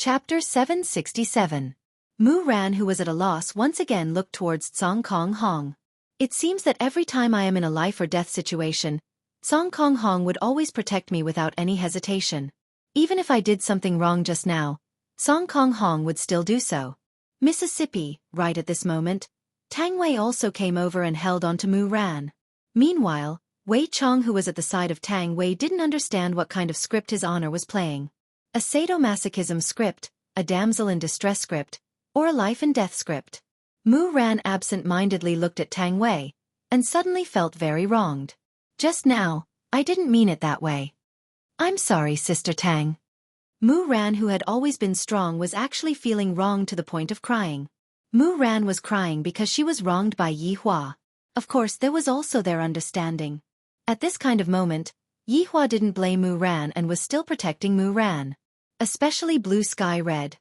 Chapter 767. Mu Ran, who was at a loss, once again looked towards Song Kong Hong. It seems that every time I am in a life or death situation, Song Kong Hong would always protect me without any hesitation. Even if I did something wrong just now, Song Kong Hong would still do so. Mississippi, right at this moment, Tang Wei also came over and held on to Mu Ran. Meanwhile, Wei Chong, who was at the side of Tang Wei, didn't understand what kind of script his honor was playing. A sadomasochism script, a damsel in distress script, or a life and death script. Mu Ran absent-mindedly looked at Tang Wei, and suddenly felt very wronged. Just now, I didn't mean it that way. I'm sorry, Sister Tang. Mu Ran, who had always been strong, was actually feeling wronged to the point of crying. Mu Ran was crying because she was wronged by Yi Hua. Of course, there was also their understanding. At this kind of moment, Yi Hua didn't blame Mu Ran and was still protecting Mu Ran. Especially Blue Sky Red.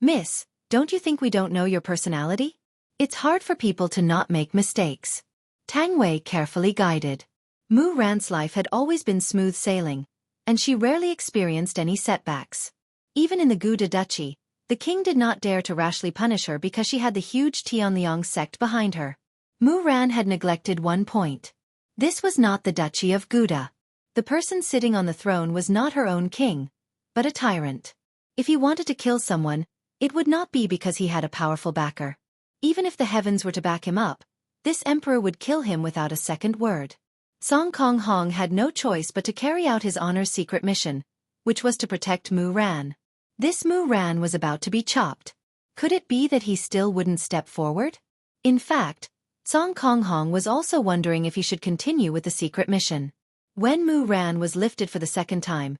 Miss, don't you think we don't know your personality? It's hard for people to not make mistakes. Tang Wei carefully guided. Mu Ran's life had always been smooth sailing, and she rarely experienced any setbacks. Even in the Gouda Duchy, the king did not dare to rashly punish her because she had the huge Tianliang sect behind her. Mu Ran had neglected one point. This was not the Duchy of Gouda. The person sitting on the throne was not her own king, but a tyrant. If he wanted to kill someone, it would not be because he had a powerful backer. Even if the heavens were to back him up, this emperor would kill him without a second word. Song Kong Hong had no choice but to carry out his honor's secret mission, which was to protect Mu Ran. This Mu Ran was about to be chopped. Could it be that he still wouldn't step forward? In fact, Song Kong Hong was also wondering if he should continue with the secret mission. When Mu Ran was lifted for the second time,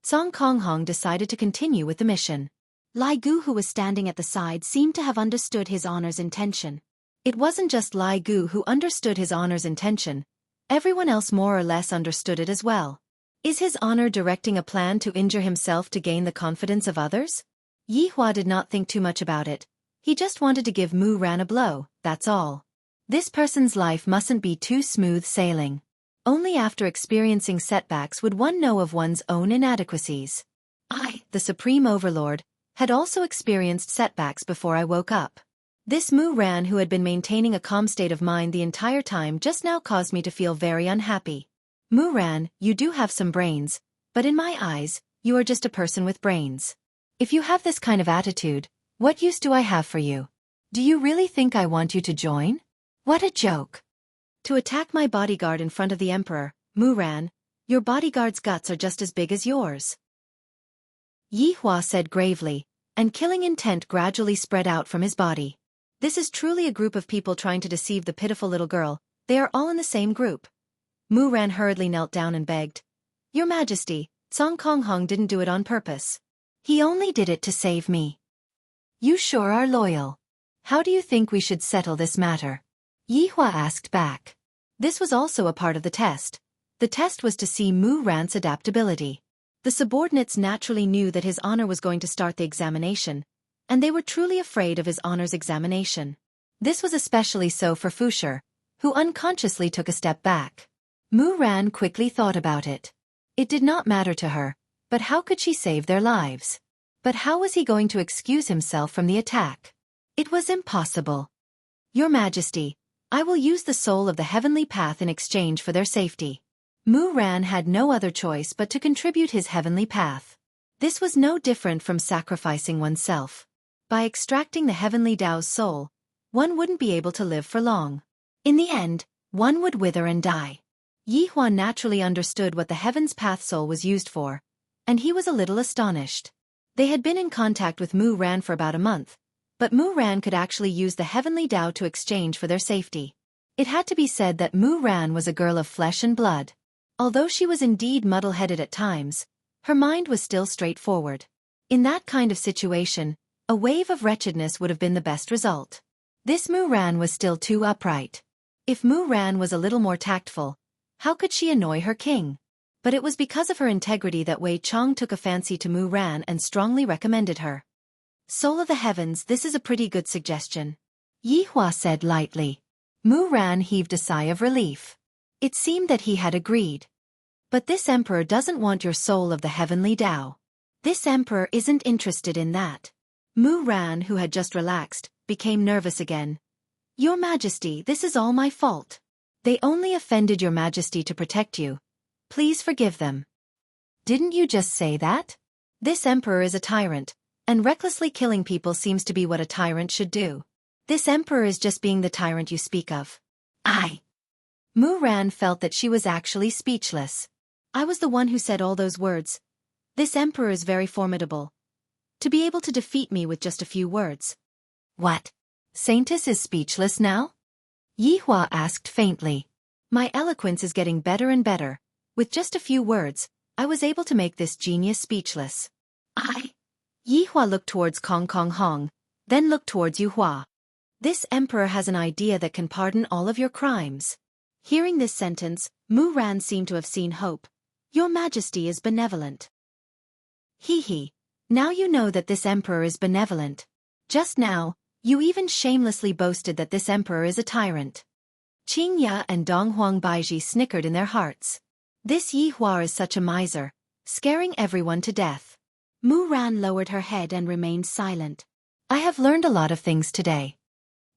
Song Kong Hong decided to continue with the mission. Lai Gu, who was standing at the side, seemed to have understood his honor's intention. It wasn't just Lai Gu who understood his honor's intention. Everyone else more or less understood it as well. Is his honor directing a plan to injure himself to gain the confidence of others? Yi Hua did not think too much about it. He just wanted to give Mu Ran a blow, that's all. This person's life mustn't be too smooth sailing. Only after experiencing setbacks would one know of one's own inadequacies. I, the Supreme Overlord, had also experienced setbacks before I woke up. This Mu Ran, who had been maintaining a calm state of mind the entire time, just now caused me to feel very unhappy. Mu Ran, you do have some brains, but in my eyes, you are just a person with brains. If you have this kind of attitude, what use do I have for you? Do you really think I want you to join? What a joke. To attack my bodyguard in front of the emperor, Mu Ran, your bodyguard's guts are just as big as yours. Yi Hua said gravely, and killing intent gradually spread out from his body. This is truly a group of people trying to deceive the pitiful little girl. They are all in the same group. Mu Ran hurriedly knelt down and begged. Your Majesty, Song Kong Hong didn't do it on purpose. He only did it to save me. You sure are loyal. How do you think we should settle this matter? Yi Hua asked back. This was also a part of the test. The test was to see Mu Ran's adaptability. The subordinates naturally knew that his honor was going to start the examination, and they were truly afraid of his honor's examination. This was especially so for Fushi, who unconsciously took a step back. Mu Ran quickly thought about it. It did not matter to her, but how could she save their lives? But how was he going to excuse himself from the attack? It was impossible. Your Majesty, I will use the soul of the heavenly path in exchange for their safety. Mu Ran had no other choice but to contribute his heavenly path. This was no different from sacrificing oneself. By extracting the heavenly Tao's soul, one wouldn't be able to live for long. In the end, one would wither and die. Yi Hua naturally understood what the Heaven's Path soul was used for, and he was a little astonished. They had been in contact with Mu Ran for about a month, but Mu Ran could actually use the heavenly Tao to exchange for their safety. It had to be said that Mu Ran was a girl of flesh and blood. Although she was indeed muddle-headed at times, her mind was still straightforward. In that kind of situation, a wave of wretchedness would have been the best result. This Mu Ran was still too upright. If Mu Ran was a little more tactful, how could she annoy her king? But it was because of her integrity that Wei Chong took a fancy to Mu Ran and strongly recommended her. Soul of the heavens, this is a pretty good suggestion. Yi Hua said lightly. Mu Ran heaved a sigh of relief. It seemed that he had agreed. But this emperor doesn't want your soul of the heavenly Tao. This emperor isn't interested in that. Mu Ran, who had just relaxed, became nervous again. Your Majesty, this is all my fault. They only offended your Majesty to protect you. Please forgive them. Didn't you just say that? This emperor is a tyrant, and recklessly killing people seems to be what a tyrant should do. This emperor is just being the tyrant you speak of. Mu Ran felt that she was actually speechless. I was the one who said all those words. This emperor is very formidable. To be able to defeat me with just a few words. What? Saintess is speechless now? Yihua asked faintly. My eloquence is getting better and better. With just a few words, I was able to make this genius speechless. Yihua looked towards Kong Kong Hong, then looked towards Yuhua. This emperor has an idea that can pardon all of your crimes. Hearing this sentence, Mu Ran seemed to have seen hope. Your Majesty is benevolent. He. Now you know that this emperor is benevolent. Just now, you even shamelessly boasted that this emperor is a tyrant. Qing Ya and Dong Huang Baiji snickered in their hearts. This Yihua is such a miser, scaring everyone to death. Mu Ran lowered her head and remained silent. I have learned a lot of things today.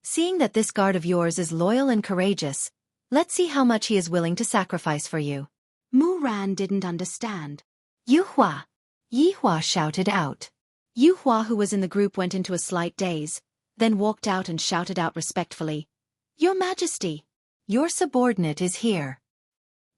Seeing that this guard of yours is loyal and courageous, let's see how much he is willing to sacrifice for you. Mu Ran didn't understand. Yuhua! Yihua shouted out. Yuhua, who was in the group, went into a slight daze, then walked out and shouted out respectfully. Your Majesty! Your subordinate is here.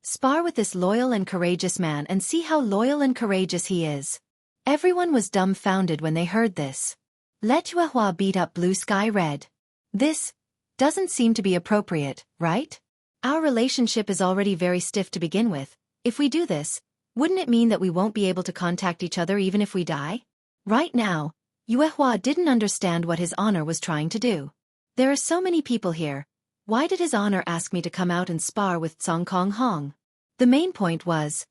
Spar with this loyal and courageous man and see how loyal and courageous he is. Everyone was dumbfounded when they heard this. Let Yuehua beat up Blue Sky Red. This doesn't seem to be appropriate, right? Our relationship is already very stiff to begin with. If we do this, wouldn't it mean that we won't be able to contact each other even if we die? Right now, Yuehua didn't understand what his honor was trying to do. There are so many people here. Why did his honor ask me to come out and spar with Song Kong Hong? The main point was,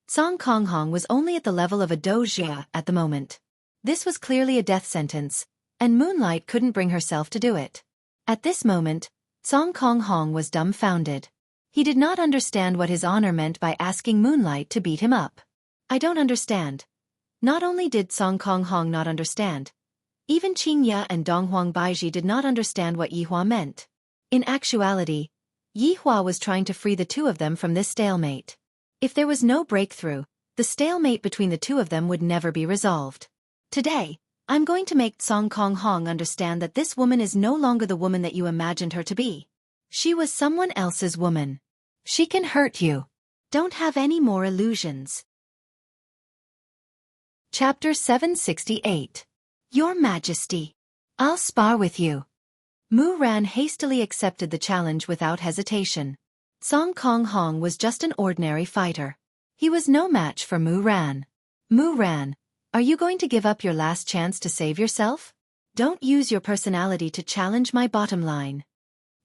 Song Kong Hong was only at the level of a doujia at the moment. This was clearly a death sentence, and Moonlight couldn't bring herself to do it. At this moment, Song Kong Hong was dumbfounded. He did not understand what his honor meant by asking Moonlight to beat him up. I don't understand. Not only did Song Kong Hong not understand, even Qing Ya and Dong Huang Baiji did not understand what Yihua meant. In actuality, Yihua was trying to free the two of them from this stalemate. If there was no breakthrough, the stalemate between the two of them would never be resolved. Today, I'm going to make Song Kong Hong understand that this woman is no longer the woman that you imagined her to be. She was someone else's woman. She can hurt you. Don't have any more illusions. Chapter 768. Your Majesty. I'll spar with you. Mu Ran hastily accepted the challenge without hesitation. Song Kong Hong was just an ordinary fighter. He was no match for Mu Ran. Mu Ran, are you going to give up your last chance to save yourself? Don't use your personality to challenge my bottom line.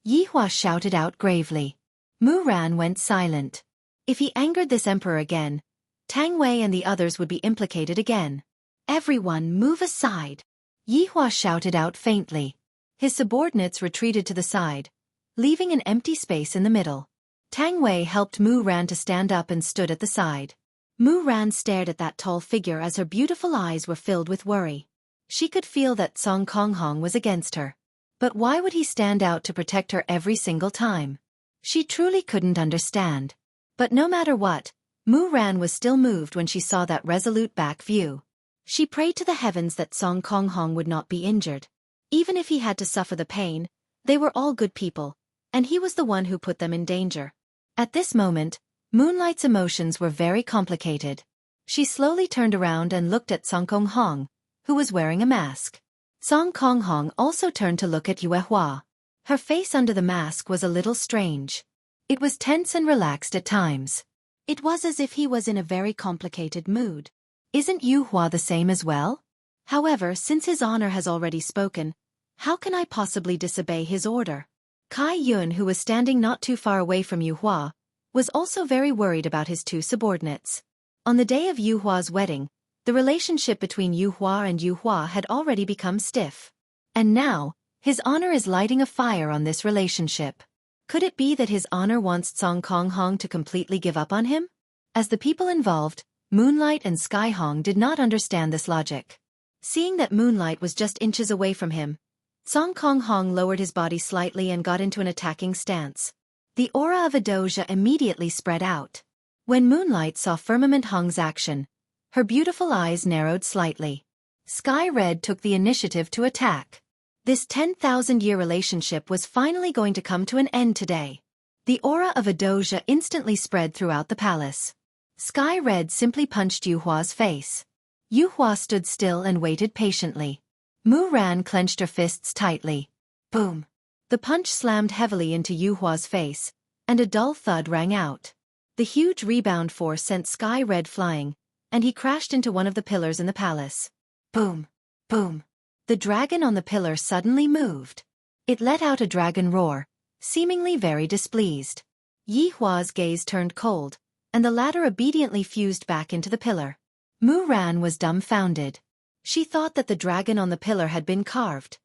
Yihua shouted out gravely. Mu Ran went silent. If he angered this emperor again, Tang Wei and the others would be implicated again. Everyone move aside. Yihua shouted out faintly. His subordinates retreated to the side, leaving an empty space in the middle. Tang Wei helped Mu Ran to stand up and stood at the side. Mu Ran stared at that tall figure as her beautiful eyes were filled with worry. She could feel that Song Kong Hong was against her. But why would he stand out to protect her every single time? She truly couldn't understand. But no matter what, Mu Ran was still moved when she saw that resolute back view. She prayed to the heavens that Song Kong Hong would not be injured. Even if he had to suffer the pain, they were all good people, and he was the one who put them in danger. At this moment, Moonlight's emotions were very complicated. She slowly turned around and looked at Song Kong Hong, who was wearing a mask. Song Kong Hong also turned to look at Yuehua. Her face under the mask was a little strange. It was tense and relaxed at times. It was as if he was in a very complicated mood. Isn't Yuehua the same as well? However, since his honor has already spoken, how can I possibly disobey his order? Kai Yun, who was standing not too far away from Yuehua, was also very worried about his two subordinates. On the day of Yuhua's wedding, the relationship between Yuehua and Yuehua had already become stiff. And now, his honor is lighting a fire on this relationship. Could it be that his honor wants Song Kong Hong to completely give up on him? As the people involved, Moonlight and Sky Hong did not understand this logic. Seeing that Moonlight was just inches away from him, Song Kong Hong lowered his body slightly and got into an attacking stance. The aura of Adoja immediately spread out. When Moonlight saw Firmament Hong's action, her beautiful eyes narrowed slightly. Sky Red took the initiative to attack. This 10,000-year relationship was finally going to come to an end today. The aura of Adoja instantly spread throughout the palace. Sky Red simply punched Yu Hua's face. Yu Hua stood still and waited patiently. Mu Ran clenched her fists tightly. Boom! The punch slammed heavily into Yu Hua's face, and a dull thud rang out. The huge rebound force sent Sky Red flying, and he crashed into one of the pillars in the palace. Boom! Boom! The dragon on the pillar suddenly moved. It let out a dragon roar, seemingly very displeased. Yi Hua's gaze turned cold, and the latter obediently fused back into the pillar. Mu Ran was dumbfounded. She thought that the dragon on the pillar had been carved.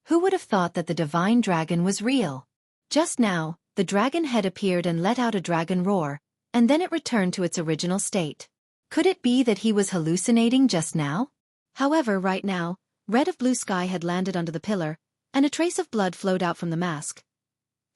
Who would have thought that the divine dragon was real? Just now, the dragon head appeared and let out a dragon roar, and then it returned to its original state. Could it be that he was hallucinating just now? However, right now, red of blue sky had landed onto the pillar, and a trace of blood flowed out from the mask.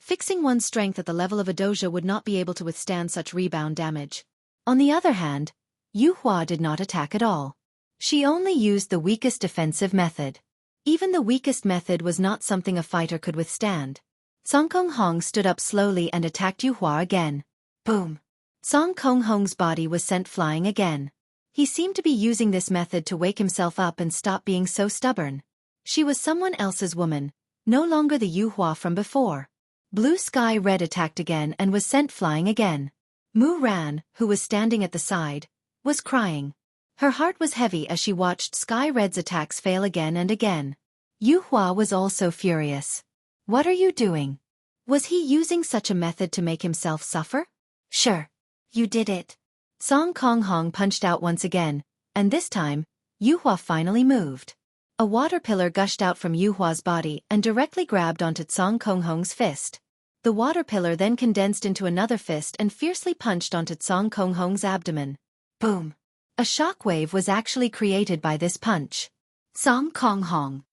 Fixing one's strength at the level of Adoja would not be able to withstand such rebound damage. On the other hand, Yu Hua did not attack at all. She only used the weakest defensive method. Even the weakest method was not something a fighter could withstand. Song Kong Hong stood up slowly and attacked Yu Hua again. Boom! Song Kong Hong's body was sent flying again. He seemed to be using this method to wake himself up and stop being so stubborn. She was someone else's woman, no longer the Yu Hua from before. Blue Sky Red attacked again and was sent flying again. Mu Ran, who was standing at the side, was crying. Her heart was heavy as she watched Sky Red's attacks fail again and again. Yu Hua was also furious. What are you doing? Was he using such a method to make himself suffer? Sure. You did it. Song Kong Hong punched out once again, and this time, Yu Hua finally moved. A water pillar gushed out from Yu Hua's body and directly grabbed onto Song Kong Hong's fist. The water pillar then condensed into another fist and fiercely punched onto Song Kong Hong's abdomen. Boom! A shockwave was actually created by this punch. Song Kong Hong.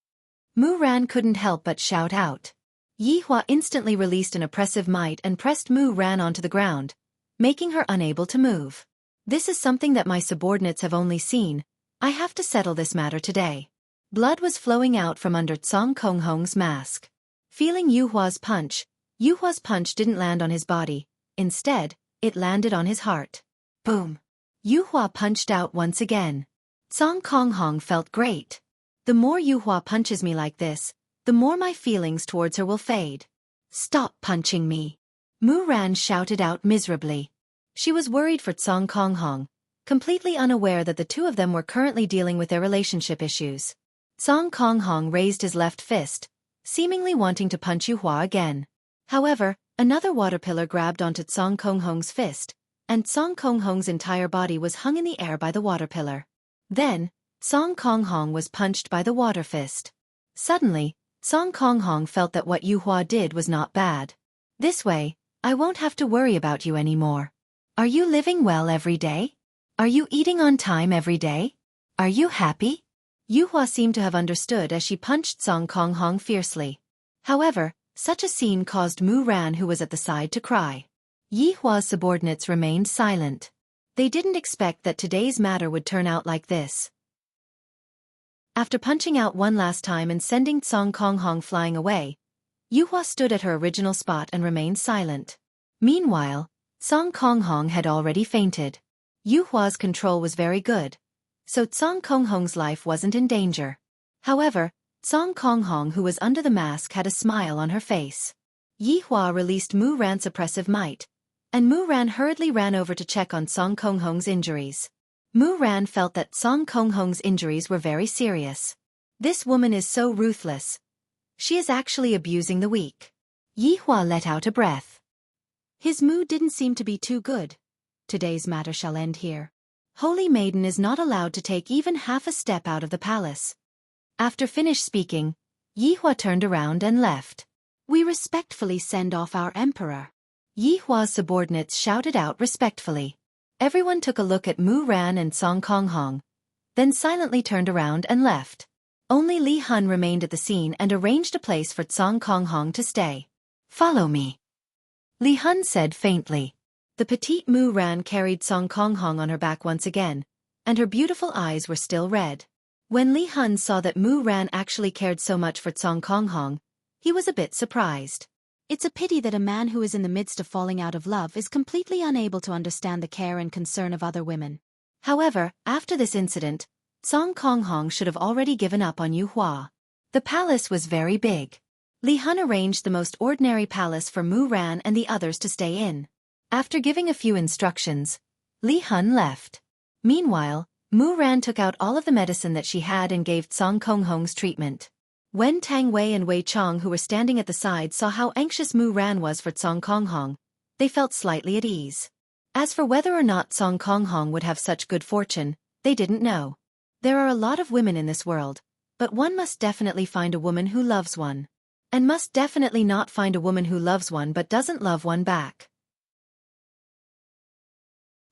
Mu Ran couldn't help but shout out. Yi Hua instantly released an oppressive might and pressed Mu Ran onto the ground, making her unable to move. This is something that my subordinates have only seen. I have to settle this matter today. Blood was flowing out from under Song Kong Hong's mask. Feeling Yu Hua's punch didn't land on his body. Instead, it landed on his heart. Boom! Yu Hua punched out once again. Song Kong Hong felt great. The more Yu Hua punches me like this, the more my feelings towards her will fade. Stop punching me! Mu Ran shouted out miserably. She was worried for Song Kong Hong, completely unaware that the two of them were currently dealing with their relationship issues. Song Kong Hong raised his left fist, seemingly wanting to punch Yu Hua again. However, another water pillar grabbed onto Song Kong Hong's fist, and Song Kong Hong's entire body was hung in the air by the water pillar. Then, Song Kong Hong was punched by the water fist. Suddenly, Song Kong Hong felt that what Yu Hua did was not bad. This way, I won't have to worry about you anymore. Are you living well every day? Are you eating on time every day? Are you happy? Yu Hua seemed to have understood as she punched Song Kong Hong fiercely. However, such a scene caused Mu Ran, who was at the side, to cry. Yi Hua's subordinates remained silent. They didn't expect that today's matter would turn out like this. After punching out one last time and sending Song Kong Hong flying away, Yu Hua stood at her original spot and remained silent. Meanwhile, Song Kong Hong had already fainted. Yu Hua's control was very good, so Song Kong Hong's life wasn't in danger. However, Song Kong Hong, who was under the mask, had a smile on her face. Yi Hua released Mu Ran's oppressive might, and Mu Ran hurriedly ran over to check on Song Kong Hong's injuries. Mu Ran felt that Song Kong Hong's injuries were very serious. This woman is so ruthless. She is actually abusing the weak. Yi Hua let out a breath. His mood didn't seem to be too good. Today's matter shall end here. Holy Maiden is not allowed to take even half a step out of the palace. After finished speaking, Yi Hua turned around and left. We respectfully send off our emperor. Yi Hua's subordinates shouted out respectfully. Everyone took a look at Mu Ran and Song Kong Hong, then silently turned around and left. Only Li Hun remained at the scene and arranged a place for Song Kong Hong to stay. "Follow me," Li Hun said faintly. The petite Mu Ran carried Song Kong Hong on her back once again, and her beautiful eyes were still red. When Li Hun saw that Mu Ran actually cared so much for Song Kong Hong, he was a bit surprised. It's a pity that a man who is in the midst of falling out of love is completely unable to understand the care and concern of other women. However, after this incident, Song Kong Hong should have already given up on Yu Hua. The palace was very big. Li Hun arranged the most ordinary palace for Mu Ran and the others to stay in. After giving a few instructions, Li Hun left. Meanwhile, Mu Ran took out all of the medicine that she had and gave Song Kong Hong's treatment. When Tang Wei and Wei Chong, who were standing at the side, saw how anxious Mu Ran was for Song Kong Hong, they felt slightly at ease. As for whether or not Song Kong Hong would have such good fortune, they didn't know. There are a lot of women in this world, but one must definitely find a woman who loves one. And must definitely not find a woman who loves one but doesn't love one back.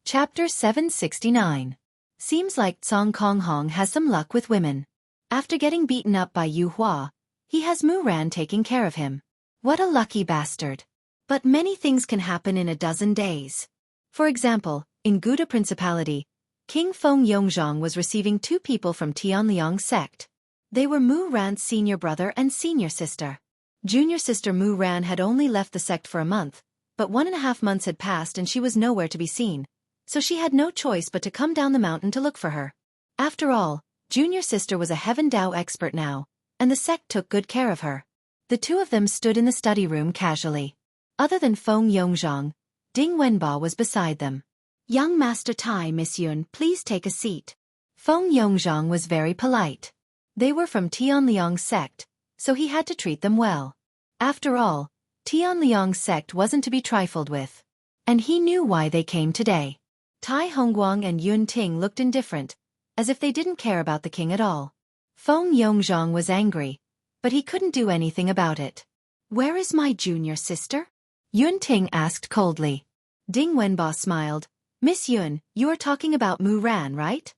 Chapter 769. Seems like Song Kong Hong has some luck with women. After getting beaten up by Yu Hua, he has Mu Ran taking care of him. What a lucky bastard. But many things can happen in a dozen days. For example, in Guda Principality, King Feng Yongzhong was receiving 2 people from Tianliang sect. They were Mu Ran's senior brother and senior sister. Junior sister Mu Ran had only left the sect for a month, but 1.5 months had passed and she was nowhere to be seen, so she had no choice but to come down the mountain to look for her. After all, junior sister was a Heaven Dao expert now, and the sect took good care of her. The 2 of them stood in the study room casually. Other than Feng Yongzhong, Ding Wenba was beside them. "Young Master Tai, Miss Yun, please take a seat." Feng Yongzhong was very polite. They were from Tianliang sect, so he had to treat them well. After all, Tianliang sect wasn't to be trifled with. And he knew why they came today. Tai Hongguang and Yun Ting looked indifferent, as if they didn't care about the king at all. Feng Yongzhong was angry, but he couldn't do anything about it. "Where is my junior sister?" Yun Ting asked coldly. Ding Wenba smiled. "Miss Yun, you are talking about Mu Ran, right?"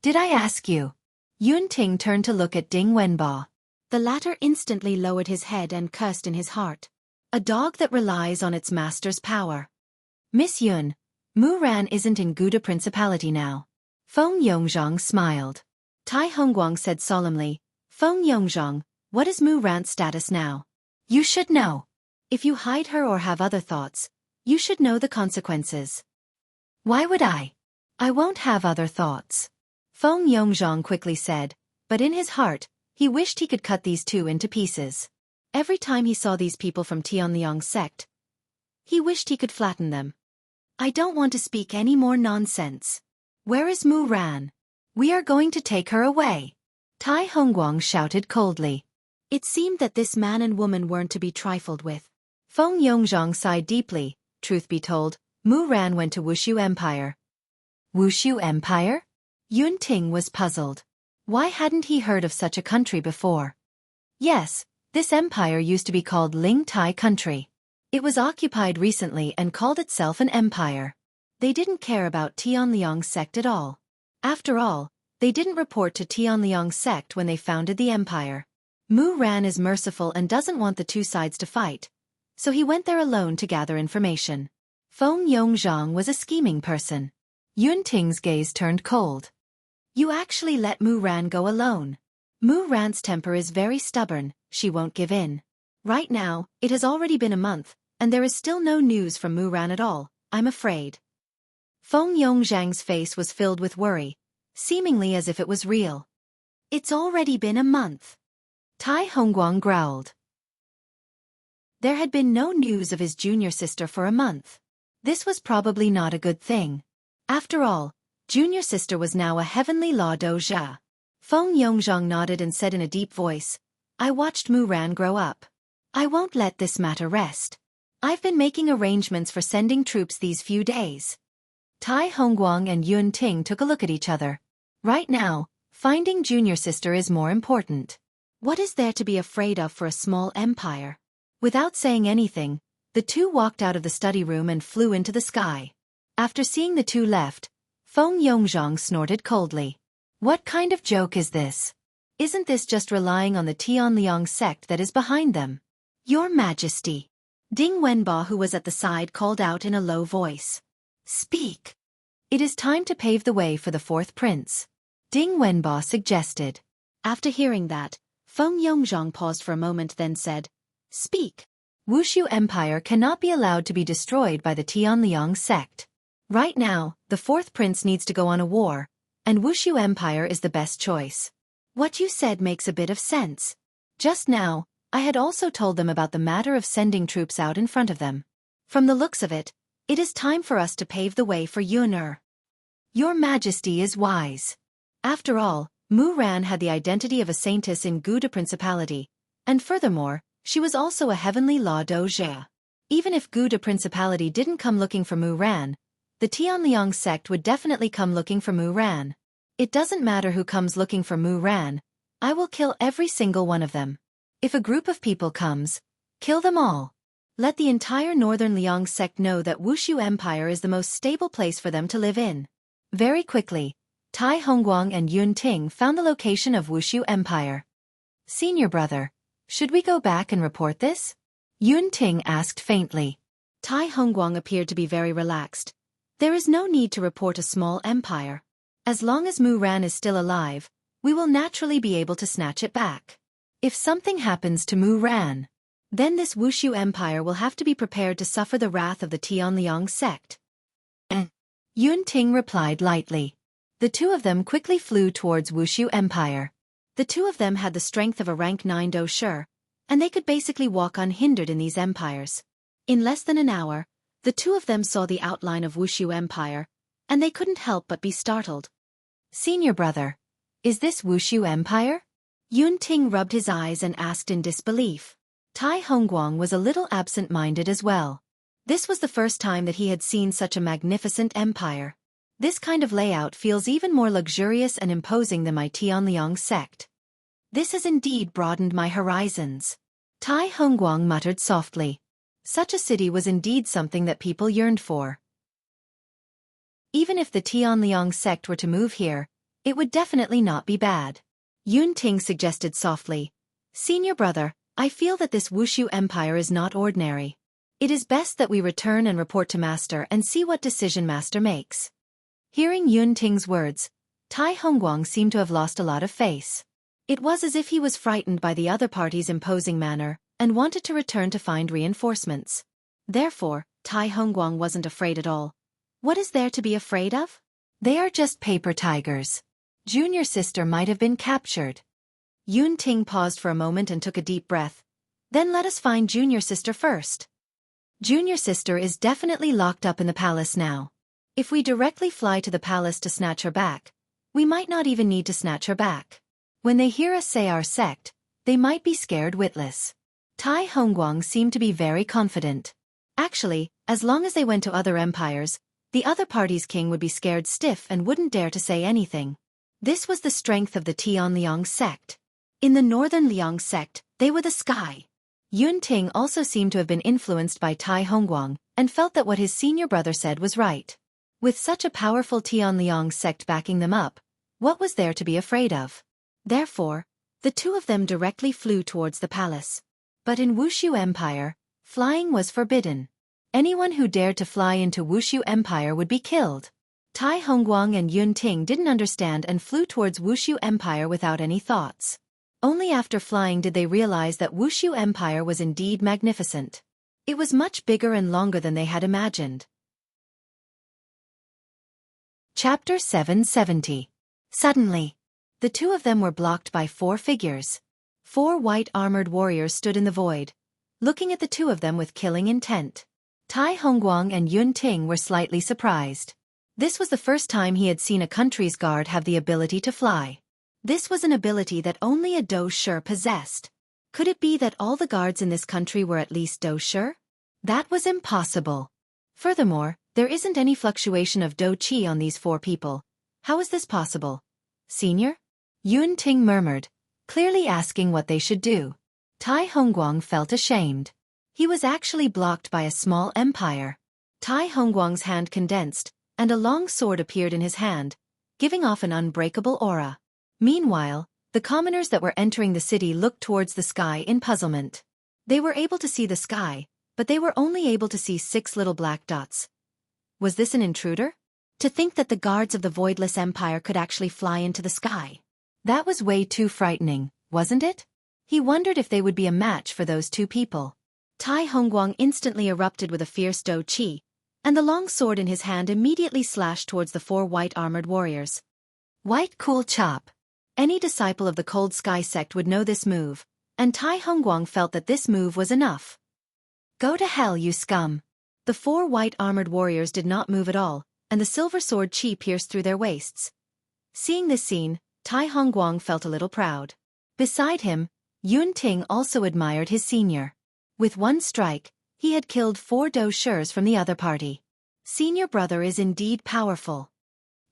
"Did I ask you?" Yun Ting turned to look at Ding Wenba. The latter instantly lowered his head and cursed in his heart. A dog that relies on its master's power. "Miss Yun, Mu Ran isn't in Guda Principality now." Feng Yongzhong smiled. Tai Hongguang said solemnly, "Feng Yongzhong, what is Mu Ran's status now? You should know. If you hide her or have other thoughts, you should know the consequences." "Why would I? I won't have other thoughts," Feng Yongzhong quickly said, but in his heart, he wished he could cut these 2 into pieces. Every time he saw these people from Tianliang sect, he wished he could flatten them. "I don't want to speak any more nonsense. Where is Mu Ran? We are going to take her away," Tai Hongguang shouted coldly. It seemed that this man and woman weren't to be trifled with. Feng Yongzhong sighed deeply. Truth be told, Mu Ran went to Wuxia Empire. Wuxia Empire? Yun Ting was puzzled. Why hadn't he heard of such a country before? Yes, this empire used to be called Ling Tai Country. It was occupied recently and called itself an empire. They didn't care about Tianliang sect at all. After all, they didn't report to Tianliang sect when they founded the empire. Mu Ran is merciful and doesn't want the 2 sides to fight, so he went there alone to gather information. Feng Yongzhong was a scheming person. Yun Ting's gaze turned cold. "You actually let Mu Ran go alone. Mu Ran's temper is very stubborn, she won't give in. Right now, it has already been a month, and there is still no news from Mu Ran at all, I'm afraid." Feng Yongzhang's face was filled with worry, seemingly as if it was real. "It's already been a month." Tai Hongguang growled. There had been no news of his junior sister for a month. This was probably not a good thing. After all, junior sister was now a heavenly law doja. Feng Yongzhong nodded and said in a deep voice, "I watched Mu Ran grow up. I won't let this matter rest. I've been making arrangements for sending troops these few days." Tai Hongguang and Yun Ting took a look at each other. Right now, finding junior sister is more important. What is there to be afraid of for a small empire? Without saying anything, the 2 walked out of the study room and flew into the sky. After seeing the two left, Feng Yongzhang snorted coldly. What kind of joke is this? Isn't this just relying on the Tianliang sect that is behind them? Your Majesty. Ding Wenba, who was at the side, called out in a low voice. Speak. It is time to pave the way for the fourth prince. Ding Wenba suggested. After hearing that, Feng Yongzhang paused for a moment, then said, Speak. Wuxia Empire cannot be allowed to be destroyed by the Tianliang sect. Right now, the fourth prince needs to go on a war, and Wuxia Empire is the best choice. What you said makes a bit of sense. Just now, I had also told them about the matter of sending troops out in front of them. From the looks of it, it is time for us to pave the way for Yun'er. Your Majesty is wise. After all, Mu Ran had the identity of a saintess in Guda Principality, and furthermore, she was also a heavenly law doge. Even if Guda Principality didn't come looking for Mu Ran, the Tianliang sect would definitely come looking for Mu Ran. It doesn't matter who comes looking for Mu Ran, I will kill every single one of them. If a group of people comes, kill them all. Let the entire Northern Liang sect know that Wuxia Empire is the most stable place for them to live in. Very quickly, Tai Hongguang and Yun Ting found the location of Wuxia Empire. Senior brother, should we go back and report this? Yun Ting asked faintly. Tai Hongguang appeared to be very relaxed. There is no need to report a small empire. As long as Mu Ran is still alive, we will naturally be able to snatch it back. If something happens to Mu Ran, then this Wuxia Empire will have to be prepared to suffer the wrath of the Tianliang sect. Yun Ting replied lightly. The two of them quickly flew towards Wuxia Empire. The two of them had the strength of a rank 9 doshi, and they could basically walk unhindered in these empires. In less than an hour, the two of them saw the outline of Wuxia Empire, and they couldn't help but be startled. Senior brother, is this Wuxia Empire? Yun Ting rubbed his eyes and asked in disbelief. Tai Hongguang was a little absent-minded as well. This was the first time that he had seen such a magnificent empire. This kind of layout feels even more luxurious and imposing than my Tianliang sect. This has indeed broadened my horizons. Tai Hongguang muttered softly. Such a city was indeed something that people yearned for. Even if the Tianliang sect were to move here, it would definitely not be bad. Yun Ting suggested softly. Senior brother, I feel that this Wuxia Empire is not ordinary. It is best that we return and report to Master and see what decision Master makes. Hearing Yun Ting's words, Tai Hongguang seemed to have lost a lot of face. It was as if he was frightened by the other party's imposing manner, and wanted to return to find reinforcements. Therefore, Tai Hongguang wasn't afraid at all. What is there to be afraid of? They are just paper tigers. Junior sister might have been captured. Yun Ting paused for a moment and took a deep breath. Then let us find Junior sister first. Junior sister is definitely locked up in the palace now. If we directly fly to the palace to snatch her back, we might not even need to snatch her back. When they hear us say our sect, they might be scared witless. Tai Hongguang seemed to be very confident. Actually, as long as they went to other empires, the other party's king would be scared stiff and wouldn't dare to say anything. This was the strength of the Tianliang sect. In the Northern Liang sect, they were the sky. Yun Ting also seemed to have been influenced by Tai Hongguang, and felt that what his senior brother said was right. With such a powerful Tianliang sect backing them up, what was there to be afraid of? Therefore, the two of them directly flew towards the palace. But in Wuxia Empire, flying was forbidden. Anyone who dared to fly into Wuxia Empire would be killed. Tai Hongguang and Yun Ting didn't understand and flew towards Wuxia Empire without any thoughts. Only after flying did they realize that Wuxia Empire was indeed magnificent. It was much bigger and longer than they had imagined. Chapter 770. Suddenly, the two of them were blocked by 4 figures. 4 white armored warriors stood in the void, looking at the two of them with killing intent. Tai Hongguang and Yun Ting were slightly surprised. This was the first time he had seen a country's guard have the ability to fly. This was an ability that only a doshi possessed. Could it be that all the guards in this country were at least doshi? That was impossible. Furthermore, there isn't any fluctuation of do qi on these 4 people. How is this possible? Senior? Yun Ting murmured, clearly asking what they should do. Tai Hongguang felt ashamed. He was actually blocked by a small empire. Tai Hongguang's hand condensed, and a long sword appeared in his hand, giving off an unbreakable aura. Meanwhile, the commoners that were entering the city looked towards the sky in puzzlement. They were able to see the sky, but they were only able to see 6 little black dots. Was this an intruder? To think that the guards of the Voidless Empire could actually fly into the sky. That was way too frightening, wasn't it? He wondered if they would be a match for those 2 people. Tai Hongguang instantly erupted with a fierce dou qi, and the long sword in his hand immediately slashed towards the 4 white-armored warriors. White Cool Chop. Any disciple of the Cold Sky sect would know this move, and Tai Hongguang felt that this move was enough. Go to hell, you scum. The 4 white-armored warriors did not move at all, and the silver sword qi pierced through their waists. Seeing this scene, Tai Hongguang felt a little proud. Beside him, Yun Ting also admired his senior. With one strike, he had killed 4 dou shers from the other party. Senior brother is indeed powerful.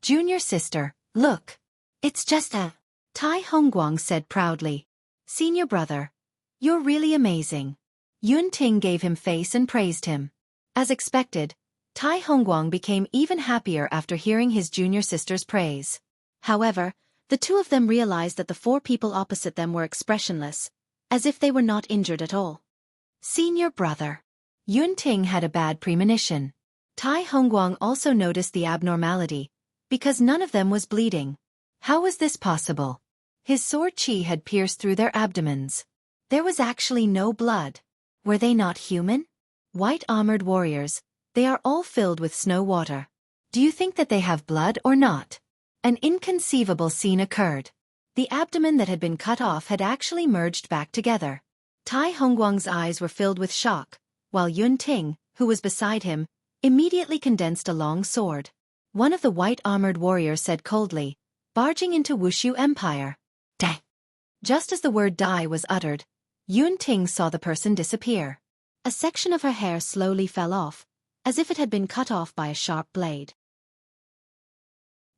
Junior sister, look. It's just a... Tai Hongguang said proudly. Senior brother. You're really amazing. Yun Ting gave him face and praised him. As expected, Tai Hongguang became even happier after hearing his junior sister's praise. However, the 2 of them realized that the 4 people opposite them were expressionless, as if they were not injured at all. Senior brother. Yun Ting had a bad premonition. Tai Hongguang also noticed the abnormality, because none of them was bleeding. How was this possible? His sword qi had pierced through their abdomens. There was actually no blood. Were they not human? White-armored warriors, they are all filled with snow water. Do you think that they have blood or not? An inconceivable scene occurred. The abdomen that had been cut off had actually merged back together. Tai Hongguang's eyes were filled with shock, while Yun Ting, who was beside him, immediately condensed a long sword. One of the white-armored warriors said coldly, barging into Wuxia Empire. Dang! Just as the word die was uttered, Yun Ting saw the person disappear. A section of her hair slowly fell off, as if it had been cut off by a sharp blade.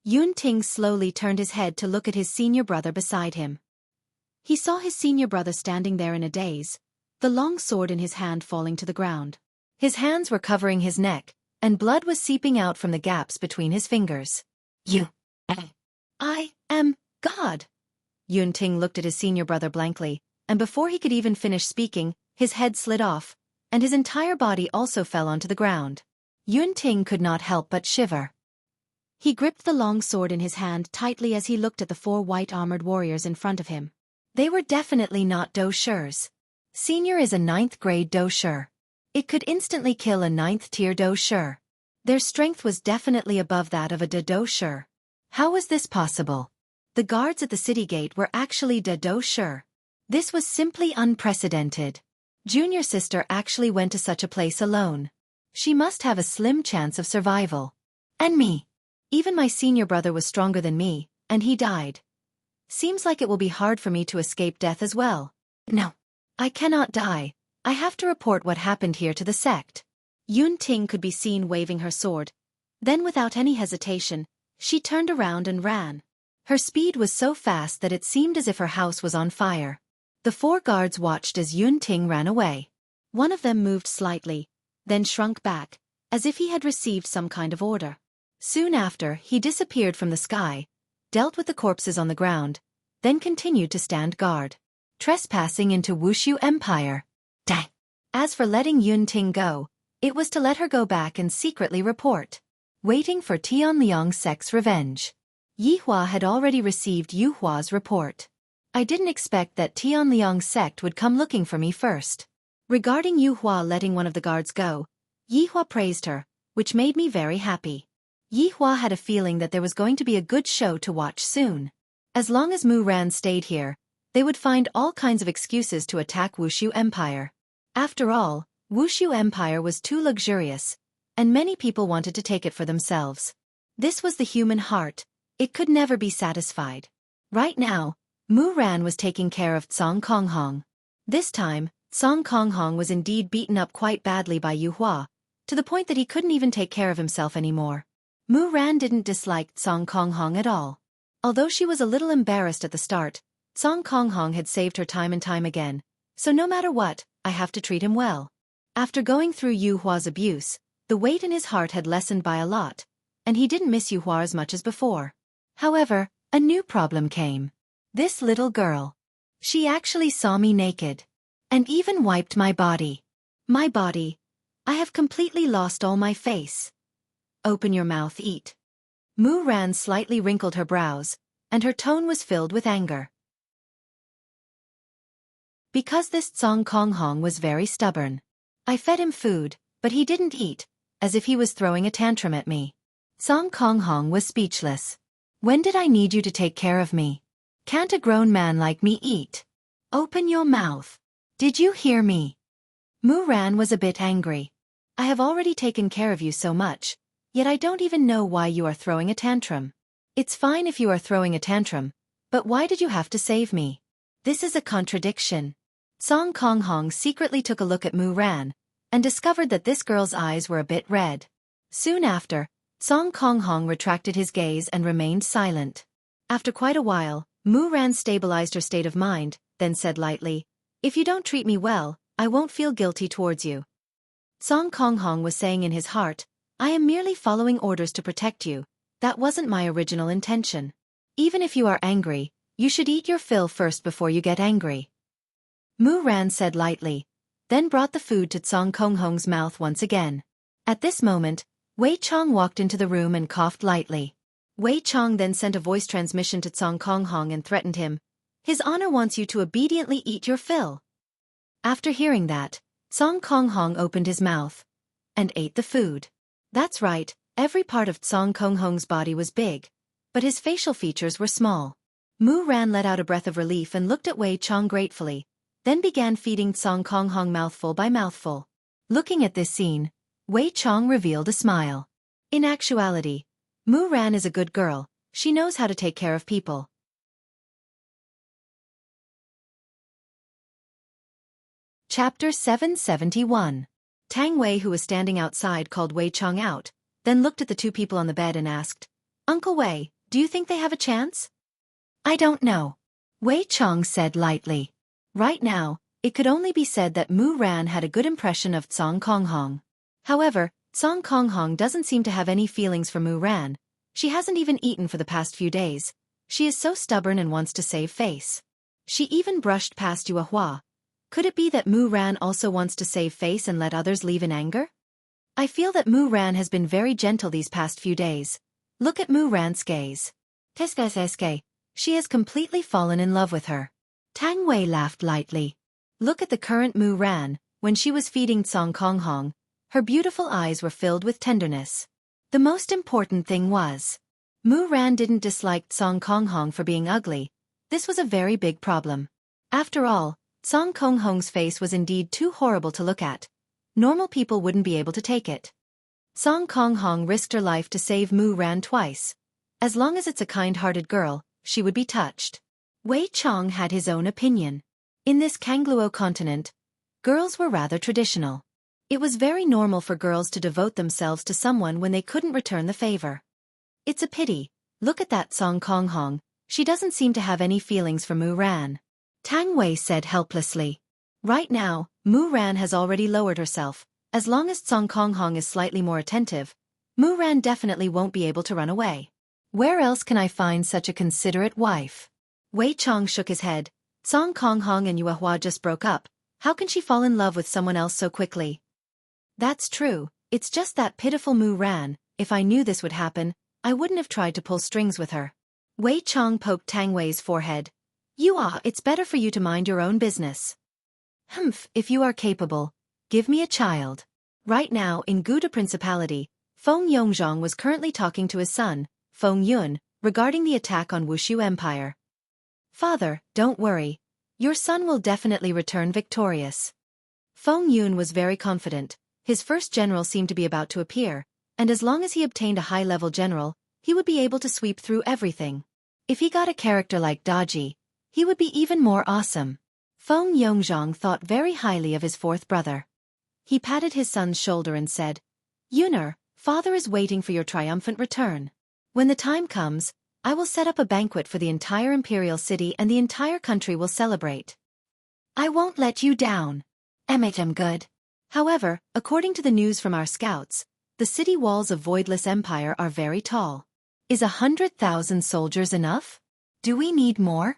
Yun Ting slowly turned his head to look at his senior brother beside him. He saw his senior brother standing there in a daze, the long sword in his hand falling to the ground. His hands were covering his neck, and blood was seeping out from the gaps between his fingers. I am God. Yun Ting looked at his senior brother blankly, and before he could even finish speaking, his head slid off, and his entire body also fell onto the ground. Yun Ting could not help but shiver. He gripped the long sword in his hand tightly as he looked at the 4 white-armored warriors in front of him. They were definitely not dou shers. Senior is a 9th-grade dou sher. It could instantly kill a 9th-tier dou sher. Their strength was definitely above that of a dou sher. How was this possible? The guards at the city gate were actually dou sher. This was simply unprecedented. Junior sister actually went to such a place alone. She must have a slim chance of survival. And me. Even my senior brother was stronger than me, and he died. Seems like it will be hard for me to escape death as well. No. I cannot die. I have to report what happened here to the sect. Yun Ting could be seen waving her sword. Then without any hesitation, she turned around and ran. Her speed was so fast that it seemed as if her house was on fire. The 4 guards watched as Yun Ting ran away. One of them moved slightly, then shrunk back, as if he had received some kind of order. Soon after, he disappeared from the sky, dealt with the corpses on the ground, then continued to stand guard. Trespassing into Wuxia Empire. Dang! As for letting Yun Ting go, it was to let her go back and secretly report. Waiting for Tianliang sect's revenge. Yihua had already received Yuhua's report. I didn't expect that Tianliang sect would come looking for me first. Regarding Yuhua letting one of the guards go, Yihua praised her, which made me very happy. Yihua had a feeling that there was going to be a good show to watch soon. As long as Mu Ran stayed here, they would find all kinds of excuses to attack Wuxia Empire. After all, Wuxia Empire was too luxurious, and many people wanted to take it for themselves. This was the human heart, it could never be satisfied. Right now, Mu Ran was taking care of Cong Konghong. This time, Cong Konghong was indeed beaten up quite badly by Yuhua, to the point that he couldn't even take care of himself anymore. Mu Ran didn't dislike Cong Konghong at all. Although she was a little embarrassed at the start, Cong Konghong had saved her time and time again, so no matter what, I have to treat him well. After going through Yuhua's abuse, The weight in his heart had lessened by a lot, and he didn't miss Yuhua as much as before. However, a new problem came. This little girl. She actually saw me naked. And even wiped my body. My body. I have completely lost all my face. Open your mouth, eat. Mu Ran slightly wrinkled her brows, and her tone was filled with anger. Because this Tsong Kong Hong was very stubborn. I fed him food, but he didn't eat, as if he was throwing a tantrum at me. Tsong Kong Hong was speechless. When did I need you to take care of me? Can't a grown man like me eat? Open your mouth. Did you hear me? Mu Ran was a bit angry. I have already taken care of you so much, yet I don't even know why you are throwing a tantrum. It's fine if you are throwing a tantrum, but why did you have to save me? This is a contradiction. Tsong Kong Hong secretly took a look at Mu Ran, and discovered that this girl's eyes were a bit red. Soon after, Tsong Kong Hong retracted his gaze and remained silent. After quite a while, Mu Ran stabilized her state of mind, then said lightly, "If you don't treat me well, I won't feel guilty towards you." Tsong Kong Hong was saying in his heart, "I am merely following orders to protect you. That wasn't my original intention. Even if you are angry, you should eat your fill first before you get angry." Mu Ran said lightly, then brought the food to Tsong Kong Hong's mouth once again. At this moment, Wei Chong walked into the room and coughed lightly. Wei Chong then sent a voice transmission to Tsong Kong Hong and threatened him, "His Honor wants you to obediently eat your fill." After hearing that, Tsong Kong Hong opened his mouth and ate the food. That's right, every part of Tsong Kong Hong's body was big, but his facial features were small. Mu Ran let out a breath of relief and looked at Wei Chong gratefully, then began feeding Tsong Kong Hong mouthful by mouthful. Looking at this scene, Wei Chong revealed a smile. In actuality, Mu Ran is a good girl, she knows how to take care of people. Chapter 771. Tang Wei, who was standing outside, called Wei Chong out, then looked at the two people on the bed and asked, "Uncle Wei, do you think they have a chance?" "I don't know," Wei Chong said lightly. Right now, it could only be said that Mu Ran had a good impression of Tsong Kong Hong. However, Tsong Kong Hong doesn't seem to have any feelings for Mu Ran. She hasn't even eaten for the past few days. She is so stubborn and wants to save face. She even brushed past Yuhua. Could it be that Mu Ran also wants to save face and let others leave in anger? I feel that Mu Ran has been very gentle these past few days. Look at Mu Ran's gaze. Teskeseske. She has completely fallen in love with her. Tang Wei laughed lightly. Look at the current Mu Ran. When she was feeding Tsong Kong Hong, her beautiful eyes were filled with tenderness. The most important thing was, Mu Ran didn't dislike Tsong Kong Hong for being ugly. This was a very big problem. After all, Tsong Kong Hong's face was indeed too horrible to look at. Normal people wouldn't be able to take it. Tsong Kong Hong risked her life to save Mu Ran twice. As long as it's a kind-hearted girl, she would be touched. Wei Chong had his own opinion. In this Kangluo continent, girls were rather traditional. It was very normal for girls to devote themselves to someone when they couldn't return the favor. It's a pity. Look at that Tsong Kong Hong. She doesn't seem to have any feelings for Mu Ran. Tang Wei said helplessly. Right now, Mu Ran has already lowered herself. As long as Tsong Kong Hong is slightly more attentive, Mu Ran definitely won't be able to run away. Where else can I find such a considerate wife? Wei Chong shook his head. Tsong Kong Hong and Yuhua just broke up. How can she fall in love with someone else so quickly? That's true, it's just that pitiful Mu Ran. If I knew this would happen, I wouldn't have tried to pull strings with her. Wei Chong poked Tang Wei's forehead. It's better for you to mind your own business. Humph, if you are capable, give me a child. Right now, in Guda Principality, Feng Yongzhong was currently talking to his son, Feng Yun, regarding the attack on Wuxia Empire. Father, don't worry. Your son will definitely return victorious. Feng Yun was very confident. His first general seemed to be about to appear, and as long as he obtained a high-level general, he would be able to sweep through everything. If he got a character like Daji, he would be even more awesome. Feng Yongzhong thought very highly of his fourth brother. He patted his son's shoulder and said, Yuner, father is waiting for your triumphant return. When the time comes, I will set up a banquet for the entire imperial city and the entire country will celebrate. I won't let you down. I'm good. However, according to the news from our scouts, The city walls of Voidless Empire are very tall. Is 100,000 soldiers enough? Do we need more?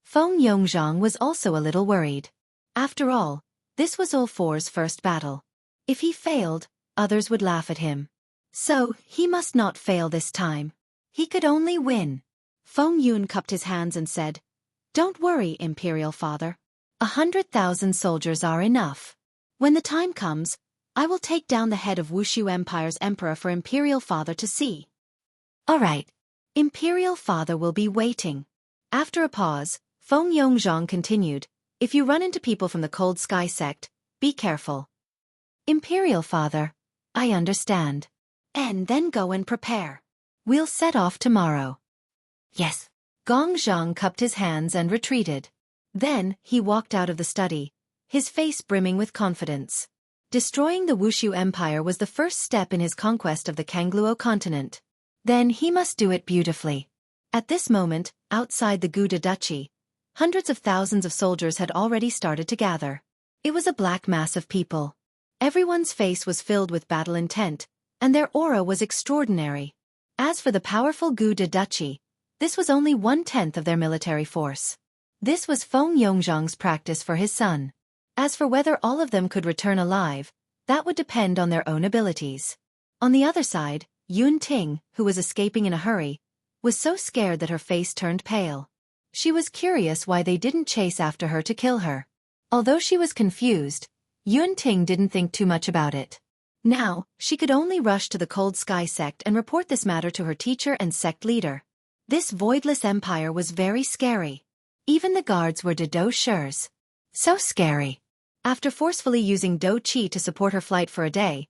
Feng Yongzhang was also a little worried. After all, this was All Four's first battle. If he failed, others would laugh at him. So, he must not fail this time. He could only win. Feng Yun cupped his hands and said, "Don't worry, Imperial Father. 100,000 soldiers are enough. When the time comes, I will take down the head of Wuxia Empire's emperor for Imperial Father to see." "All right. Imperial Father will be waiting." After a pause, Feng Yongzhang continued, "If you run into people from the Cold Sky sect, be careful." "Imperial Father, I understand. And then go and prepare. We'll set off tomorrow." "Yes." Gongzhang cupped his hands and retreated. Then, he walked out of the study, his face brimming with confidence. Destroying the Wuxia Empire was the first step in his conquest of the Kangluo continent. Then he must do it beautifully. At this moment, outside the Guda Duchy, hundreds of thousands of soldiers had already started to gather. It was a black mass of people. Everyone's face was filled with battle intent, and their aura was extraordinary. As for the powerful Guda Duchy, this was only 1/10 of their military force. This was Feng Yongzhang's practice for his son. As for whether all of them could return alive, that would depend on their own abilities. On the other side, Yun Ting, who was escaping in a hurry, was so scared that her face turned pale. She was curious why they didn't chase after her to kill her. Although she was confused, Yun Ting didn't think too much about it. Now, she could only rush to the Cold Sky sect and report this matter to her teacher and sect leader. This voidless empire was very scary. Even the guards were Dou Shurs. So scary. After forcefully using Dou Qi to support her flight for a day,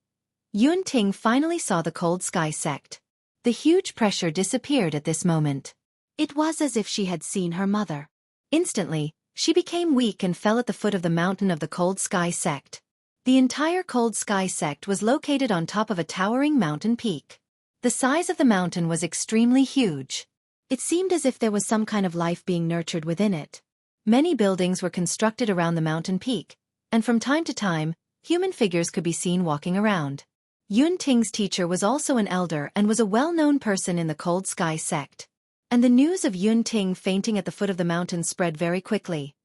Yun Ting finally saw the Cold Sky sect. The huge pressure disappeared at this moment. It was as if she had seen her mother. Instantly, she became weak and fell at the foot of the mountain of the Cold Sky sect. The entire Cold Sky sect was located on top of a towering mountain peak. The size of the mountain was extremely huge. It seemed as if there was some kind of life being nurtured within it. Many buildings were constructed around the mountain peak, and from time to time, human figures could be seen walking around. Yun Ting's teacher was also an elder and was a well-known person in the Cold Sky sect. And the news of Yun Ting fainting at the foot of the mountain spread very quickly.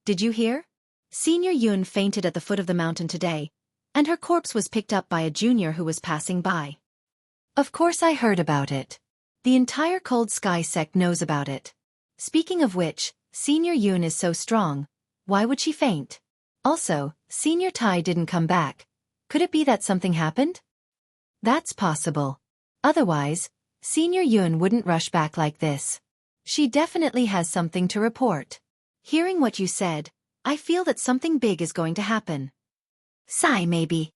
"Did you hear? Senior Yun fainted at the foot of the mountain today, and her corpse was picked up by a junior who was passing by." "Of course I heard about it. The entire Cold Sky sect knows about it. Speaking of which, Senior Yun is so strong, why would she faint? Also, Senior Tai didn't come back. Could it be that something happened?" "That's possible. Otherwise, Senior Yun wouldn't rush back like this. She definitely has something to report. Hearing what you said, I feel that something big is going to happen." "Sigh maybe.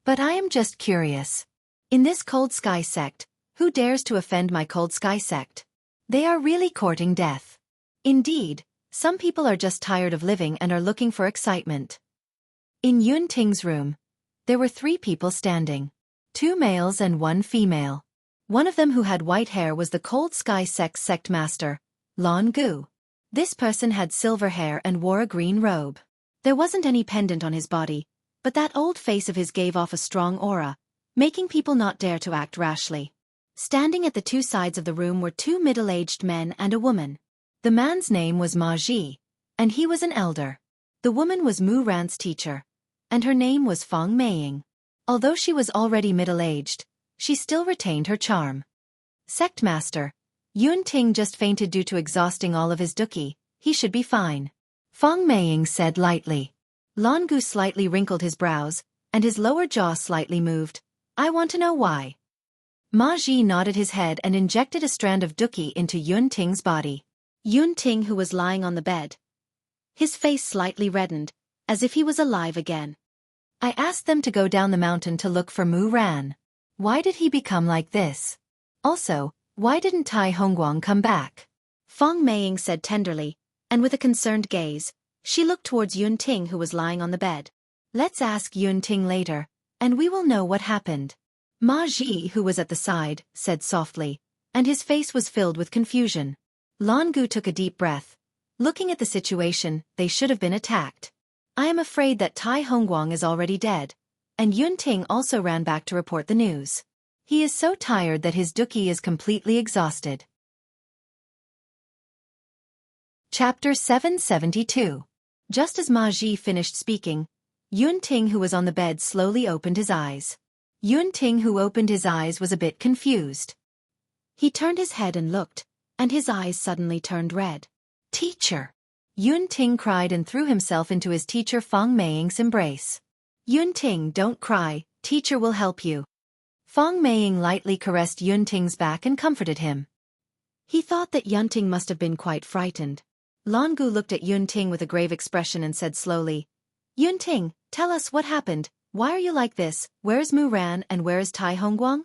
But I am just curious. In this Cold Sky sect, who dares to offend my Cold Sky sect? They are really courting death. Indeed, some people are just tired of living and are looking for excitement." In Yun Ting's room, there were 3 people standing. 2 males and 1 female. One of them who had white hair was the Cold Sky sect's sect master, Lan Gu. This person had silver hair and wore a green robe. There wasn't any pendant on his body, but that old face of his gave off a strong aura, making people not dare to act rashly. Standing at the 2 sides of the room were 2 middle-aged men and a woman. The man's name was Ma Ji, and he was an elder. The woman was Mu Ran's teacher, and her name was Feng Meiying. Although she was already middle-aged, she still retained her charm. "Sect Master, Yun Ting just fainted due to exhausting all of his duqi. He should be fine," Feng Meiying said lightly. Lan Gu slightly wrinkled his brows, and his lower jaw slightly moved. "I want to know why." Ma Ji nodded his head and injected a strand of duqi into Yun Ting's body. Yun Ting, who was lying on the bed, his face slightly reddened, as if he was alive again. "I asked them to go down the mountain to look for Mu Ran. Why did he become like this? Also, why didn't Tai Hongguang come back?" Feng Meiying said tenderly, and with a concerned gaze, she looked towards Yun Ting, who was lying on the bed. "Let's ask Yun Ting later, and we will know what happened." Ma Ji, who was at the side, said softly, and his face was filled with confusion. Lan Gu took a deep breath. Looking at the situation, they should have been attacked. I am afraid that Tai Hongguang is already dead. And Yun Ting also ran back to report the news. He is so tired that his duqi is completely exhausted. Chapter 772. Just as Ma Ji finished speaking, Yun Ting, who was on the bed, slowly opened his eyes. Yun Ting, who opened his eyes, was a bit confused. He turned his head and looked, and his eyes suddenly turned red. Teacher! Yun Ting cried and threw himself into his teacher Fang Meiying's embrace. Yun Ting, don't cry, teacher will help you. Fang Meiying lightly caressed Yun Ting's back and comforted him. He thought that Yun Ting must have been quite frightened. Lan Gu looked at Yun Ting with a grave expression and said slowly, Yun Ting, tell us what happened. Why are you like this? Where is Mu Ran and where is Tai Hongguang?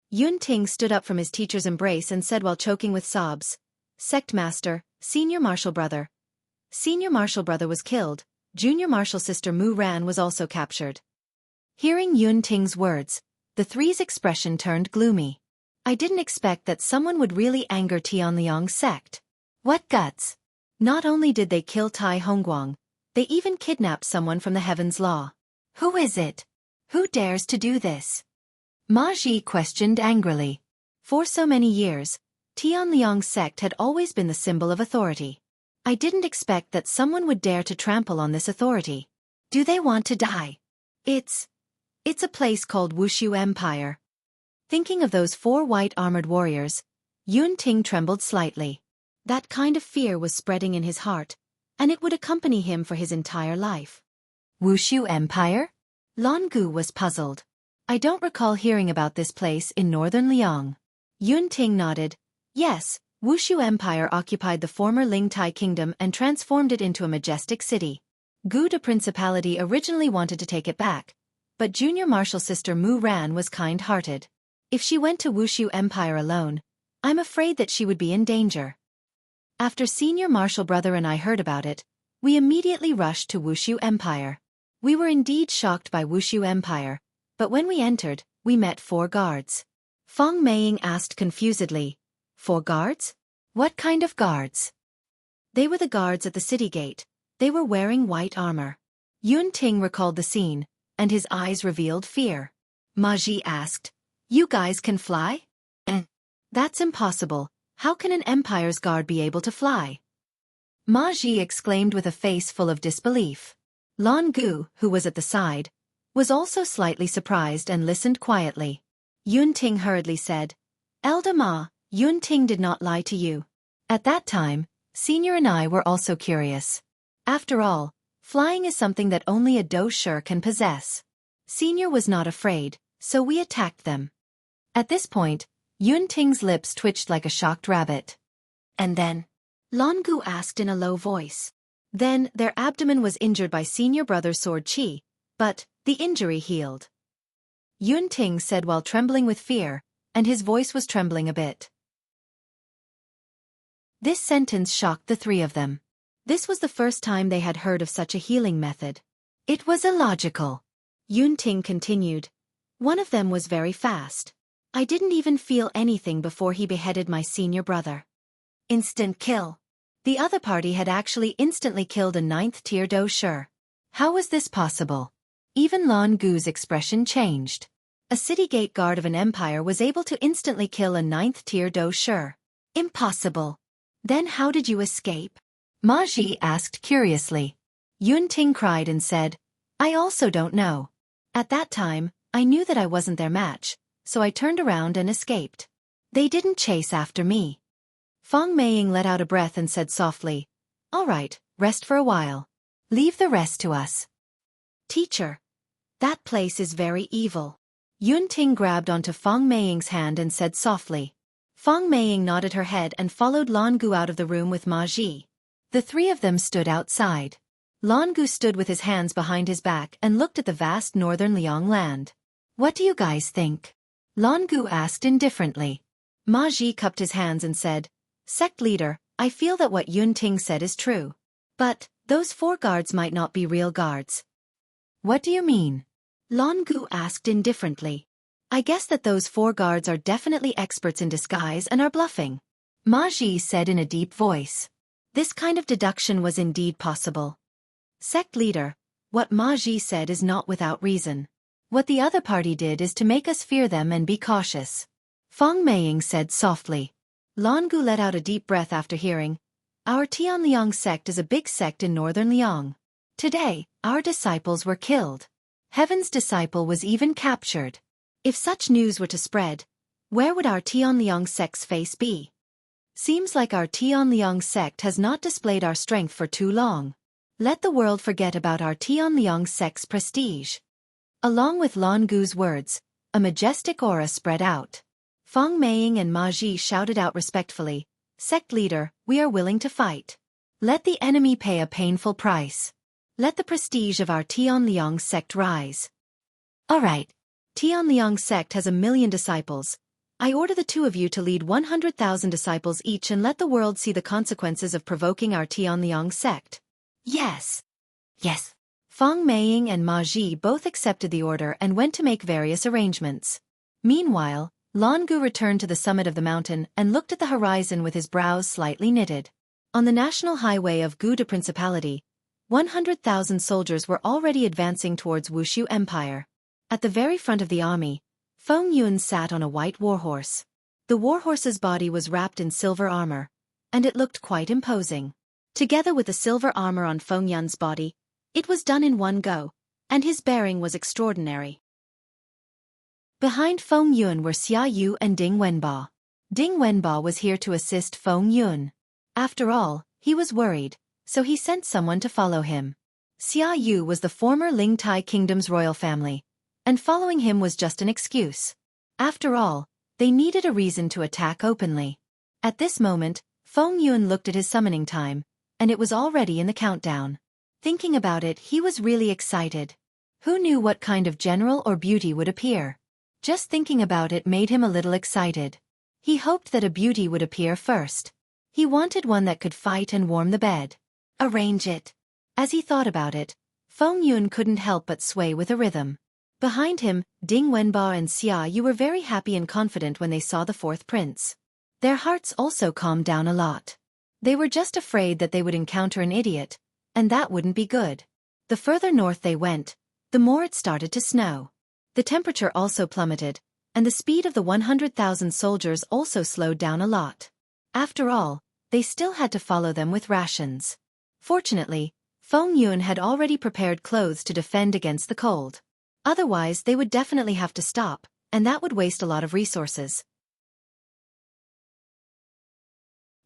Yun Ting stood up from his teacher's embrace and said while choking with sobs, Sect Master, Senior Martial Brother. Senior Martial Brother was killed. Junior Martial Sister Mu Ran was also captured. Hearing Yun Ting's words, the three's expression turned gloomy. I didn't expect that someone would really anger Tianliang's sect. What guts! Not only did they kill Tai Hongguang, they even kidnapped someone from the Heaven's Law. Who is it? Who dares to do this? Ma Ji questioned angrily. For so many years, Tianliang's sect had always been the symbol of authority. I didn't expect that someone would dare to trample on this authority. Do they want to die? It's a place called Wuxia Empire. Thinking of those 4 white armored warriors, Yun Ting trembled slightly. That kind of fear was spreading in his heart, and it would accompany him for his entire life. Wuxia Empire? Lan Gu was puzzled. I don't recall hearing about this place in northern Liang. Yun Ting nodded. Yes, Wuxia Empire occupied the former Lingtai kingdom and transformed it into a majestic city. Guda Principality originally wanted to take it back, but Junior Martial Sister Mu Ran was kind-hearted. If she went to Wuxia Empire alone, I'm afraid that she would be in danger. After Senior Martial Brother and I heard about it, we immediately rushed to Wuxia Empire. We were indeed shocked by Wuxia Empire, but when we entered, we met 4 guards. Fang Meiying asked confusedly, 4 guards? What kind of guards? They were the guards at the city gate. They were wearing white armor. Yun Ting recalled the scene, and his eyes revealed fear. Ma Ji asked, You guys can fly? That's impossible. How can an empire's guard be able to fly? Ma Ji exclaimed with a face full of disbelief. Lan Gu, who was at the side, was also slightly surprised and listened quietly. Yun Ting hurriedly said, Elder Ma, Yun Ting did not lie to you. At that time, Senior and I were also curious. After all, flying is something that only a Do Shi can possess. Senior was not afraid, so we attacked them. At this point, Yun Ting's lips twitched like a shocked rabbit. And then? Lan Gu asked in a low voice. Then, their abdomen was injured by Senior Brother's sword Qi, but the injury healed. Yun Ting said while trembling with fear, and his voice was trembling a bit. This sentence shocked the 3 of them. This was the first time they had heard of such a healing method. It was illogical. Yun Ting continued. One of them was very fast. I didn't even feel anything before he beheaded my Senior Brother. Instant kill. The other party had actually instantly killed a 9th-tier Do Shi. How was this possible? Even Lan Gu's expression changed. A city gate guard of an empire was able to instantly kill a 9th-tier Do Shi. Impossible. Then how did you escape? Ma Ji asked curiously. Yun Ting cried and said, I also don't know. At that time, I knew that I wasn't their match, so I turned around and escaped. They didn't chase after me. Fang Meiying let out a breath and said softly, All right, rest for a while. Leave the rest to us. Teacher. That place is very evil. Yun Ting grabbed onto Fang Meiying's hand and said softly. Fang Meiying nodded her head and followed Lan Gu out of the room with Ma Ji. The 3 of them stood outside. Lan Gu stood with his hands behind his back and looked at the vast northern Liang land. What do you guys think? Lan Gu asked indifferently. Ma Ji cupped his hands and said, Sect leader, I feel that what Yun Ting said is true. But, those 4 guards might not be real guards. What do you mean? Lan Gu asked indifferently. I guess that those 4 guards are definitely experts in disguise and are bluffing. Ma Ji said in a deep voice. This kind of deduction was indeed possible. Sect leader, What Ma Ji said is not without reason. What the other party did is to make us fear them and be cautious. Feng Meiying said softly. Lan Gu let out a deep breath after hearing. Our Tianliang sect is a big sect in northern Liang. Today, our disciples were killed. Heaven's disciple was even captured. If such news were to spread, where would our Tianliang sect's face be? Seems like our Tianliang sect has not displayed our strength for too long. Let the world forget about our Tianliang sect's prestige. Along with Lan Gu's words, a majestic aura spread out. Feng Meiying and Ma Ji shouted out respectfully, "Sect leader, we are willing to fight. Let the enemy pay a painful price. Let the prestige of our Tianliang sect rise." Alright. Tianliang sect has 1,000,000 disciples. I order the two of you to lead 100,000 disciples each and let the world see the consequences of provoking our Tianliang sect. Yes. Yes. Feng Meiying and Ma Ji both accepted the order and went to make various arrangements. Meanwhile, Lan Gu returned to the summit of the mountain and looked at the horizon with his brows slightly knitted. On the national highway of Guda Principality, 100,000 soldiers were already advancing towards Wuxia Empire. At the very front of the army, Feng Yun sat on a white warhorse. The warhorse's body was wrapped in silver armor, and it looked quite imposing. Together with the silver armor on Feng Yun's body, it was done in one go, and his bearing was extraordinary. Behind Feng Yun were Xia Yu and Ding Wenba. Ding Wenba was here to assist Feng Yun. After all, he was worried, so he sent someone to follow him. Xia Yu was the former Ling Tai Kingdom's royal family, and following him was just an excuse. After all, they needed a reason to attack openly. At this moment, Feng Yun looked at his summoning time, and it was already in the countdown. Thinking about it, he was really excited. Who knew what kind of general or beauty would appear? Just thinking about it made him a little excited. He hoped that a beauty would appear first. He wanted one that could fight and warm the bed. Arrange it. As he thought about it, Feng Yun couldn't help but sway with a rhythm. Behind him, Ding Wenba and Xia Yu were very happy and confident when they saw the fourth prince. Their hearts also calmed down a lot. They were just afraid that they would encounter an idiot, and that wouldn't be good. The further north they went, the more it started to snow. The temperature also plummeted, and the speed of the 100,000 soldiers also slowed down a lot. After all, they still had to follow them with rations. Fortunately, Feng Yun had already prepared clothes to defend against the cold. Otherwise they would definitely have to stop, and that would waste a lot of resources.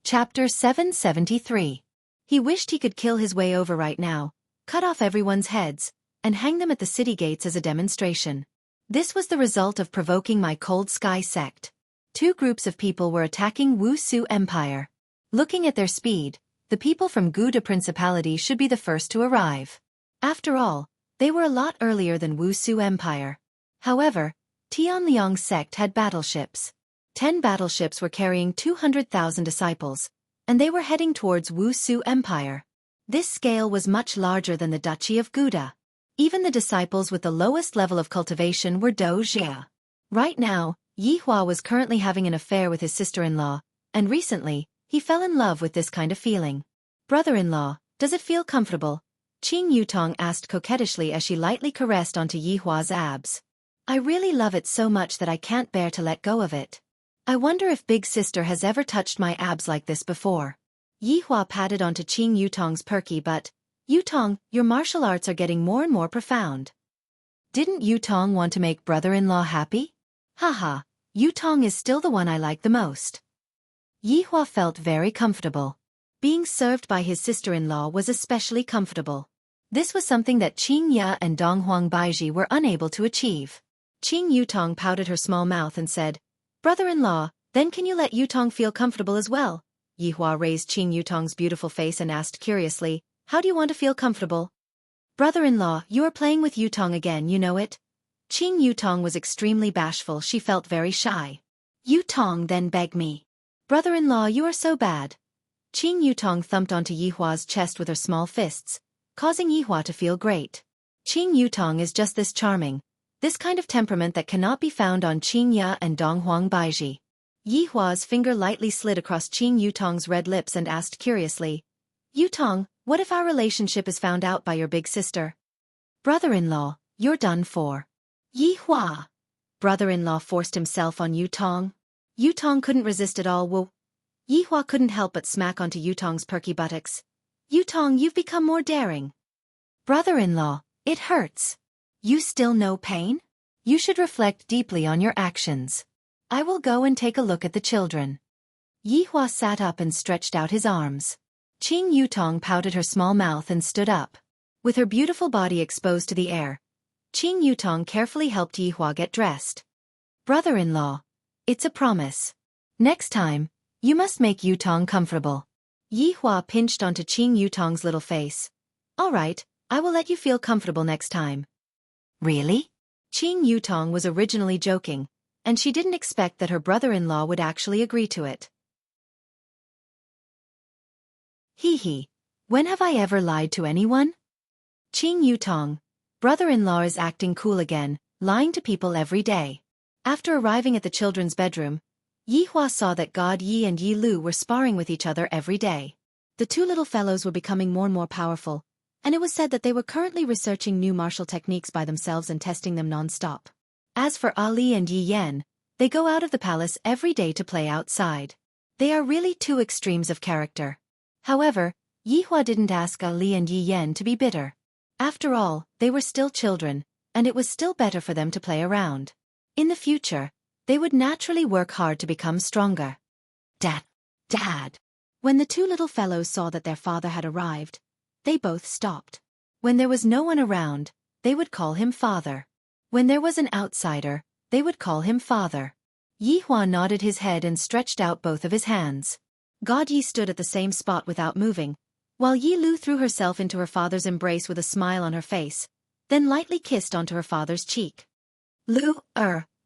Chapter 773. He wished he could kill his way over right now, cut off everyone's heads, and hang them at the city gates as a demonstration. This was the result of provoking my Cold Sky sect. Two groups of people were attacking Wuxia Empire. Looking at their speed, the people from Guda Principality should be the first to arrive. After all, they were a lot earlier than Wuxia Empire. However, Tianliang sect had battleships. 10 battleships were carrying 200,000 disciples, and they were heading towards Wuxia Empire. This scale was much larger than the Duchy of Guda. Even the disciples with the lowest level of cultivation were Dojia. Right now, Yihua was currently having an affair with his sister-in-law, and recently, he fell in love with this kind of feeling. "Brother-in-law, does it feel comfortable?" Qing Yutong asked coquettishly as she lightly caressed onto Yihua's abs. "I really love it so much that I can't bear to let go of it. I wonder if Big Sister has ever touched my abs like this before." Yihua patted onto Qing Yutong's perky butt. "Yutong, your martial arts are getting more and more profound. Didn't Yutong want to make brother-in-law happy? Haha, Yutong is still the one I like the most." Yihua felt very comfortable. Being served by his sister-in-law was especially comfortable. This was something that Qing Ya and Donghuang Baiji were unable to achieve. Qing Yutong pouted her small mouth and said, "Brother-in-law, then can you let Yutong feel comfortable as well?" Yihua raised Qing Yutong's beautiful face and asked curiously, "How do you want to feel comfortable?" "Brother-in-law, you are playing with Yutong again, you know it." Qing Yutong was extremely bashful, she felt very shy. "Yutong then begged me." "Brother-in-law, you are so bad." Qing Yutong thumped onto Yihua's chest with her small fists, causing Yihua to feel great. Qing Yutong is just this charming, this kind of temperament that cannot be found on Qing Ya and Donghuang Baiji. Yihua's finger lightly slid across Qing Yutong's red lips and asked curiously, "Yutong, what if our relationship is found out by your big sister?" Brother-in-law, you're done for. Yi Hua. Brother-in-law forced himself on Yutong. Yutong couldn't resist at all. Whoa. Yi Hua couldn't help but smack onto Yutong's perky buttocks. Yutong, you've become more daring. Brother-in-law, it hurts. You still know pain? You should reflect deeply on your actions. I will go and take a look at the children. Yi Hua sat up and stretched out his arms. Qing Yutong pouted her small mouth and stood up. With her beautiful body exposed to the air, Qing Yutong carefully helped Yi Hua get dressed. Brother-in-law, it's a promise. Next time, you must make Yutong comfortable. Yi Hua pinched onto Qing Yutong's little face. All right, I will let you feel comfortable next time. Really? Qing Yutong was originally joking, and she didn't expect that her brother-in-law would actually agree to it. Hee hee, when have I ever lied to anyone? Qing Yutong, brother-in-law is acting cool again, lying to people every day. After arriving at the children's bedroom, Yi Hua saw that God Yi and Yi Lu were sparring with each other every day. The two little fellows were becoming more and more powerful, and it was said that they were currently researching new martial techniques by themselves and testing them non-stop. As for Ali and Yi Yan, they go out of the palace every day to play outside. They are really two extremes of character. However, Yi Hua didn't ask Ali and Yi Yan to be bitter. After all, they were still children, and it was still better for them to play around. In the future, they would naturally work hard to become stronger. Dad. When the two little fellows saw that their father had arrived, they both stopped. When there was no one around, they would call him father. When there was an outsider, they would call him father. Yi Hua nodded his head and stretched out both of his hands. God Yi stood at the same spot without moving, while Yi Lu threw herself into her father's embrace with a smile on her face, then lightly kissed onto her father's cheek. Lu,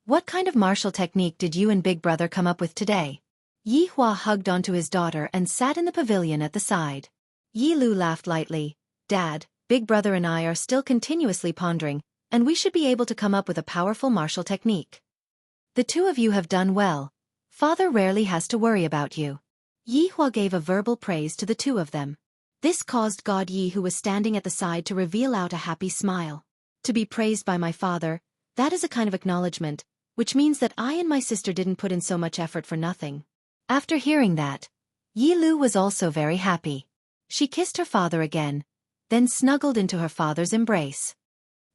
what kind of martial technique did you and Big Brother come up with today? Yi Hua hugged onto his daughter and sat in the pavilion at the side. Yi Lu laughed lightly. Dad, Big Brother and I are still continuously pondering, and we should be able to come up with a powerful martial technique. The two of you have done well. Father rarely has to worry about you. Yi Hua gave a verbal praise to the two of them. This caused God Yi, who was standing at the side, to reveal out a happy smile. To be praised by my father, that is a kind of acknowledgement, which means that I and my sister didn't put in so much effort for nothing. After hearing that, Yi Lu was also very happy. She kissed her father again, then snuggled into her father's embrace.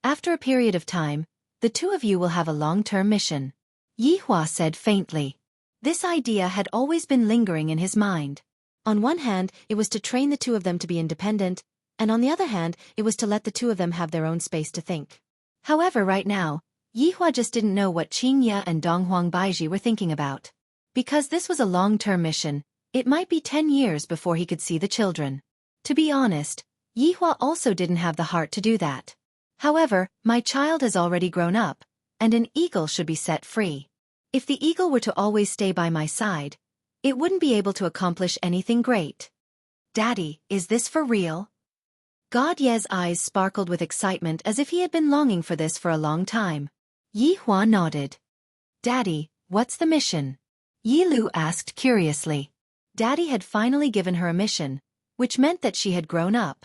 After a period of time, the two of you will have a long-term mission. Yi Hua said faintly. This idea had always been lingering in his mind. On one hand, it was to train the two of them to be independent, and on the other hand, it was to let the two of them have their own space to think. However, right now, Yi Hua just didn't know what Qing Ya and Donghuang Baiji were thinking about. Because this was a long-term mission, it might be 10 years before he could see the children. To be honest, Yi Hua also didn't have the heart to do that. However, my child has already grown up, and an eagle should be set free. If the eagle were to always stay by my side, it wouldn't be able to accomplish anything great. Daddy, is this for real? God Ye's eyes sparkled with excitement as if he had been longing for this for a long time. Yi Hua nodded. Daddy, what's the mission? Yi Lu asked curiously. Daddy had finally given her a mission, which meant that she had grown up.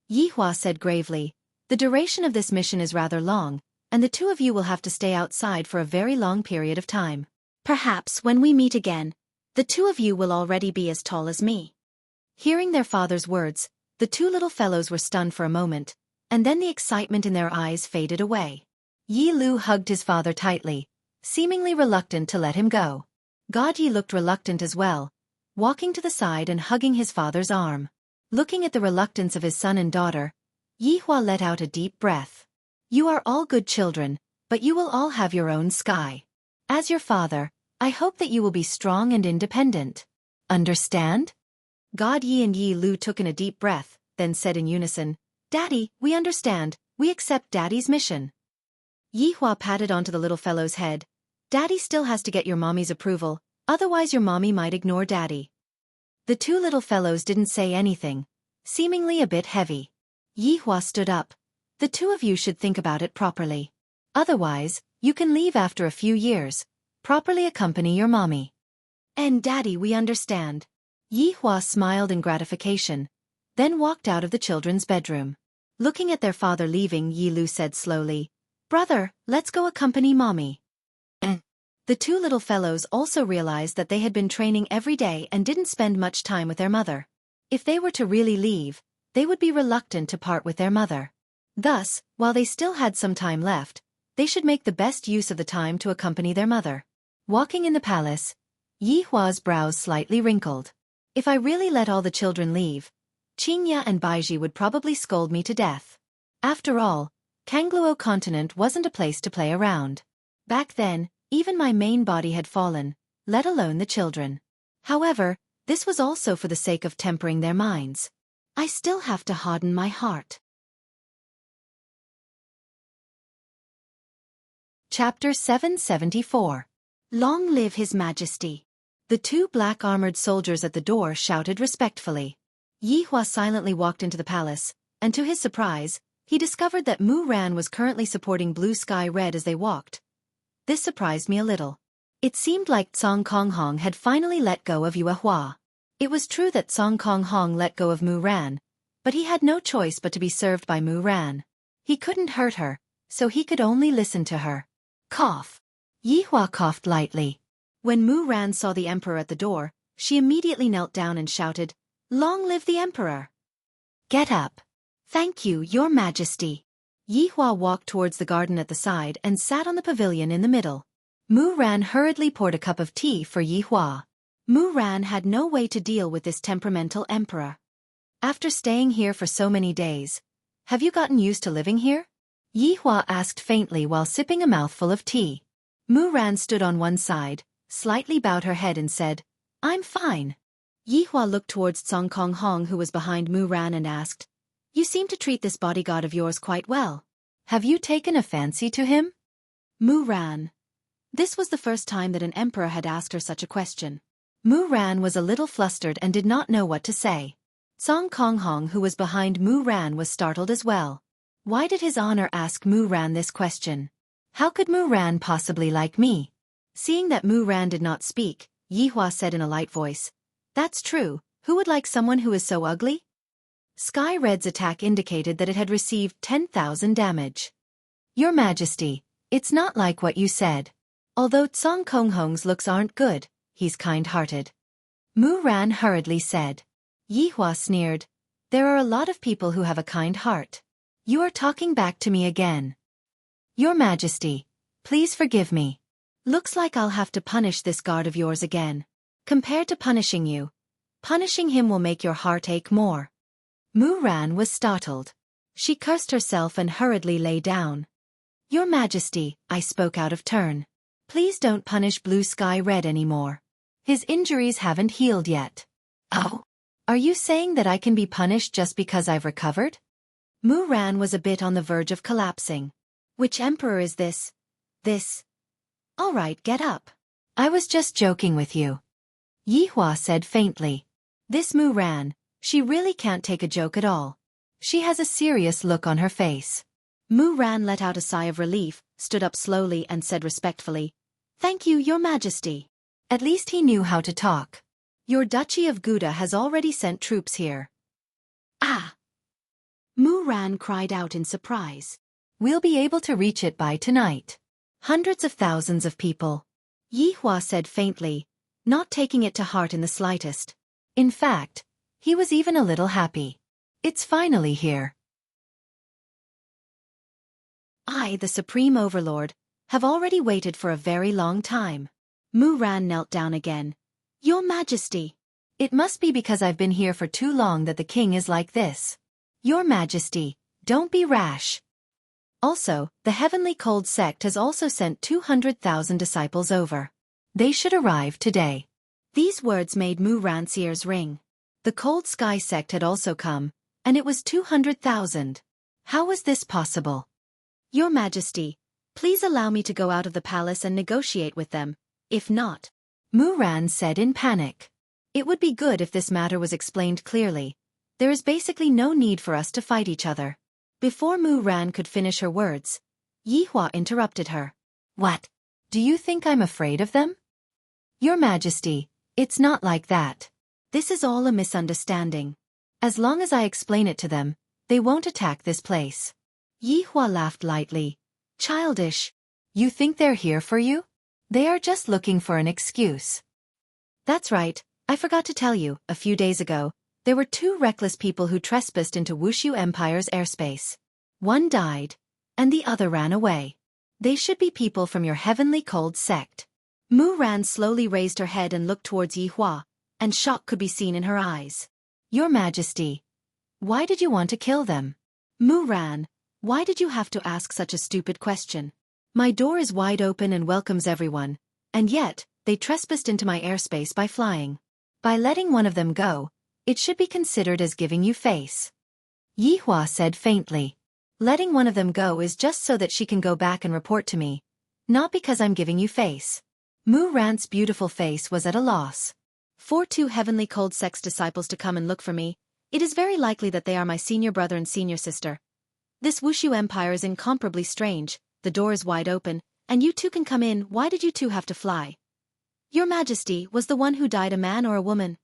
Yi Hua said gravely, the duration of this mission is rather long, and the two of you will have to stay outside for a very long period of time. Perhaps when we meet again, the two of you will already be as tall as me. Hearing their father's words, the two little fellows were stunned for a moment, and then the excitement in their eyes faded away. Yi Lu hugged his father tightly, seemingly reluctant to let him go. God Yi looked reluctant as well, walking to the side and hugging his father's arm. Looking at the reluctance of his son and daughter, Yi Hua let out a deep breath. You are all good children, but you will all have your own sky. As your father, I hope that you will be strong and independent. Understand? God Yi and Yi Lu took in a deep breath, then said in unison, Daddy, we understand, we accept Daddy's mission. Yi Hua patted onto the little fellow's head. Daddy still has to get your mommy's approval, otherwise your mommy might ignore Daddy. The two little fellows didn't say anything, seemingly a bit heavy. Yi Hua stood up. The two of you should think about it properly. Otherwise, you can leave after a few years. Properly accompany your mommy. And Daddy, we understand. Yi Hua smiled in gratification. then walked out of the children's bedroom. Looking at their father leaving, Yi Lu said slowly, "Brother, let's go accompany mommy." The two little fellows also realized that they had been training every day and didn't spend much time with their mother. If they were to really leave, they would be reluctant to part with their mother. Thus, while they still had some time left, they should make the best use of the time to accompany their mother. Walking in the palace, Yi Hua's brows slightly wrinkled. If I really let all the children leave, Qingya and Baiji would probably scold me to death. After all, Kangluo continent wasn't a place to play around. Back then, even my main body had fallen, let alone the children. However, this was also for the sake of tempering their minds. I still have to harden my heart. Chapter 774. Long live His Majesty. The two black-armored soldiers at the door shouted respectfully. Yi Hua silently walked into the palace, and to his surprise, he discovered that Mu Ran was currently supporting Blue Sky Red as they walked. This surprised me a little. It seemed like Song Kong Hong had finally let go of Yue Hua. It was true that Song Kong Hong let go of Mu Ran, but he had no choice but to be served by Mu Ran. He couldn't hurt her, so he could only listen to her. Cough. Yi Hua coughed lightly. When Mu Ran saw the emperor at the door, she immediately knelt down and shouted, "Long live the emperor!" "Get up." "Thank you, your majesty." Yi Hua walked towards the garden at the side and sat on the pavilion in the middle. Mu Ran hurriedly poured a cup of tea for Yi Hua. Mu Ran had no way to deal with this temperamental emperor. "After staying here for so many days, have you gotten used to living here?" Yi Hua asked faintly while sipping a mouthful of tea. Mu Ran stood on one side, slightly bowed her head and said, "I'm fine." Yi Hua looked towards Song Kong Hong, who was behind Mu Ran, and asked, "You seem to treat this bodyguard of yours quite well. Have you taken a fancy to him?" Mu Ran. This was the first time that an emperor had asked her such a question. Mu Ran was a little flustered and did not know what to say. Song Kong Hong, who was behind Mu Ran, was startled as well. Why did His Honor ask Mu Ran this question? How could Mu Ran possibly like me? Seeing that Mu Ran did not speak, Yi Hua said in a light voice, "That's true, who would like someone who is so ugly?" Sky Red's attack indicated that it had received 10,000 damage. "Your Majesty, it's not like what you said. Although Song Kong Hong's looks aren't good, he's kind-hearted." Mu Ran hurriedly said. Yi Hua sneered, "There are a lot of people who have a kind heart. You are talking back to me again." "Your Majesty, please forgive me. Looks like I'll have to punish this guard of yours again. Compared to punishing you, punishing him will make your heart ache more." Mu Ran was startled. She cursed herself and hurriedly lay down. "Your Majesty," I spoke out of turn. "Please don't punish Blue Sky Red anymore. His injuries haven't healed yet." "Oh? Are you saying that I can be punished just because I've recovered?" Mu Ran was a bit on the verge of collapsing. "Which emperor is this? All right, get up. I was just joking with you." Yi Hua said faintly. This Mu Ran, she really can't take a joke at all. She has a serious look on her face. Mu Ran let out a sigh of relief, stood up slowly and said respectfully, "Thank you, Your Majesty." At least he knew how to talk. "Your Duchy of Gouda has already sent troops here." "Ah!" Mu Ran cried out in surprise. "We'll be able to reach it by tonight. Hundreds of thousands of people." Yi Hua said faintly, not taking it to heart in the slightest. In fact, he was even a little happy. It's finally here. "I, the Supreme Overlord, have already waited for a very long time." Mu Ran knelt down again. "Your Majesty. It must be because I've been here for too long that the king is like this. Your Majesty, don't be rash." Also, the Heavenly Cold Sect has also sent 200,000 disciples over. They should arrive today. These words made Mu Ran's ears ring. The Cold Sky Sect had also come, and it was 200,000. How was this possible? "Your Majesty, please allow me to go out of the palace and negotiate with them. If not," Mu Ran said in panic. "It would be good if this matter was explained clearly. There is basically no need for us to fight each other." Before Mu Ran could finish her words, Yi Hua interrupted her. "What? Do you think I'm afraid of them?" "Your Majesty, it's not like that. This is all a misunderstanding. As long as I explain it to them, they won't attack this place. Yi Hua laughed lightly. Childish. You think they're here for you? They are just looking for an excuse. That's right, I forgot to tell you, a few days ago, there were 2 reckless people who trespassed into Wuxia Empire's airspace. One died, and the other ran away. They should be people from your heavenly cold sect. Mu Ran slowly raised her head and looked towards Yi Hua, and shock could be seen in her eyes. Your Majesty, why did you want to kill them? Mu Ran, why did you have to ask such a stupid question? My door is wide open and welcomes everyone, and yet, they trespassed into my airspace by flying. By letting one of them go, it should be considered as giving you face. Yi Hua said faintly. Letting one of them go is just so that she can go back and report to me, not because I'm giving you face. Mu Ran's beautiful face was at a loss. For 2 heavenly cold sex disciples to come and look for me, it is very likely that they are my senior brother and senior sister. This Wuxia Empire is incomparably strange, the door is wide open, and you 2 can come in. Why did you 2 have to fly? Your Majesty, was the one who died a man or a woman?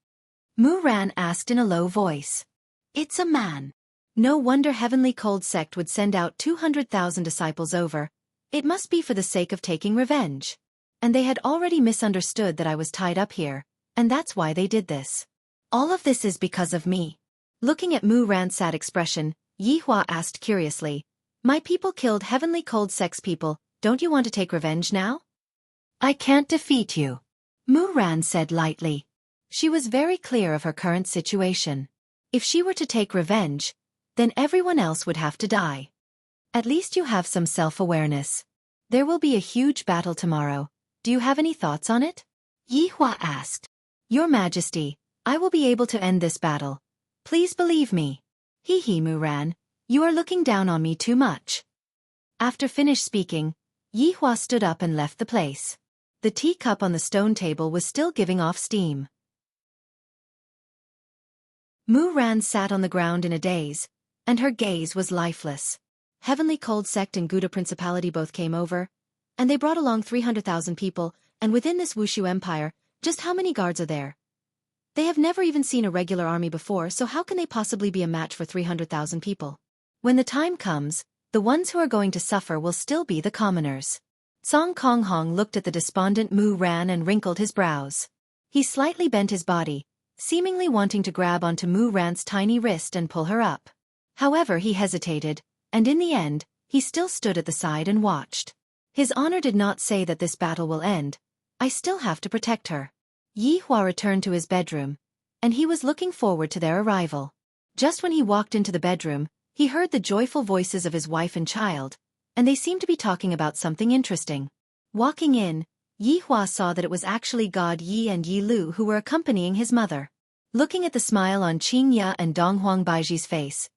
Mu Ran asked in a low voice. It's a man. No wonder Heavenly Cold Sect would send out 200,000 disciples over. It must be for the sake of taking revenge. And they had already misunderstood that I was tied up here, and that's why they did this. All of this is because of me. Looking at Mu Ran's sad expression, Yi Hua asked curiously, My people killed Heavenly Cold Sect's people, don't you want to take revenge now? I can't defeat you. Mu Ran said lightly. She was very clear of her current situation. If she were to take revenge, then everyone else would have to die. At least you have some self-awareness. There will be a huge battle tomorrow. Do you have any thoughts on it? Yi Hua asked. Your Majesty, I will be able to end this battle. Please believe me. Hee Mu Ran, you are looking down on me too much. After finished speaking, Yi Hua stood up and left the place. The teacup on the stone table was still giving off steam. Mu Ran sat on the ground in a daze, and her gaze was lifeless. Heavenly Cold Sect and Gouda Principality both came over, and they brought along 300,000 people, and within this Wuxia Empire, just how many guards are there? They have never even seen a regular army before, so how can they possibly be a match for 300,000 people? When the time comes, the ones who are going to suffer will still be the commoners. Song Kong Hong looked at the despondent Mu Ran and wrinkled his brows. He slightly bent his body, seemingly wanting to grab onto Mu Ran's tiny wrist and pull her up. However, he hesitated, and in the end, he still stood at the side and watched. His honor did not say that this battle will end. I still have to protect her. Yi Hua returned to his bedroom, and he was looking forward to their arrival. Just when he walked into the bedroom, he heard the joyful voices of his wife and child, and they seemed to be talking about something interesting. Walking in, Yi Hua saw that it was actually God Yi and Yi Lu who were accompanying his mother. Looking at the smile on Qing Ya and Donghuang Baiji's face,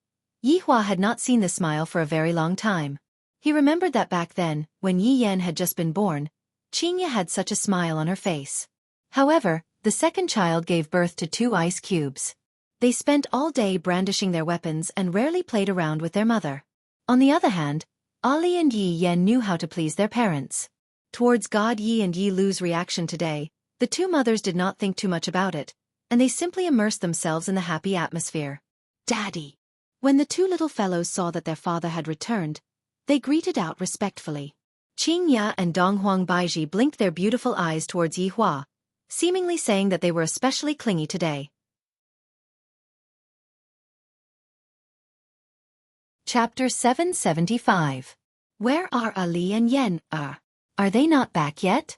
Yi Hua had not seen the smile for a very long time. He remembered that back then, when Yi Yan had just been born, Qing Ya had such a smile on her face. However, the second child gave birth to 2 ice cubes. They spent all day brandishing their weapons and rarely played around with their mother. On the other hand, Ali and Yi Yan knew how to please their parents. Towards God Yi and Yi Lu's reaction today, the 2 mothers did not think too much about it, and they simply immersed themselves in the happy atmosphere. Daddy! When the 2 little fellows saw that their father had returned, they greeted out respectfully. Qing Ya and Donghuang Baiji blinked their beautiful eyes towards Yi Hua, seemingly saying that they were especially clingy today. Chapter 775. Where are Ali and Yen? Are they not back yet?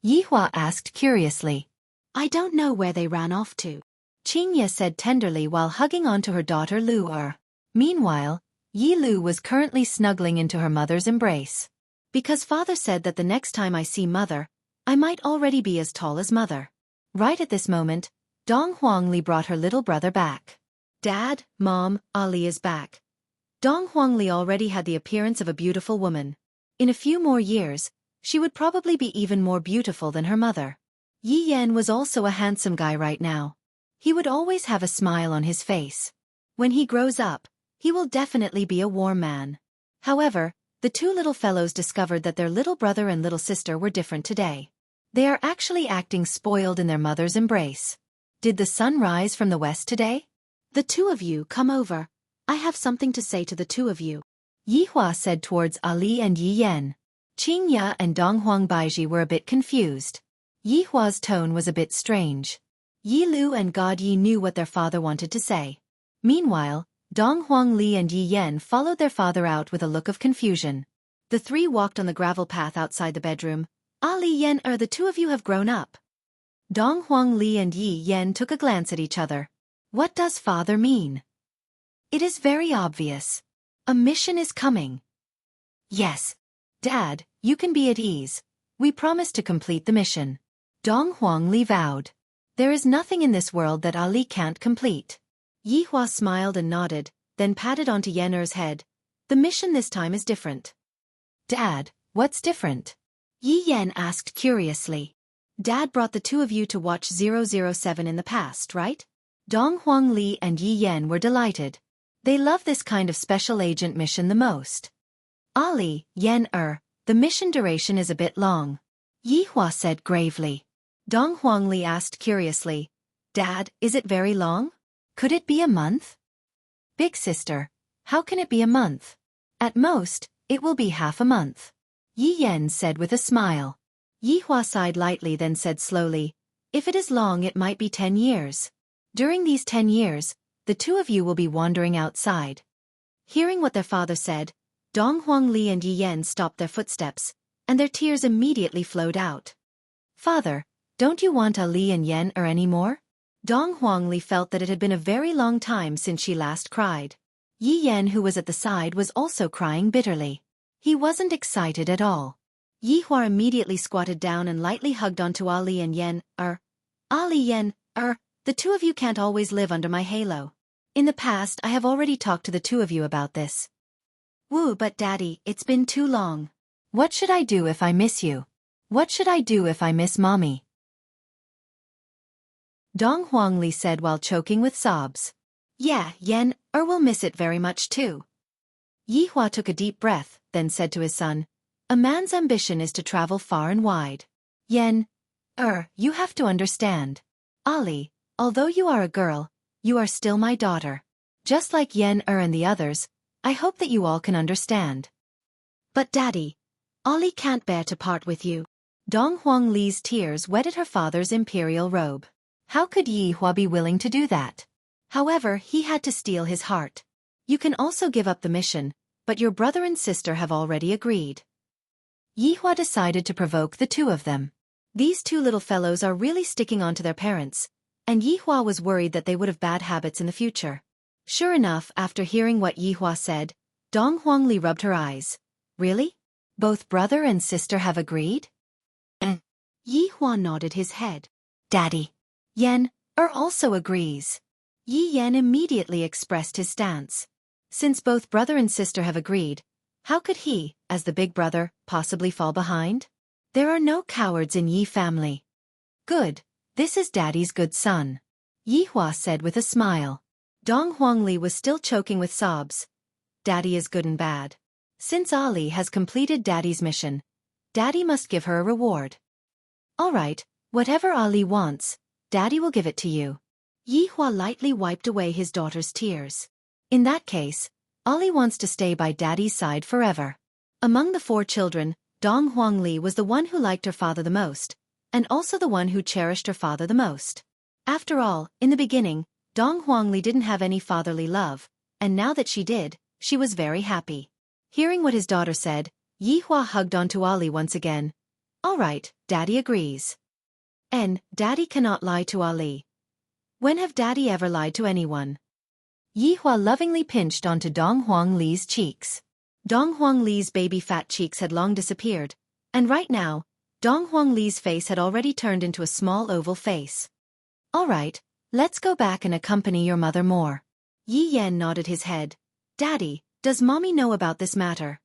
Yi Hua asked curiously. I don't know where they ran off to, Qing Ya said tenderly while hugging onto her daughter Lu. Meanwhile, Yi Lu was currently snuggling into her mother's embrace. Because father said that the next time I see mother, I might already be as tall as mother. Right at this moment, Dong Huangli brought her little brother back. Dad, Mom, Ali is back. Dong Huangli already had the appearance of a beautiful woman. In a few more years, she would probably be even more beautiful than her mother. Yi Yan was also a handsome guy right now. He would always have a smile on his face. When he grows up, he will definitely be a warm man. However, the 2 little fellows discovered that their little brother and little sister were different today. They are actually acting spoiled in their mother's embrace. Did the sun rise from the west today? The two of you come over. I have something to say to the two of you. Yi Hua said towards Ali and Yi Yan. Qing Ya and Dong Huang Baiji were a bit confused. Yi Hua's tone was a bit strange. Yi Lu and God Yi knew what their father wanted to say. Meanwhile, Dong Huang Li and Yi Yan followed their father out with a look of confusion. The three walked on the gravel path outside the bedroom. Ali Yan, the two of you have grown up. Dong Huang Li and Yi Yan took a glance at each other. What does father mean? It is very obvious. A mission is coming. Yes. Dad, you can be at ease. We promise to complete the mission. Dong Huang Li vowed. There is nothing in this world that Ali can't complete. Yi Hua smiled and nodded, then patted onto Yan Er's head. The mission this time is different. Dad, what's different? Yi Yan asked curiously. Dad brought the two of you to watch 007 in the past, right? Dong Huang Li and Yi Yan were delighted. They love this kind of special agent mission the most. Ali, Yan the mission duration is a bit long. Yi Hua said gravely. Dong Huang Li asked curiously. Dad, is it very long? Could it be a month? Big sister, how can it be a month? At most, it will be half a month. Yi Yan said with a smile. Yi Hua sighed lightly then said slowly. If it is long it might be 10 years. During these 10 years, the two of you will be wandering outside. Hearing what their father said, Dong Huang Li and Yi Yan stopped their footsteps, and their tears immediately flowed out. Father, don't you want Ali and Yan any more? Dong Huang Li felt that it had been a very long time since she last cried. Yi Yan, who was at the side, was also crying bitterly. He wasn't excited at all. Yi Hua immediately squatted down and lightly hugged onto Ali and Yan. Ali Yan, the two of you can't always live under my halo. In the past I have already talked to the two of you about this. Woo, but Daddy, it's been too long. What should I do if I miss you? What should I do if I miss Mommy? Dong Huang Li said while choking with sobs. Yeah, Yan will miss it very much too. Yi Hua took a deep breath, then said to his son, a man's ambition is to travel far and wide. Yan, you have to understand. Ali, although you are a girl, you are still my daughter. Just like Yan and the others, I hope that you all can understand. But Daddy, Ali can't bear to part with you. Dong Huang Li's tears wetted her father's imperial robe. How could Yi Hua be willing to do that? However, he had to steal his heart. You can also give up the mission, but your brother and sister have already agreed. Yi Hua decided to provoke the two of them. These two little fellows are really sticking on to their parents, and Yi Hua was worried that they would have bad habits in the future. Sure enough, after hearing what Yi Hua said, Dong Huang Li rubbed her eyes. Really? Both brother and sister have agreed? Yi Hua nodded his head. Daddy. Yan also agrees. Yi Yan immediately expressed his stance. Since both brother and sister have agreed, how could he, as the big brother, possibly fall behind? There are no cowards in Yi family. Good, this is Daddy's good son. Yi Hua said with a smile. Dong Huang Li was still choking with sobs. Daddy is good and bad. Since Ali has completed Daddy's mission, Daddy must give her a reward. All right, whatever Ali wants, Daddy will give it to you. Yi Hua lightly wiped away his daughter's tears. In that case, Ali wants to stay by Daddy's side forever. Among the four children, Dong Huang Li was the one who liked her father the most, and also the one who cherished her father the most. After all, in the beginning, Dong Huang Li didn't have any fatherly love, and now that she did, she was very happy. Hearing what his daughter said, Yi Hua hugged onto Ali once again. All right, Daddy agrees. And Daddy cannot lie to Ali. When have Daddy ever lied to anyone? Yi Hua lovingly pinched onto Dong Huang Li's cheeks. Dong Huang Li's baby fat cheeks had long disappeared, and right now, Dong Huang Li's face had already turned into a small oval face. All right, let's go back and accompany your mother more. Yi Yan nodded his head. Daddy, does Mommy know about this matter?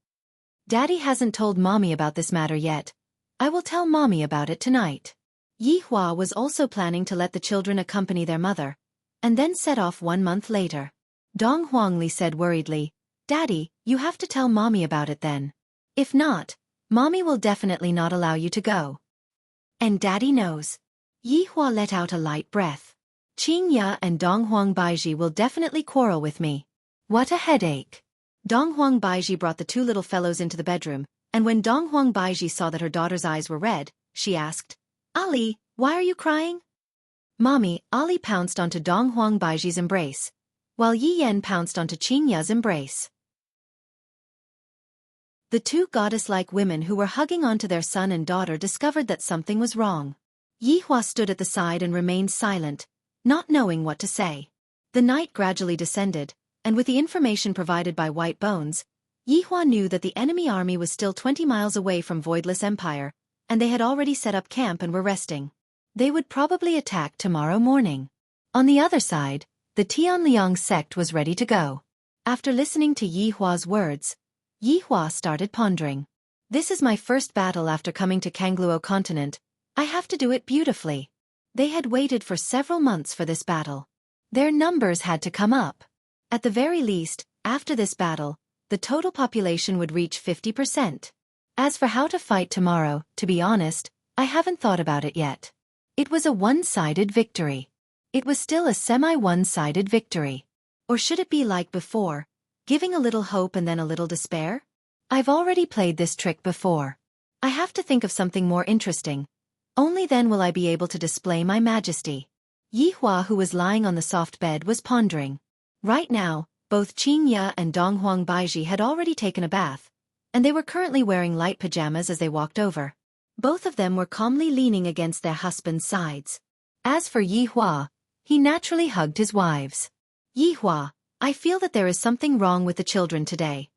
Daddy hasn't told Mommy about this matter yet. I will tell Mommy about it tonight. Yi Hua was also planning to let the children accompany their mother, and then set off 1 month later. Dong Huang Li said worriedly, Daddy, you have to tell Mommy about it then. If not, Mommy will definitely not allow you to go. And Daddy knows. Yi Hua let out a light breath. Qingya and Donghuang Baiji will definitely quarrel with me. What a headache. Donghuang Baiji brought the two little fellows into the bedroom, and when Donghuang Baiji saw that her daughter's eyes were red, she asked, Ali, why are you crying? Mommy, Ali pounced onto Donghuang Baiji's embrace, while Yi Yan pounced onto Qingya's embrace. The two goddess-like women who were hugging onto their son and daughter discovered that something was wrong. Yi Hua stood at the side and remained silent, not knowing what to say. The night gradually descended, and with the information provided by White Bones, Yi Hua knew that the enemy army was still 20 miles away from Voidless Empire, and they had already set up camp and were resting. They would probably attack tomorrow morning. On the other side, the Tianliang sect was ready to go. After listening to Yi Hua's words, Yi Hua started pondering. This is my first battle after coming to Kangluo continent. I have to do it beautifully. They had waited for several months for this battle. Their numbers had to come up. At the very least, after this battle, the total population would reach 50%. As for how to fight tomorrow, to be honest, I haven't thought about it yet. It was a one-sided victory. It was still a semi-one-sided victory. Or should it be like before, giving a little hope and then a little despair? I've already played this trick before. I have to think of something more interesting. Only then will I be able to display my majesty. Yi Hua, who was lying on the soft bed, was pondering. Right now, both Qingya and Donghuang Baiji had already taken a bath, and they were currently wearing light pajamas as they walked over. Both of them were calmly leaning against their husbands' sides. As for Yi Hua, he naturally hugged his wives. Yi Hua, I feel that there is something wrong with the children today.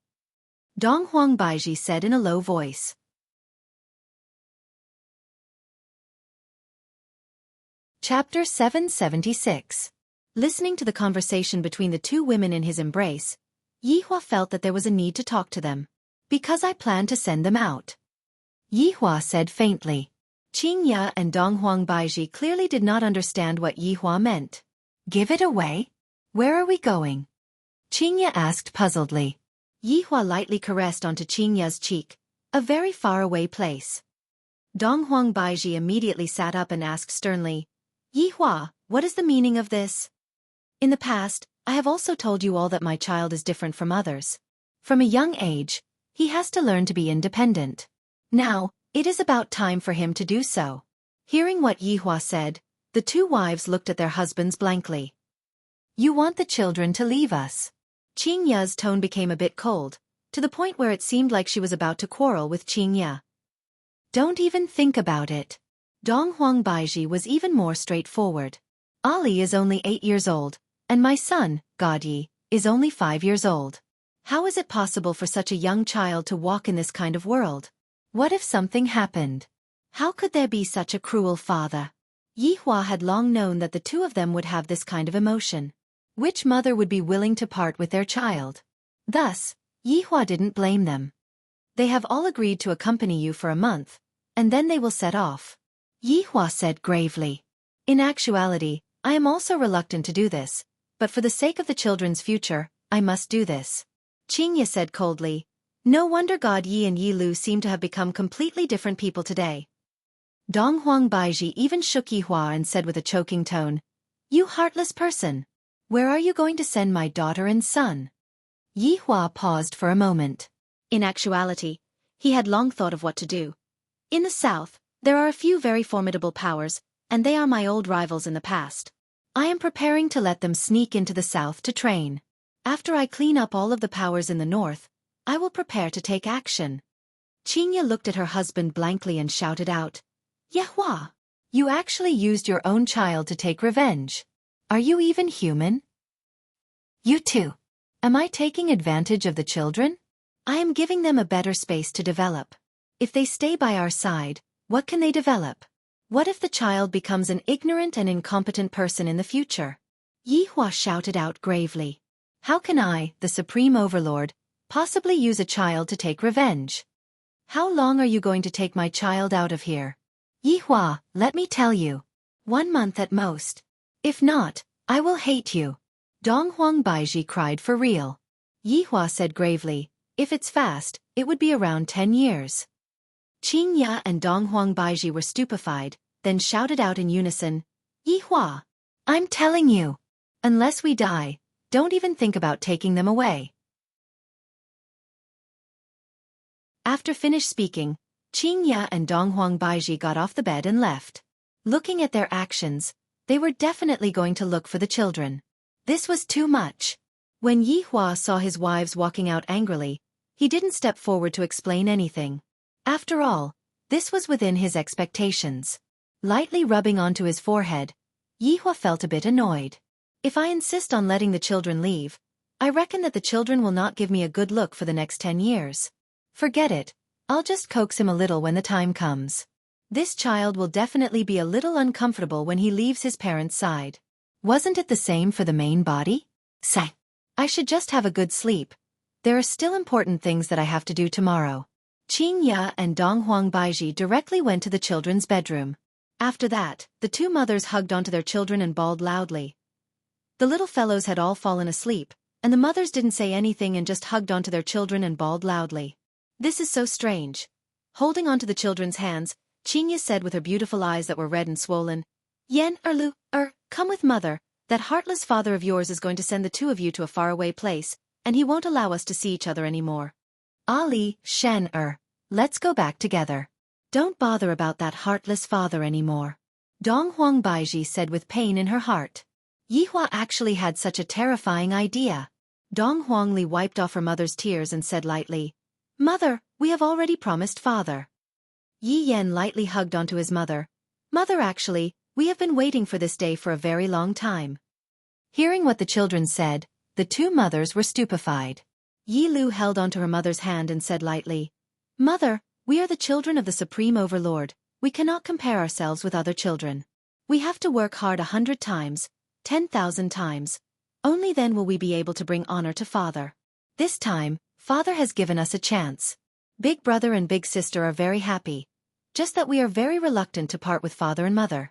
Donghuang Baiji said in a low voice. Chapter 776. Listening to the conversation between the two women in his embrace, Yi Hua felt that there was a need to talk to them. Because I plan to send them out. Yi Hua said faintly. Qingya and Donghuang Baiji clearly did not understand what Yi Hua meant. Give it away? Where are we going? Qingya asked puzzledly. Yi Hua lightly caressed onto Qingya's cheek, a very far-away place. Donghuang Baiji immediately sat up and asked sternly, Yi Hua, what is the meaning of this? In the past, I have also told you all that my child is different from others. From a young age, he has to learn to be independent. Now, it is about time for him to do so. Hearing what Yi Hua said, the two wives looked at their husbands blankly. You want the children to leave us? Qingya's tone became a bit cold, to the point where it seemed like she was about to quarrel with Qingya. Don't even think about it. Donghuang Baiji was even more straightforward. Ali is only 8 years old, and my son, Godyi, is only 5 years old. How is it possible for such a young child to walk in this kind of world? What if something happened? How could there be such a cruel father? Yi Hua had long known that the two of them would have this kind of emotion. Which mother would be willing to part with their child? Thus, Yi Hua didn't blame them. They have all agreed to accompany you for a month, and then they will set off. Yi Hua said gravely. In actuality, I am also reluctant to do this, but for the sake of the children's future, I must do this. Qingya said coldly. No wonder God Yi and Yi Lu seem to have become completely different people today. Donghuang Baiji even shook Yi Hua and said with a choking tone, You heartless person! Where are you going to send my daughter and son? Yi Hua paused for a moment. In actuality, he had long thought of what to do. In the south, there are a few very formidable powers, and they are my old rivals in the past. I am preparing to let them sneak into the south to train. After I clean up all of the powers in the north, I will prepare to take action. Qingya looked at her husband blankly and shouted out, Yehua! You actually used your own child to take revenge. Are you even human? You too. Am I taking advantage of the children? I am giving them a better space to develop. If they stay by our side, what can they develop? What if the child becomes an ignorant and incompetent person in the future? Yi Hua shouted out gravely. How can I, the Supreme Overlord, possibly use a child to take revenge? How long are you going to take my child out of here? Yi Hua, let me tell you. 1 month at most. If not, I will hate you. Donghuang Baiji cried for real. Yi Hua said gravely, if it's fast, it would be around 10 years. Qingya and Donghuang Baiji were stupefied, then shouted out in unison, Yi Hua! I'm telling you. Unless we die, don't even think about taking them away. After finished speaking, Qingya and Donghuang Baiji got off the bed and left. Looking at their actions, they were definitely going to look for the children. This was too much. When Yihua saw his wives walking out angrily, he didn't step forward to explain anything. After all, this was within his expectations. Lightly rubbing onto his forehead, Yihua felt a bit annoyed. If I insist on letting the children leave, I reckon that the children will not give me a good look for the next 10 years. Forget it, I'll just coax him a little when the time comes. This child will definitely be a little uncomfortable when he leaves his parents' side. Wasn't it the same for the main body? Say, I should just have a good sleep. There are still important things that I have to do tomorrow. Qingya and Donghuang Baiji directly went to the children's bedroom. After that, the two mothers hugged onto their children and bawled loudly. The little fellows had all fallen asleep, and the mothers didn't say anything and just hugged onto their children and bawled loudly. This is so strange. Holding onto the children's hands, Qingya said with her beautiful eyes that were red and swollen, Yen Lu, come with mother. That heartless father of yours is going to send the two of you to a faraway place, and he won't allow us to see each other anymore. Ali, Shen let's go back together. Don't bother about that heartless father anymore. Donghuang Baiji said with pain in her heart. Yihua actually had such a terrifying idea. Donghuang Li wiped off her mother's tears and said lightly, Mother, we have already promised father. Yi Yan lightly hugged onto his mother. Mother, actually, we have been waiting for this day for a very long time. Hearing what the children said, the two mothers were stupefied. Yi Lu held onto her mother's hand and said lightly, Mother, we are the children of the Supreme Overlord. We cannot compare ourselves with other children. We have to work hard 100 times, 10,000 times. Only then will we be able to bring honor to Father. This time, Father has given us a chance. Big brother and big sister are very happy. Just that we are very reluctant to part with Father and Mother.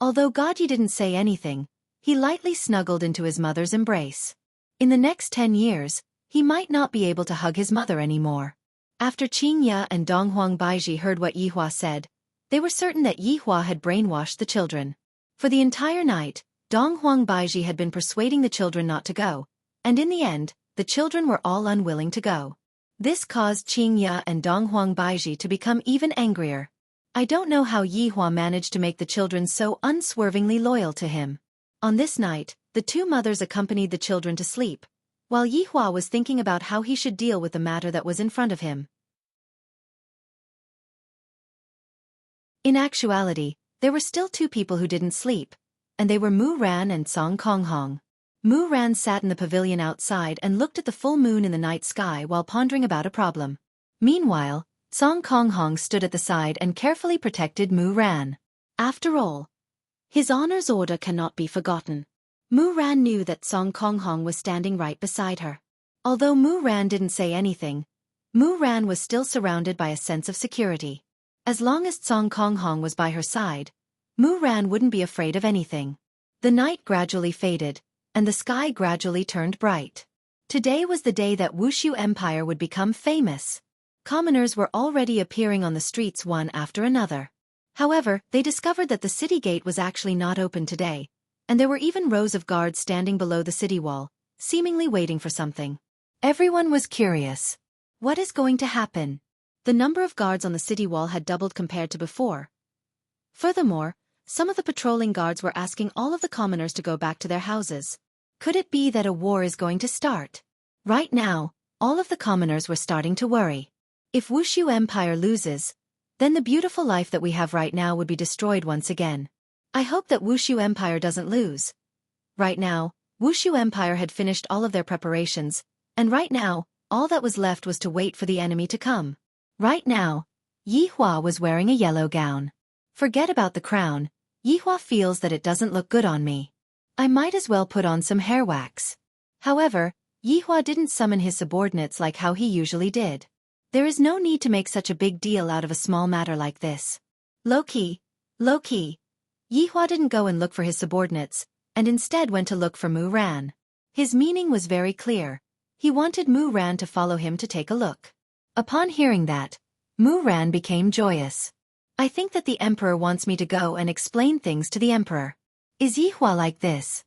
Although Godji didn't say anything, he lightly snuggled into his mother's embrace. In the next 10 years, he might not be able to hug his mother anymore. After Qingya and Donghuang Baiji heard what Yihua said, they were certain that Yihua had brainwashed the children. For the entire night, Donghuang Baiji had been persuading the children not to go, and in the end, the children were all unwilling to go. This caused Qingya and Donghuang Baiji to become even angrier. I don't know how Yihua managed to make the children so unswervingly loyal to him. On this night, the two mothers accompanied the children to sleep, while Yihua was thinking about how he should deal with the matter that was in front of him. In actuality, there were still two people who didn't sleep, and they were Mu Ran and Song Konghong. Mu Ran sat in the pavilion outside and looked at the full moon in the night sky while pondering about a problem. Meanwhile, Song Konghong stood at the side and carefully protected Mu Ran. After all, his honor's order cannot be forgotten. Mu Ran knew that Song Konghong was standing right beside her. Although Mu Ran didn't say anything, Mu Ran was still surrounded by a sense of security. As long as Song Konghong was by her side, Mu Ran wouldn't be afraid of anything. The night gradually faded, and the sky gradually turned bright. Today was the day that Wuxia Empire would become famous. Commoners were already appearing on the streets one after another. However, they discovered that the city gate was actually not open today, and there were even rows of guards standing below the city wall, seemingly waiting for something. Everyone was curious. What is going to happen? The number of guards on the city wall had doubled compared to before. Furthermore, some of the patrolling guards were asking all of the commoners to go back to their houses. Could it be that a war is going to start? Right now, all of the commoners were starting to worry. If Wuxia Empire loses, then the beautiful life that we have right now would be destroyed once again. I hope that Wuxia Empire doesn't lose. Right now, Wuxia Empire had finished all of their preparations, and right now, all that was left was to wait for the enemy to come. Right now, Yihua was wearing a yellow gown. Forget about the crown, Yihua feels that it doesn't look good on me. I might as well put on some hair wax. However, Yihua didn't summon his subordinates like how he usually did. There is no need to make such a big deal out of a small matter like this. Low-key. Yihua didn't go and look for his subordinates, and instead went to look for Mu Ran. His meaning was very clear. He wanted Mu Ran to follow him to take a look. Upon hearing that, Mu Ran became joyous. I think that the emperor wants me to go and explain things to the emperor. Is Yihua like this?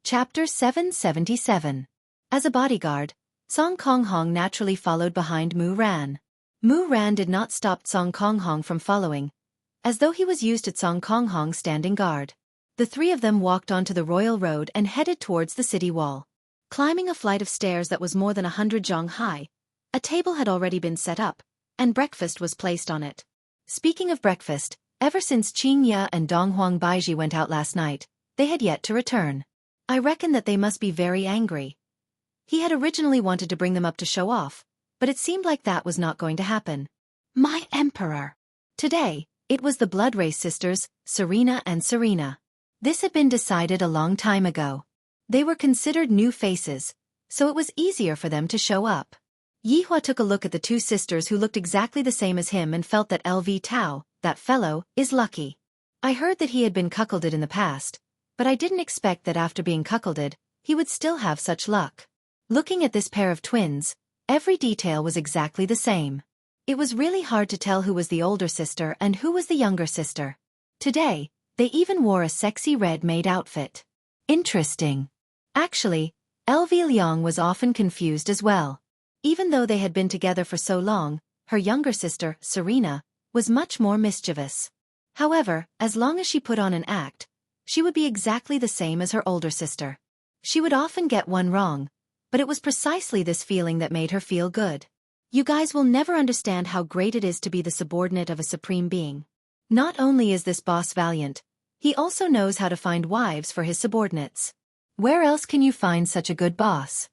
Chapter 777. As a bodyguard, Song Kong Hong naturally followed behind Mu Ran. Mu Ran did not stop Song Kong Hong from following, as though he was used to Song Kong Hong standing guard. The three of them walked onto the royal road and headed towards the city wall. Climbing a flight of stairs that was more than 100 zhong high, a table had already been set up, and breakfast was placed on it. Speaking of breakfast, ever since Qing Ye and Dong Huang Baiji went out last night, they had yet to return. I reckon that they must be very angry. He had originally wanted to bring them up to show off, but it seemed like that was not going to happen. My emperor! Today, it was the blood race sisters, Serena and Serena. This had been decided a long time ago. They were considered new faces, so it was easier for them to show up. Yihua took a look at the two sisters who looked exactly the same as him and felt that LV Tao, that fellow, is lucky. I heard that he had been cuckolded in the past, but I didn't expect that after being cuckolded, he would still have such luck. Looking at this pair of twins, every detail was exactly the same. It was really hard to tell who was the older sister and who was the younger sister. Today, they even wore a sexy red maid outfit. Interesting. Actually, LV Liang was often confused as well. Even though they had been together for so long, her younger sister, Serena, was much more mischievous. However, as long as she put on an act, she would be exactly the same as her older sister. She would often get one wrong, but it was precisely this feeling that made her feel good. You guys will never understand how great it is to be the subordinate of a supreme being. Not only is this boss valiant, he also knows how to find wives for his subordinates. Where else can you find such a good boss?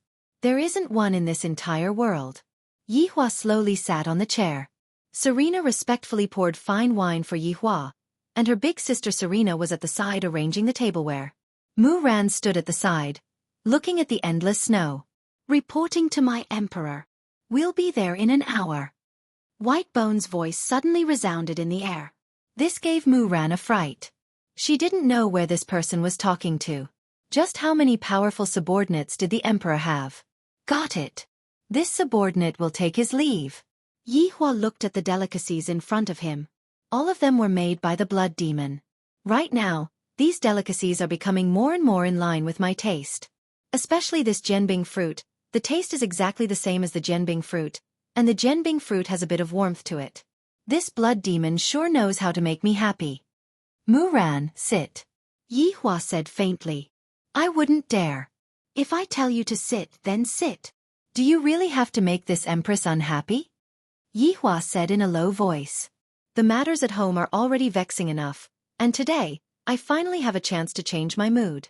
There isn't one in this entire world. Yihua slowly sat on the chair. Serena respectfully poured fine wine for Yihua, and her big sister Serena was at the side arranging the tableware. Mu Ran stood at the side, looking at the endless snow. Reporting to my emperor. We'll be there in an hour. White Bone's voice suddenly resounded in the air. This gave Mu Ran a fright. She didn't know where this person was talking to. Just how many powerful subordinates did the emperor have? Got it. This subordinate will take his leave. Yihua looked at the delicacies in front of him. All of them were made by the blood demon. Right now, these delicacies are becoming more and more in line with my taste. Especially this Jianbing fruit. The taste is exactly the same as the Jianbing fruit, and the Jianbing fruit has a bit of warmth to it. This blood demon sure knows how to make me happy. Mu Ran, sit. Yihua said faintly. I wouldn't dare. If I tell you to sit, then sit. Do you really have to make this empress unhappy? Yihua said in a low voice. The matters at home are already vexing enough, and today, I finally have a chance to change my mood.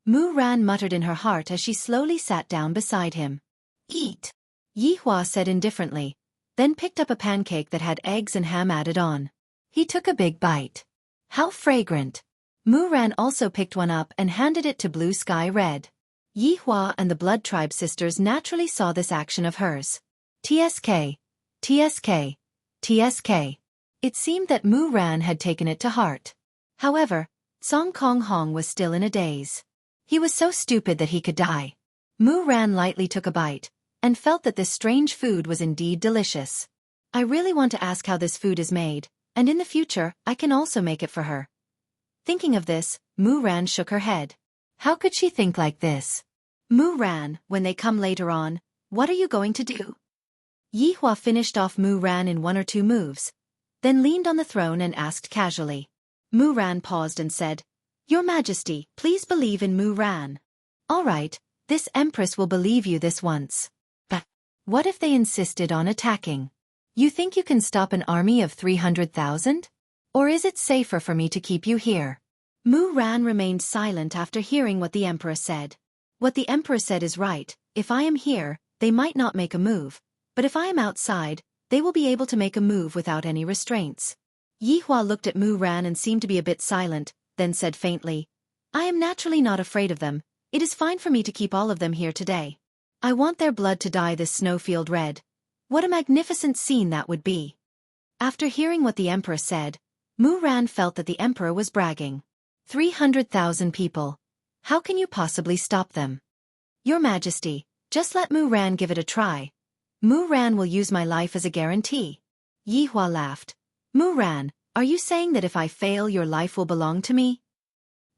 Mu Ran muttered in her heart as she slowly sat down beside him. Eat. Yihua said indifferently, then picked up a pancake that had eggs and ham added on. He took a big bite. How fragrant. Mu Ran also picked one up and handed it to Blue Sky Red. Yihua and the Blood Tribe sisters naturally saw this action of hers. TSK. TSK. TSK. It seemed that Mu Ran had taken it to heart. However, Song Kong Hong was still in a daze. He was so stupid that he could die. Mu Ran lightly took a bite, and felt that this strange food was indeed delicious. I really want to ask how this food is made, and in the future, I can also make it for her. Thinking of this, Mu Ran shook her head. How could she think like this? Mu Ran, when they come later on, what are you going to do? Yihua finished off Mu Ran in one or two moves, then leaned on the throne and asked casually. Mu Ran paused and said, Your Majesty, please believe in Mu Ran. All right, this empress will believe you this once. But what if they insisted on attacking? You think you can stop an army of 300,000? Or is it safer for me to keep you here? Mu Ran remained silent after hearing what the emperor said. What the emperor said is right. If I am here, they might not make a move, but if I am outside, they will be able to make a move without any restraints. Yihua looked at Mu Ran and seemed to be a bit silent, then said faintly, I am naturally not afraid of them. It is fine for me to keep all of them here today. I want their blood to dye this snowfield red. What a magnificent scene that would be. After hearing what the emperor said, Mu Ran felt that the emperor was bragging. 300,000 people. How can you possibly stop them? Your Majesty, just let Mu Ran give it a try. Mu Ran will use my life as a guarantee. Yi Hua laughed. Mu Ran, are you saying that if I fail your life will belong to me?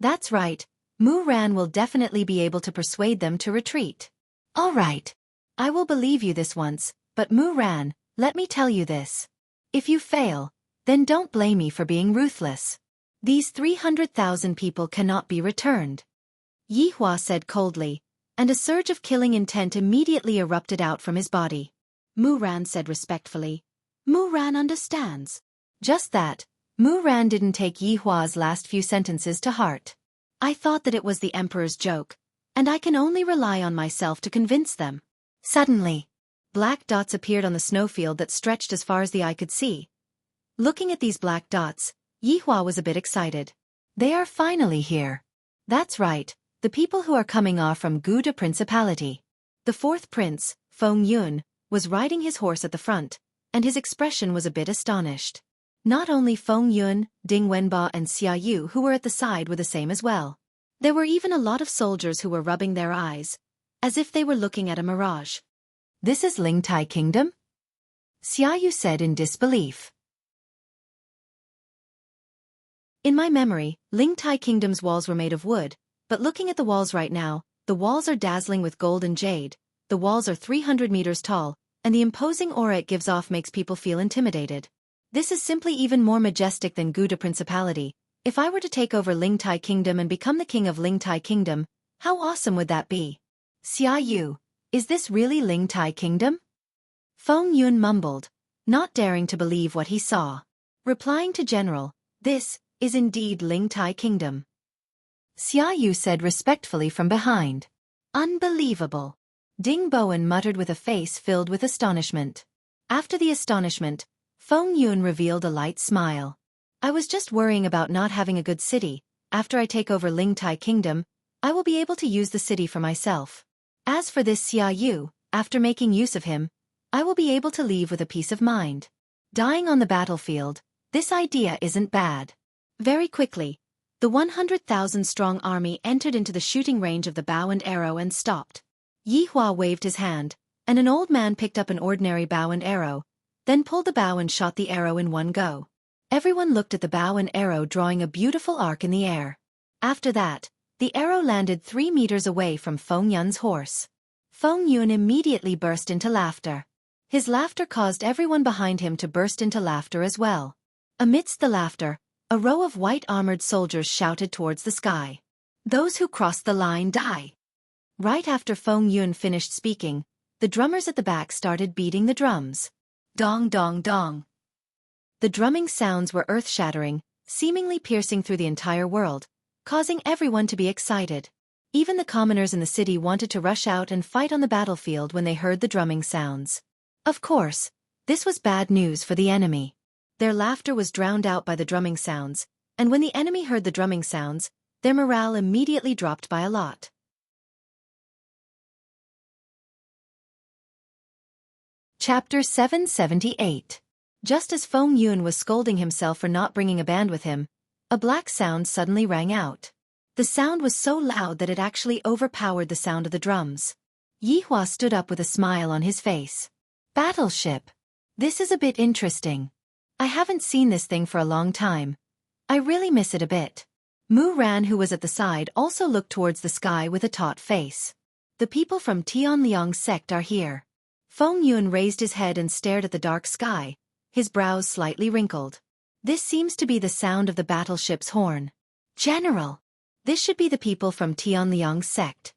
That's right, Mu Ran will definitely be able to persuade them to retreat. All right. I will believe you this once, but Mu Ran, let me tell you this. If you fail, then don't blame me for being ruthless. These 300,000 people cannot be returned. Yi Hua said coldly, and a surge of killing intent immediately erupted out from his body. Mu Ran said respectfully. Mu Ran understands. Just that, Mu Ran didn't take Yi Hua's last few sentences to heart. I thought that it was the emperor's joke, and I can only rely on myself to convince them. Suddenly, black dots appeared on the snowfield that stretched as far as the eye could see. Looking at these black dots, Yi Hua was a bit excited. They are finally here. That's right, the people who are coming are from Guda Principality. The fourth prince, Feng Yun, was riding his horse at the front, and his expression was a bit astonished. Not only Feng Yun, Ding Wenba and Xia Yu who were at the side were the same as well. There were even a lot of soldiers who were rubbing their eyes, as if they were looking at a mirage. This is Lingtai Kingdom? Xia Yu said in disbelief. In my memory, Lingtai Kingdom's walls were made of wood, but looking at the walls right now, the walls are dazzling with gold and jade, the walls are 300 meters tall, and the imposing aura it gives off makes people feel intimidated. This is simply even more majestic than Guda Principality. If I were to take over Lingtai Kingdom and become the king of Lingtai Kingdom, how awesome would that be? Xia Yu, is this really Lingtai Kingdom? Feng Yun mumbled, not daring to believe what he saw. Replying to General, this is indeed Lingtai Kingdom. Xia Yu said respectfully from behind. Unbelievable. Ding Bowen muttered with a face filled with astonishment. After the astonishment, Feng Yun revealed a light smile. I was just worrying about not having a good city. After I take over Lingtai Kingdom, I will be able to use the city for myself. As for this Xia Yu, after making use of him, I will be able to leave with a peace of mind. Dying on the battlefield, this idea isn't bad. Very quickly, the 100,000-strong army entered into the shooting range of the bow and arrow and stopped. Yi Hua waved his hand, and an old man picked up an ordinary bow and arrow, then pulled the bow and shot the arrow in one go. Everyone looked at the bow and arrow drawing a beautiful arc in the air. After that, the arrow landed 3 meters away from Feng Yun's horse. Feng Yun immediately burst into laughter. His laughter caused everyone behind him to burst into laughter as well. Amidst the laughter, a row of white-armored soldiers shouted towards the sky. Those who cross the line die. Right after Feng Yun finished speaking, the drummers at the back started beating the drums. Dong dong dong. The drumming sounds were earth-shattering, seemingly piercing through the entire world, causing everyone to be excited. Even the commoners in the city wanted to rush out and fight on the battlefield when they heard the drumming sounds. Of course, this was bad news for the enemy. Their laughter was drowned out by the drumming sounds, and when the enemy heard the drumming sounds, their morale immediately dropped by a lot. Chapter 778. Just as Feng Yun was scolding himself for not bringing a band with him, a black sound suddenly rang out. The sound was so loud that it actually overpowered the sound of the drums. Yi Hua stood up with a smile on his face. Battleship. This is a bit interesting. I haven't seen this thing for a long time. I really miss it a bit. Mu Ran, who was at the side, also looked towards the sky with a taut face. The people from Tianliang's sect are here. Feng Yun raised his head and stared at the dark sky, his brows slightly wrinkled. This seems to be the sound of the battleship's horn. General! This should be the people from Tianliang's sect.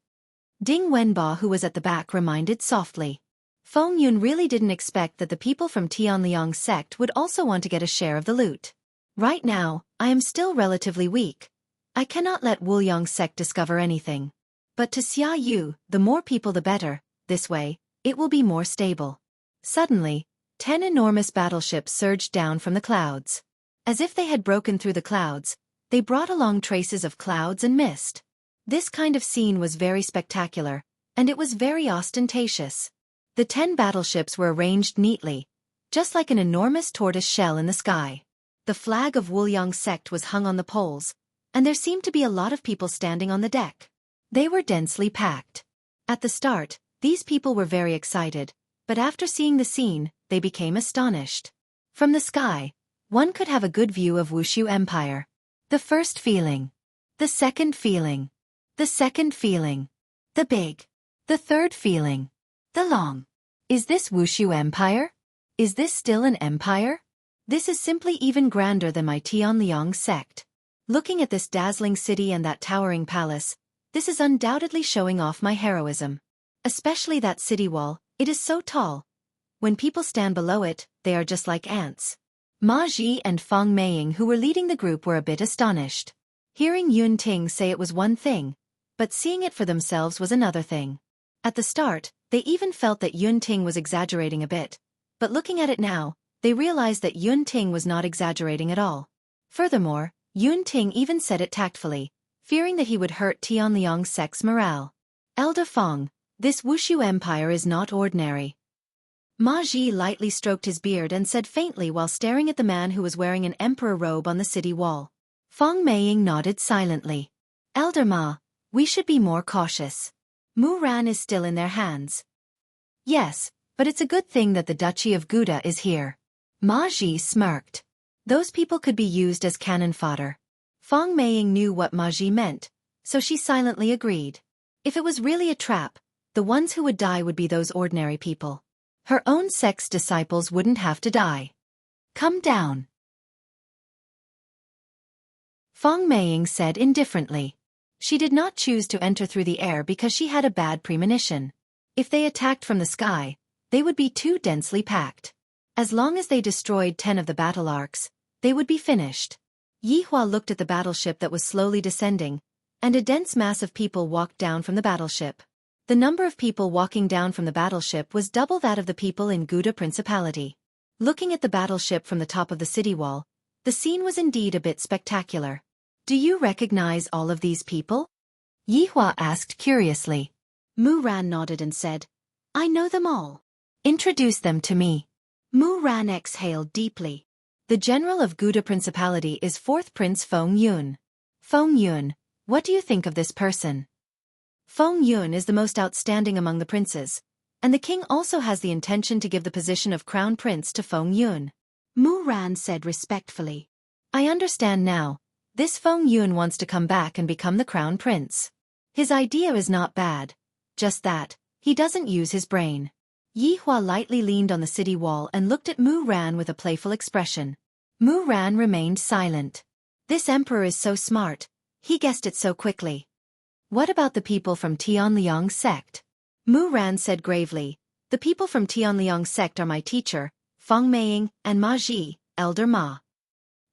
Ding Wenba, who was at the back, reminded softly. Feng Yun really didn't expect that the people from Tianliang's sect would also want to get a share of the loot. Right now, I am still relatively weak. I cannot let Wuliang's sect discover anything. But to Xia Yu, the more people the better. This way, it will be more stable. Suddenly, 10 enormous battleships surged down from the clouds. As if they had broken through the clouds, they brought along traces of clouds and mist. This kind of scene was very spectacular, and it was very ostentatious. The 10 battleships were arranged neatly, just like an enormous tortoise shell in the sky. The flag of Wuliang's sect was hung on the poles, and there seemed to be a lot of people standing on the deck. They were densely packed. At the start, these people were very excited, But after seeing the scene, they became astonished. From the sky, one could have a good view of Wuxia Empire. The first feeling. The second feeling. The second feeling. The big. The third feeling. The long. Is this Wuxia Empire? Is this still an empire? This is simply even grander than my Tianliang sect. Looking at this dazzling city and that towering palace, this is undoubtedly showing off my heroism. Especially that city wall, it is so tall. When people stand below it, they are just like ants. Ma Ji and Feng Meiying, who were leading the group, were a bit astonished. Hearing Yun Ting say it was one thing, but seeing it for themselves was another thing. At the start, they even felt that Yun Ting was exaggerating a bit, but looking at it now, they realized that Yun Ting was not exaggerating at all. Furthermore, Yun Ting even said it tactfully, fearing that he would hurt Tianliang's sect's morale. Elder Feng, this Wuxia Empire is not ordinary. Ma Ji lightly stroked his beard and said faintly while staring at the man who was wearing an emperor robe on the city wall. Feng Meiying nodded silently. Elder Ma, we should be more cautious. Mu Ran is still in their hands. Yes, but it's a good thing that the Duchy of Gouda is here. Ma Ji smirked. Those people could be used as cannon fodder. Feng Meiying knew what Ma Ji meant, so she silently agreed. If it was really a trap, the ones who would die would be those ordinary people. Her own sect's disciples wouldn't have to die. Come down. Feng Meiying said indifferently. She did not choose to enter through the air because she had a bad premonition. If they attacked from the sky, they would be too densely packed. As long as they destroyed 10 of the battle arcs, they would be finished. Yi Hua looked at the battleship that was slowly descending, and a dense mass of people walked down from the battleship. The number of people walking down from the battleship was double that of the people in Gouda Principality. Looking at the battleship from the top of the city wall, the scene was indeed a bit spectacular. Do you recognize all of these people? Yi Hua asked curiously. Mu Ran nodded and said, I know them all. Introduce them to me. Mu Ran exhaled deeply. The general of Gouda Principality is 4th Prince Feng Yun. Feng Yun, what do you think of this person? Feng Yun is the most outstanding among the princes, and the king also has the intention to give the position of crown prince to Feng Yun. Mu Ran said respectfully. I understand now. This Feng Yun wants to come back and become the crown prince. His idea is not bad. Just that, he doesn't use his brain. Yi Hua lightly leaned on the city wall and looked at Mu Ran with a playful expression. Mu Ran remained silent. This emperor is so smart. He guessed it so quickly. What about the people from Tianliang sect? Mu Ran said gravely. The people from Tianliang sect are my teacher, Feng Meiying, and Ma Ji, Elder Ma.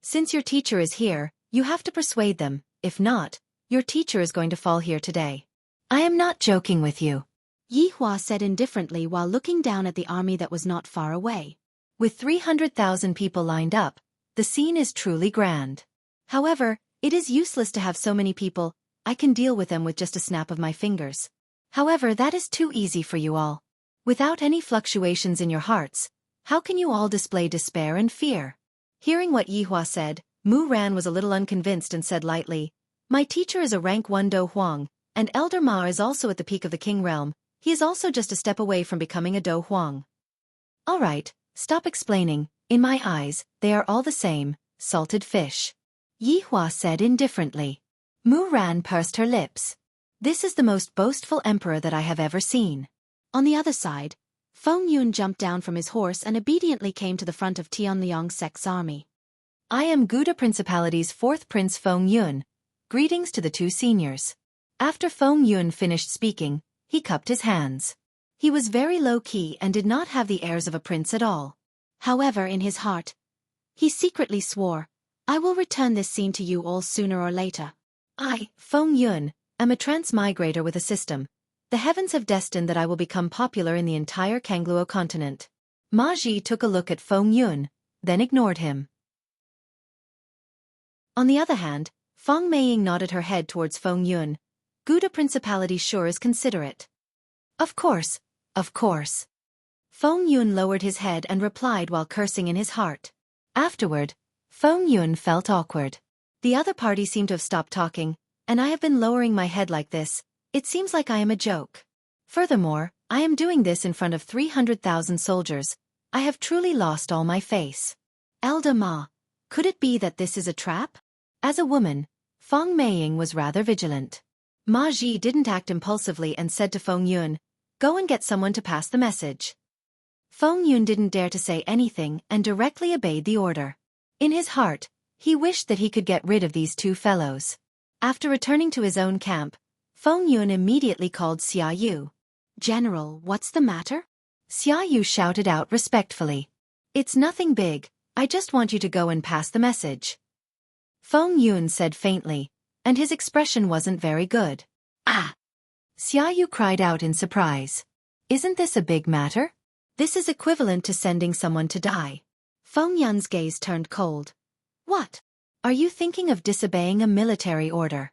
Since your teacher is here, you have to persuade them. If not, your teacher is going to fall here today. I am not joking with you. Yi Hua said indifferently while looking down at the army that was not far away. With 300,000 people lined up, the scene is truly grand. However, it is useless to have so many people. I can deal with them with just a snap of my fingers. However, that is too easy for you all. Without any fluctuations in your hearts, how can you all display despair and fear? Hearing what Yi Hua said, Mu Ran was a little unconvinced and said lightly, My teacher is a rank 1 Do Huang, and Elder Ma is also at the peak of the King realm. He is also just a step away from becoming a Do Huang. All right, stop explaining. In my eyes, they are all the same, salted fish. Yi Hua said indifferently. Mu Ran pursed her lips. This is the most boastful emperor that I have ever seen. On the other side, Feng Yun jumped down from his horse and obediently came to the front of Tianliang sect's army. I am Gouda Principality's 4th Prince Feng Yun. Greetings to the 2 seniors. After Feng Yun finished speaking, he cupped his hands. He was very low-key and did not have the airs of a prince at all. However, in his heart, he secretly swore, I will return this scene to you all sooner or later. I, Feng Yun, am a transmigrator with a system. The heavens have destined that I will become popular in the entire Kangluo continent. Ma Ji took a look at Feng Yun, then ignored him. On the other hand, Feng Meiying nodded her head towards Feng Yun. Gouda Principality sure is considerate. Of course, of course. Feng Yun lowered his head and replied while cursing in his heart. Afterward, Feng Yun felt awkward. The other party seemed to have stopped talking, and I have been lowering my head like this. It seems like I am a joke. Furthermore, I am doing this in front of 300,000 soldiers. I have truly lost all my face. Elder Ma, could it be that this is a trap? As a woman, Feng Meiying was rather vigilant. Ma Ji didn't act impulsively and said to Feng Yun, "Go and get someone to pass the message." Feng Yun didn't dare to say anything and directly obeyed the order. In his heart, he wished that he could get rid of these two fellows. After returning to his own camp, Feng Yun immediately called Xia Yu. "General, what's the matter?" Xia Yu shouted out respectfully. "It's nothing big, I just want you to go and pass the message." Feng Yun said faintly, and his expression wasn't very good. "Ah!" Xia Yu cried out in surprise. "Isn't this a big matter? This is equivalent to sending someone to die." Feng Yun's gaze turned cold. "What? Are you thinking of disobeying a military order?"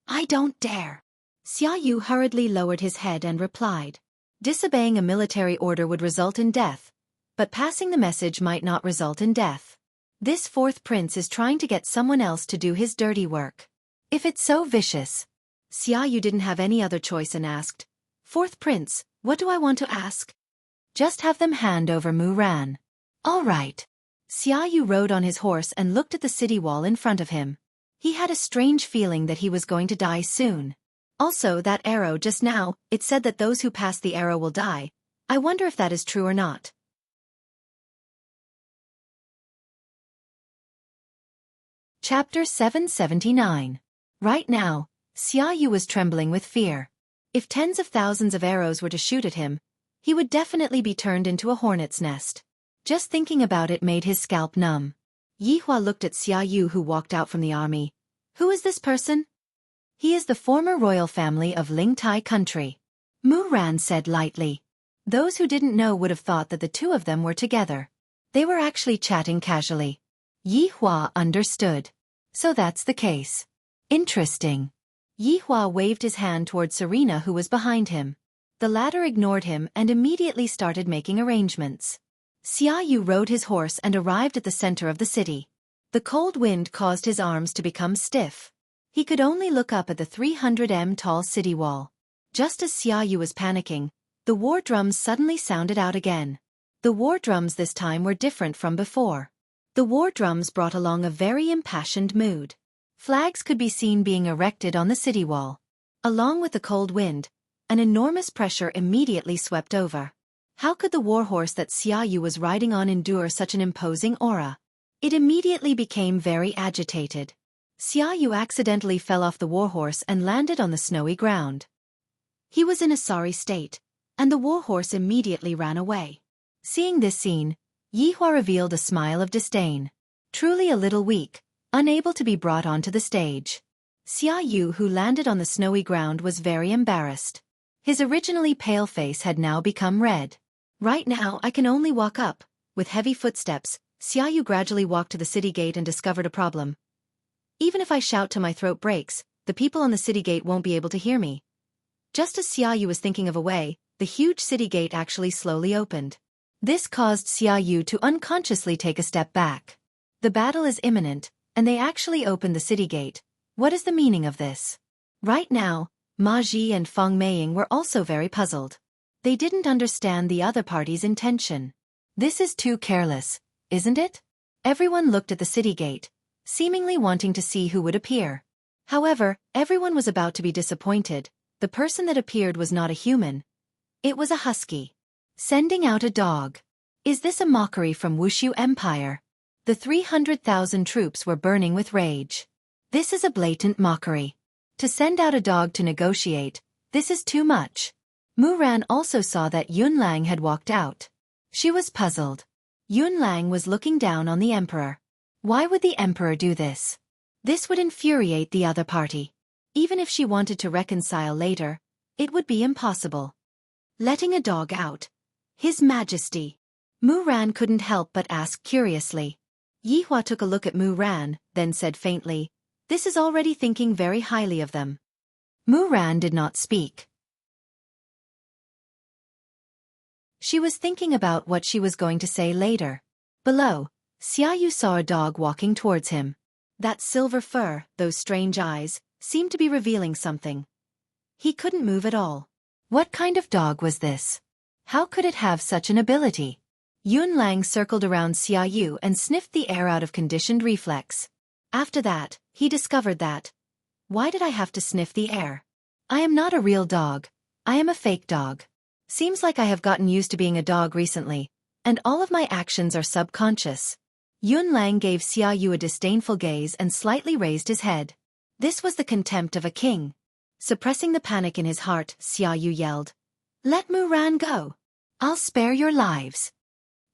"I don't dare." Xia Yu hurriedly lowered his head and replied. Disobeying a military order would result in death, but passing the message might not result in death. This fourth prince is trying to get someone else to do his dirty work. If it's so vicious. Xia Yu didn't have any other choice and asked, "Fourth prince, what do I want to ask?" "Just have them hand over Mu Ran." "All right." Xia Yu rode on his horse and looked at the city wall in front of him. He had a strange feeling that he was going to die soon. Also, that arrow just now, it said that those who pass the arrow will die. I wonder if that is true or not. Chapter 779. Right now, Xia Yu was trembling with fear. If tens of thousands of arrows were to shoot at him, he would definitely be turned into a hornet's nest. Just thinking about it made his scalp numb. Yi Hua looked at Xia Yu, who walked out from the army. "Who is this person?" "He is the former royal family of Lingtai country," Mu Ran said lightly. Those who didn't know would have thought that the two of them were together. They were actually chatting casually. Yi Hua understood. So that's the case. Interesting. Yi Hua waved his hand toward Serena, who was behind him. The latter ignored him and immediately started making arrangements. Xia Yu rode his horse and arrived at the center of the city. The cold wind caused his arms to become stiff. He could only look up at the 300 tall city wall. Just as Xia Yu was panicking, the war drums suddenly sounded out again. The war drums this time were different from before. The war drums brought along a very impassioned mood. Flags could be seen being erected on the city wall. Along with the cold wind, an enormous pressure immediately swept over. How could the warhorse that Xia Yu was riding on endure such an imposing aura? It immediately became very agitated. Xia Yu accidentally fell off the warhorse and landed on the snowy ground. He was in a sorry state, and the warhorse immediately ran away. Seeing this scene, Yi Hua revealed a smile of disdain. Truly a little weak, unable to be brought onto the stage. Xia Yu, who landed on the snowy ground, was very embarrassed. His originally pale face had now become red. "Right now I can only walk up." With heavy footsteps, Xia Yu gradually walked to the city gate and discovered a problem. "Even if I shout till my throat breaks, the people on the city gate won't be able to hear me." Just as Xia Yu was thinking of a way, the huge city gate actually slowly opened. This caused Xia Yu to unconsciously take a step back. The battle is imminent, and they actually opened the city gate. What is the meaning of this? Right now, Ma Ji and Feng Meiying were also very puzzled. They didn't understand the other party's intention. This is too careless, isn't it? Everyone looked at the city gate, seemingly wanting to see who would appear. However, everyone was about to be disappointed. The person that appeared was not a human. It was a husky. Sending out a dog. Is this a mockery from Wuxia Empire? The 300,000 troops were burning with rage. This is a blatant mockery. To send out a dog to negotiate, this is too much. Mu Ran also saw that Yun Lang had walked out. She was puzzled. Yun Lang was looking down on the emperor. Why would the emperor do this? This would infuriate the other party. Even if she wanted to reconcile later, it would be impossible. Letting a dog out. His Majesty. Mu Ran couldn't help but ask curiously. Yi Hua took a look at Mu Ran, then said faintly, "This is already thinking very highly of them." Mu Ran did not speak. She was thinking about what she was going to say later. Below, Xia Yu saw a dog walking towards him. That silver fur, those strange eyes, seemed to be revealing something. He couldn't move at all. What kind of dog was this? How could it have such an ability? Yun Lang circled around Xia Yu and sniffed the air out of conditioned reflex. After that, he discovered that. Why did I have to sniff the air? I am not a real dog. I am a fake dog. Seems like I have gotten used to being a dog recently, and all of my actions are subconscious. Yun Lang gave Xia Yu a disdainful gaze and slightly raised his head. This was the contempt of a king. Suppressing the panic in his heart, Xia Yu yelled, "Let Mu Ran go. I'll spare your lives."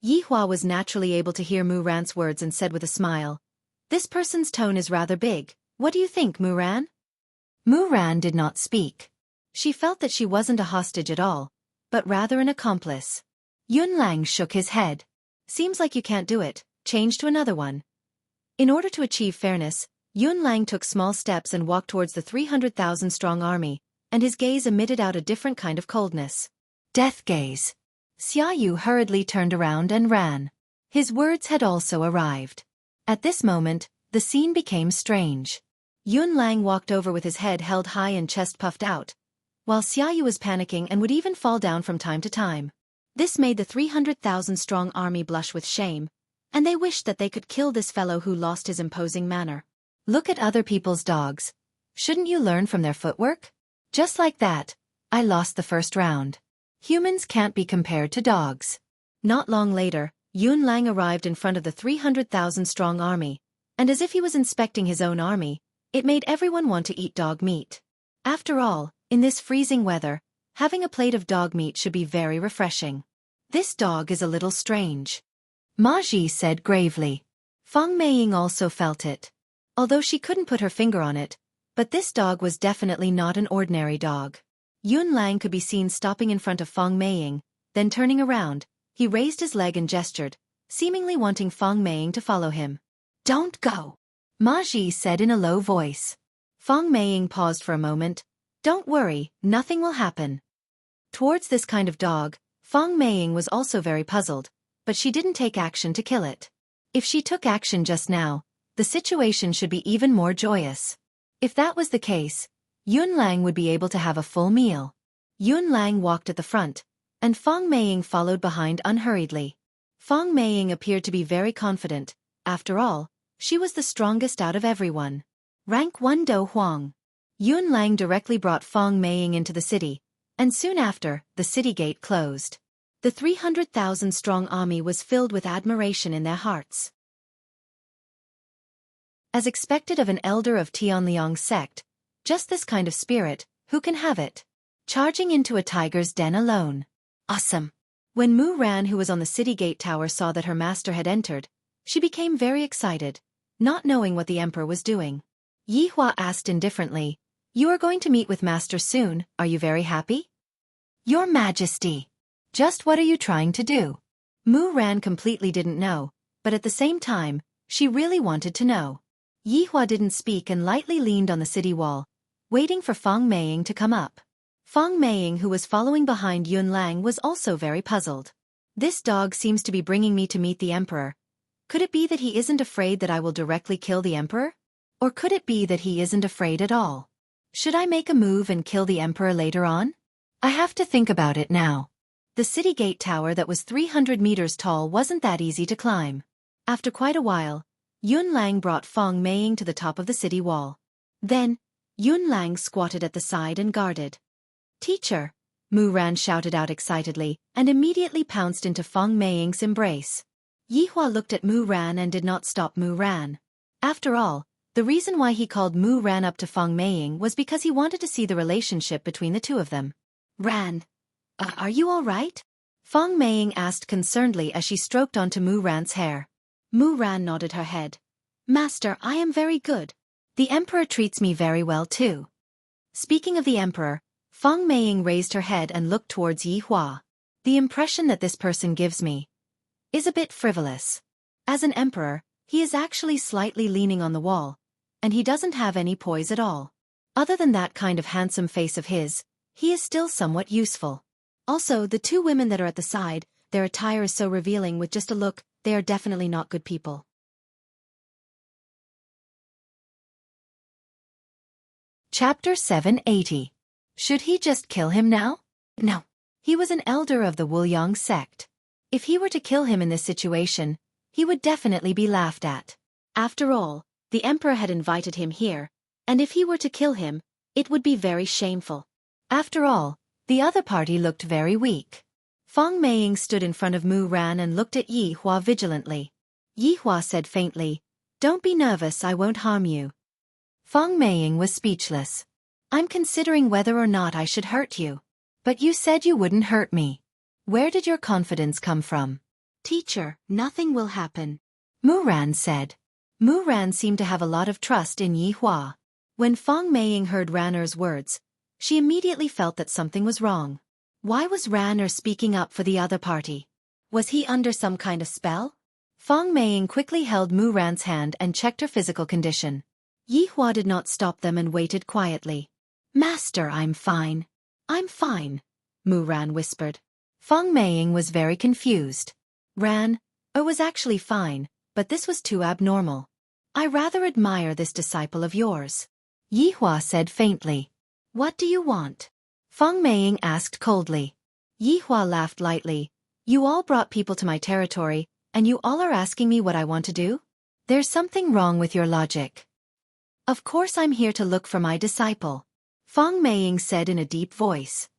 Yi Hua was naturally able to hear Mu Ran's words and said with a smile, "This person's tone is rather big. What do you think, Mu Ran?" Mu Ran did not speak. She felt that she wasn't a hostage at all, but rather an accomplice. Yun Lang shook his head. "Seems like you can't do it. Change to another one." In order to achieve fairness, Yun Lang took small steps and walked towards the 300,000-strong army, and his gaze emitted out a different kind of coldness. Death gaze. Xia Yu hurriedly turned around and ran. His words had also arrived. At this moment, the scene became strange. Yun Lang walked over with his head held high and chest puffed out, while Xia Yu was panicking and would even fall down from time to time. This made the 300,000-strong army blush with shame, and they wished that they could kill this fellow who lost his imposing manner. Look at other people's dogs. Shouldn't you learn from their footwork? Just like that, I lost the first round. Humans can't be compared to dogs. Not long later, Yun Lang arrived in front of the 300,000-strong army, and as if he was inspecting his own army, it made everyone want to eat dog meat. After all, in this freezing weather, having a plate of dog meat should be very refreshing. This dog is a little strange, Ma Ji said gravely. Feng Meiying also felt it. Although she couldn't put her finger on it, but this dog was definitely not an ordinary dog. Yun Lang could be seen stopping in front of Feng Meiying, then turning around, he raised his leg and gestured, seemingly wanting Feng Meiying to follow him. "Don't go," Ma Ji said in a low voice. Feng Meiying paused for a moment. "Don't worry, nothing will happen." Towards this kind of dog, Feng Meiying was also very puzzled, but she didn't take action to kill it. If she took action just now, the situation should be even more joyous. If that was the case, Yun Lang would be able to have a full meal. Yun Lang walked at the front, and Feng Meiying followed behind unhurriedly. Feng Meiying appeared to be very confident. After all, she was the strongest out of everyone. Rank 1 Do Huang. Yun Lang directly brought Feng Meiying into the city, and soon after, the city gate closed. The 300,000-strong army was filled with admiration in their hearts. As expected of an elder of Tianliang's sect, just this kind of spirit, who can have it? Charging into a tiger's den alone. Awesome. When Mu Ran, who was on the city gate tower, saw that her master had entered, she became very excited, not knowing what the emperor was doing. Yi Hua asked indifferently, "You are going to meet with master soon, are you very happy?" "Your Majesty. Just what are you trying to do?" Mu Ran completely didn't know, but at the same time, she really wanted to know. Yi Hua didn't speak and lightly leaned on the city wall, waiting for Feng Meiying to come up. Feng Meiying, who was following behind Yun Lang, was also very puzzled. This dog seems to be bringing me to meet the emperor. Could it be that he isn't afraid that I will directly kill the emperor? Or could it be that he isn't afraid at all? Should I make a move and kill the emperor later on? I have to think about it now. The city gate tower that was 300 meters tall wasn't that easy to climb. After quite a while, Yun Lang brought Feng Meiying to the top of the city wall. Then, Yun Lang squatted at the side and guarded. "Teacher," Mu Ran shouted out excitedly, and immediately pounced into Feng Meiying's embrace. Yi Hua looked at Mu Ran and did not stop Mu Ran. After all, the reason why he called Mu Ran up to Feng Meiying was because he wanted to see the relationship between the two of them. "Ran, are you all right?" Feng Meiying asked concernedly as she stroked onto Mu Ran's hair. Mu Ran nodded her head. "Master, I am very good. The emperor treats me very well too." Speaking of the emperor, Feng Meiying raised her head and looked towards Yi Hua. "The impression that this person gives me is a bit frivolous. As an emperor, he is actually slightly leaning on the wall, and he doesn't have any poise at all. Other than that kind of handsome face of his, he is still somewhat useful. Also, the two women that are at the side, their attire is so revealing with just a look, they are definitely not good people." Chapter 780. Should he just kill him now? No. He was an elder of the Wuliang sect. If he were to kill him in this situation, he would definitely be laughed at. After all, the emperor had invited him here, and if he were to kill him, it would be very shameful. After all, the other party looked very weak. Feng Meiying stood in front of Mu Ran and looked at Yi Hua vigilantly. Yi Hua said faintly, "Don't be nervous, I won't harm you." Feng Meiying was speechless. "I'm considering whether or not I should hurt you. But you said you wouldn't hurt me. Where did your confidence come from?" "Teacher, nothing will happen," Mu Ran said. Mu Ran seemed to have a lot of trust in Yi Hua. When Feng Meiying heard Ran'er's words, she immediately felt that something was wrong. Why was Ran'er speaking up for the other party? Was he under some kind of spell? Feng Meiying quickly held Mu Ran's hand and checked her physical condition. Yi Hua did not stop them and waited quietly. "Master, I'm fine. I'm fine," Mu Ran whispered. Feng Meiying was very confused. Ran'er was actually fine, but this was too abnormal. "I rather admire this disciple of yours," Yi Hua said faintly. "What do you want?" Feng Meiying asked coldly. Yi Hua laughed lightly. "You all brought people to my territory, and you all are asking me what I want to do? There's something wrong with your logic." "Of course I'm here to look for my disciple," Feng Meiying said in a deep voice.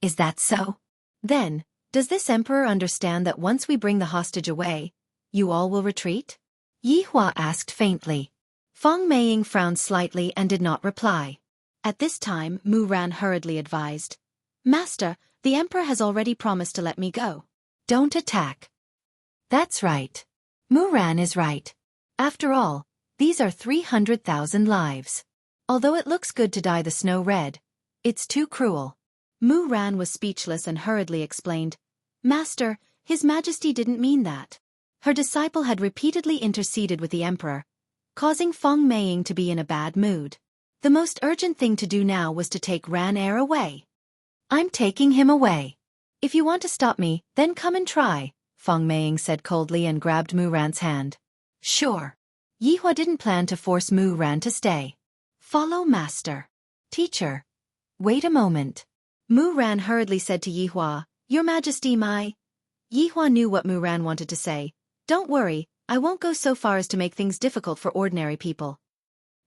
"Is that so? Then, does this emperor understand that once we bring the hostage away, you all will retreat?" Yi Hua asked faintly. Feng Meiying frowned slightly and did not reply. At this time, Mu Ran hurriedly advised, "Master, the emperor has already promised to let me go. Don't attack." "That's right. Mu Ran is right. After all, these are 300,000 lives. Although it looks good to dye the snow red, it's too cruel." Mu Ran was speechless and hurriedly explained, "Master, His Majesty didn't mean that." Her disciple had repeatedly interceded with the emperor, causing Feng Meiying to be in a bad mood. The most urgent thing to do now was to take Ran'er away. "I'm taking him away. If you want to stop me, then come and try," Feng Meiying said coldly and grabbed Mu Ran's hand. "Sure." Yi Hua didn't plan to force Mu Ran to stay. "Follow Master." "Teacher. Wait a moment." Mu Ran hurriedly said to Yi Hua, "Your Majesty, my—" Yi Hua knew what Mu Ran wanted to say. "Don't worry, I won't go so far as to make things difficult for ordinary people."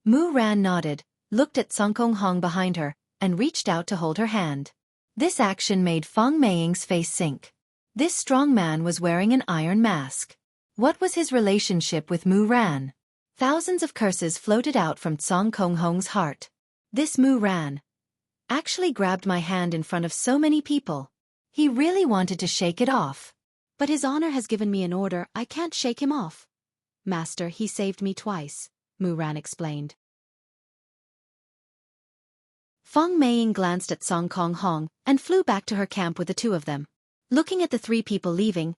Mu Ran nodded, looked at Song Kong Hong behind her, and reached out to hold her hand. This action made Feng Meiying's face sink. This strong man was wearing an iron mask. What was his relationship with Mu Ran? Thousands of curses floated out from Song Kong Hong's heart. This Mu Ran actually grabbed my hand in front of so many people. He really wanted to shake it off. But his honor has given me an order, I can't shake him off. Master, he saved me twice, Mu Ran explained. Feng Meiying glanced at Song Kong Hong and flew back to her camp with the two of them. Looking at the three people leaving,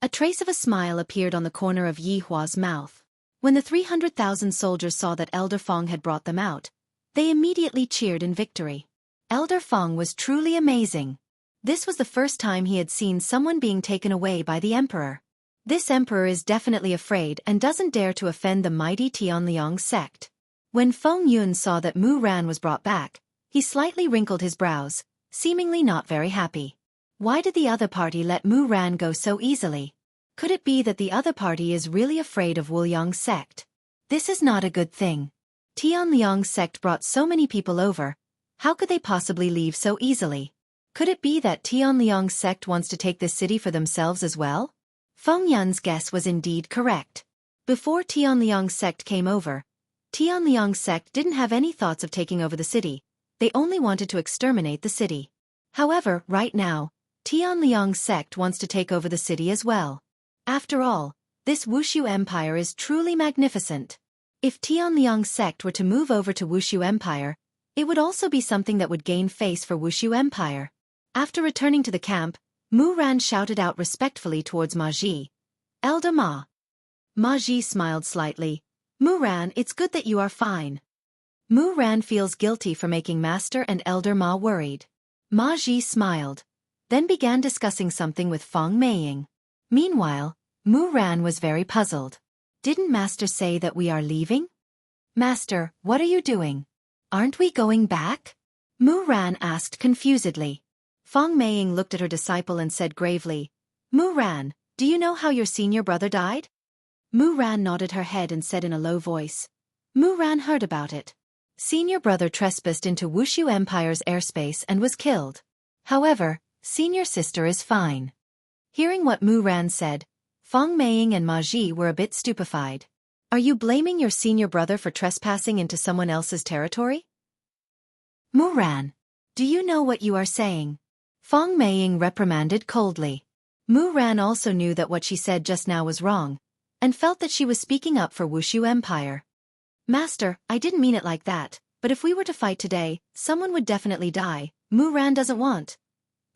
a trace of a smile appeared on the corner of Yi Hua's mouth. When the 300,000 soldiers saw that Elder Feng had brought them out, they immediately cheered in victory. Elder Feng was truly amazing. This was the first time he had seen someone being taken away by the emperor. This emperor is definitely afraid and doesn't dare to offend the mighty Tianliang sect. When Feng Yun saw that Mu Ran was brought back, he slightly wrinkled his brows, seemingly not very happy. Why did the other party let Mu Ran go so easily? Could it be that the other party is really afraid of Wuliang sect? This is not a good thing. Tianliang sect brought so many people over. How could they possibly leave so easily? Could it be that Tianliang sect wants to take this city for themselves as well? Feng Yun's guess was indeed correct. Before Tianliang sect came over, Tianliang sect didn't have any thoughts of taking over the city. They only wanted to exterminate the city. However, right now, Tianliang sect wants to take over the city as well. After all, this Wuxia Empire is truly magnificent. If Tianliang sect were to move over to Wuxia Empire, it would also be something that would gain face for Wuxia Empire. After returning to the camp, Mu Ran shouted out respectfully towards Ma Ji. "Elder Ma." Ma Ji smiled slightly. "Mu Ran, it's good that you are fine." Mu Ran feels guilty for making Master and Elder Ma worried. Ma Ji smiled, then began discussing something with Feng Meiying. Meanwhile, Mu Ran was very puzzled. "Didn't Master say that we are leaving?" "Master, what are you doing? Aren't we going back?" Mu Ran asked confusedly. Feng Meiying looked at her disciple and said gravely, Mu Ran, do you know how your senior brother died? Mu Ran nodded her head and said in a low voice, Mu Ran heard about it. Senior brother trespassed into Wuxia Empire's airspace and was killed. However, senior sister is fine. Hearing what Mu Ran said, Feng Meiying and Ma Ji were a bit stupefied. Are you blaming your senior brother for trespassing into someone else's territory? Mu Ran, do you know what you are saying? Feng Meiying reprimanded coldly. Mu Ran also knew that what she said just now was wrong, and felt that she was speaking up for Wuxia Empire. Master, I didn't mean it like that, but if we were to fight today, someone would definitely die. Mu Ran doesn't want.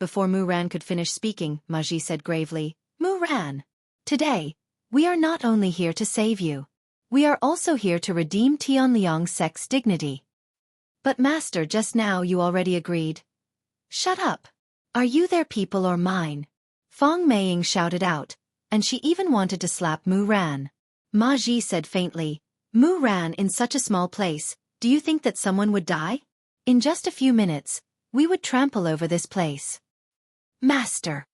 Before Mu Ran could finish speaking, Ma Ji said gravely, Mu Ran, today, we are not only here to save you. We are also here to redeem Tianliang's sect's dignity. But Master, just now you already agreed. Shut up. Are you their people or mine? Feng Meiying shouted out, and she even wanted to slap Mu Ran. Ma Ji said faintly, Mu Ran, in such a small place, do you think that someone would die? In just a few minutes, we would trample over this place. Master.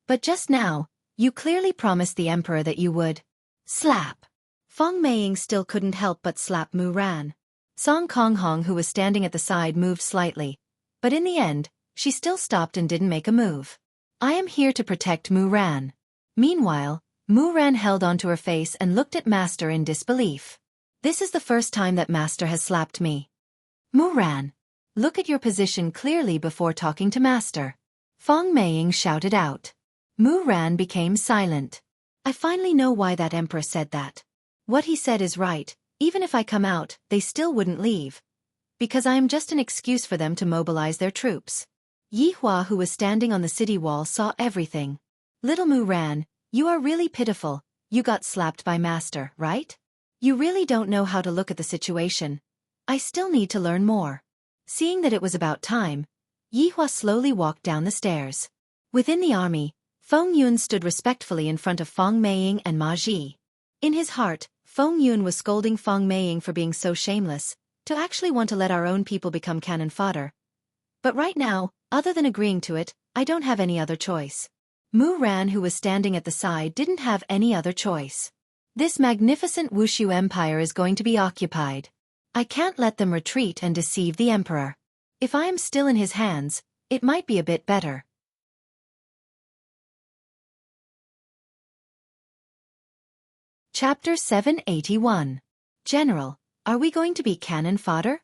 But just now, you clearly promised the Emperor that you would. Slap. Feng Meiying still couldn't help but slap Mu Ran. Song Konghong, who was standing at the side, moved slightly, but in the end, she still stopped and didn't make a move. I am here to protect Mu Ran. Meanwhile, Mu Ran held onto her face and looked at Master in disbelief. This is the first time that Master has slapped me. Mu Ran, look at your position clearly before talking to Master. Feng Meiying shouted out. Mu Ran became silent. I finally know why that emperor said that. What he said is right, even if I come out, they still wouldn't leave. Because I am just an excuse for them to mobilize their troops. Yi Hua, who was standing on the city wall, saw everything. Little Mu Ran, you are really pitiful. You got slapped by Master, right? You really don't know how to look at the situation. I still need to learn more. Seeing that it was about time, Yi Hua slowly walked down the stairs. Within the army, Feng Yun stood respectfully in front of Feng Meiying and Ma Ji. In his heart, Feng Yun was scolding Feng Meiying for being so shameless, to actually want to let our own people become cannon fodder. But right now, other than agreeing to it, I don't have any other choice. Mu Ran, who was standing at the side, didn't have any other choice. This magnificent Wuxia Empire is going to be occupied. I can't let them retreat and deceive the Emperor. If I am still in his hands, it might be a bit better. Chapter 781. General, are we going to be cannon fodder?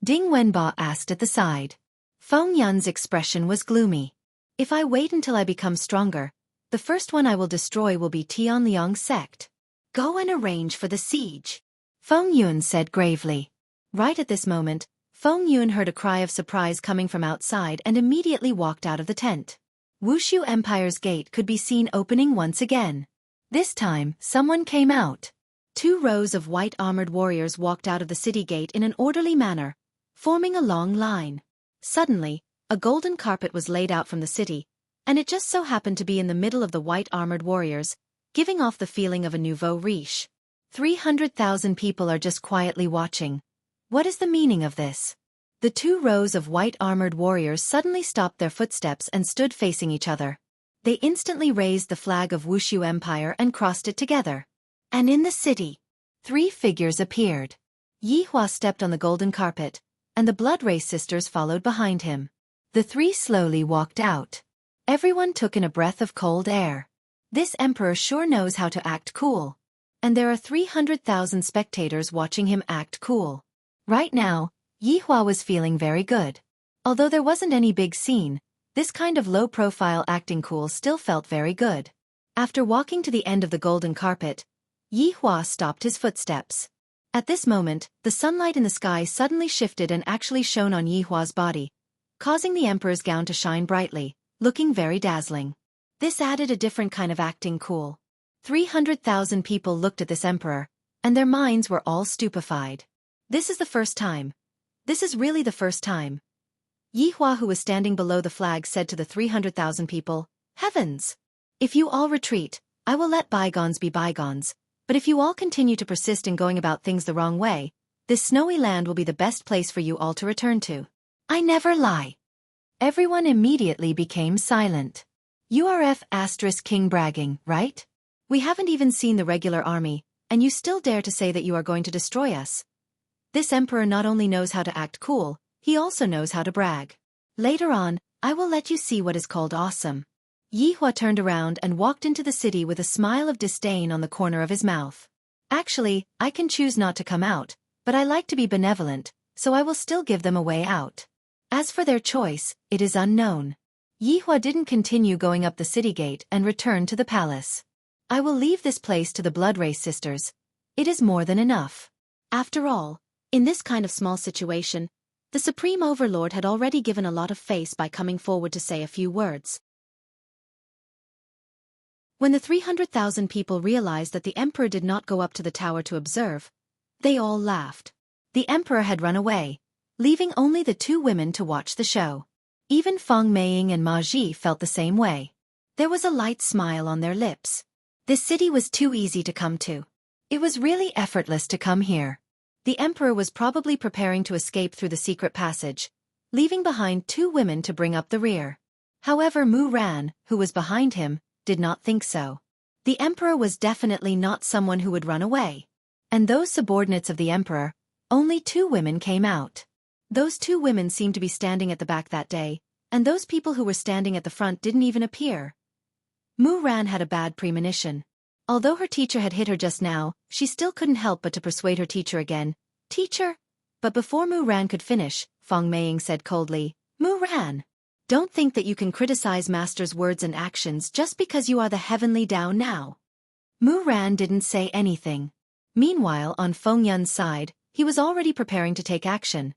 Ding Wenba asked at the side. Feng Yun's expression was gloomy. If I wait until I become stronger, the first one I will destroy will be Tianliang's sect. Go and arrange for the siege, Feng Yun said gravely. Right at this moment, Feng Yun heard a cry of surprise coming from outside and immediately walked out of the tent. Wuxia Empire's gate could be seen opening once again. This time, someone came out. 2 rows of white armored warriors walked out of the city gate in an orderly manner, forming a long line. Suddenly, a golden carpet was laid out from the city, and it just so happened to be in the middle of the white armored warriors, giving off the feeling of a nouveau riche. 300,000 people are just quietly watching. What is the meaning of this? The 2 rows of white armored warriors suddenly stopped their footsteps and stood facing each other. They instantly raised the flag of Wuxia Empire and crossed it together. And in the city, 3 figures appeared. Yi Hua stepped on the golden carpet, and the Blood Race sisters followed behind him. The 3 slowly walked out. Everyone took in a breath of cold air. This emperor sure knows how to act cool. And there are 300,000 spectators watching him act cool. Right now, Yi Hua was feeling very good. Although there wasn't any big scene, this kind of low-profile acting cool still felt very good. After walking to the end of the golden carpet, Yi Hua stopped his footsteps. At this moment, the sunlight in the sky suddenly shifted and actually shone on Yi Hua's body, causing the emperor's gown to shine brightly, looking very dazzling. This added a different kind of acting cool. 300,000 people looked at this emperor, and their minds were all stupefied. This is the first time. This is really the first time. Yi Hua, who was standing below the flag, said to the 300,000 people, Heavens! If you all retreat, I will let bygones be bygones, but if you all continue to persist in going about things the wrong way, this snowy land will be the best place for you all to return to. I never lie. Everyone immediately became silent. URF *King bragging, right? We haven't even seen the regular army, and you still dare to say that you are going to destroy us. This emperor not only knows how to act cool, he also knows how to brag. Later on, I will let you see what is called awesome. Yihua turned around and walked into the city with a smile of disdain on the corner of his mouth. Actually, I can choose not to come out, but I like to be benevolent, so I will still give them a way out. As for their choice, it is unknown. Yihua didn't continue going up the city gate and returned to the palace. I will leave this place to the blood race sisters. It is more than enough. After all, in this kind of small situation, the Supreme Overlord had already given a lot of face by coming forward to say a few words. When the 300,000 people realized that the emperor did not go up to the tower to observe, they all laughed. The emperor had run away, leaving only the two women to watch the show. Even Feng Meiying and Ma Ji felt the same way. There was a light smile on their lips. This city was too easy to come to. It was really effortless to come here. The emperor was probably preparing to escape through the secret passage, leaving behind two women to bring up the rear. However, Mu Ran, who was behind him, did not think so. The emperor was definitely not someone who would run away. And those subordinates of the emperor, only two women came out. Those two women seemed to be standing at the back that day, and those people who were standing at the front didn't even appear. Mu Ran had a bad premonition. Although her teacher had hit her just now, she still couldn't help but to persuade her teacher again. Teacher? But before Mu Ran could finish, Feng Meiying said coldly, Mu Ran, don't think that you can criticize Master's words and actions just because you are the heavenly Tao now. Mu Ran didn't say anything. Meanwhile, on Feng Yun's side, he was already preparing to take action.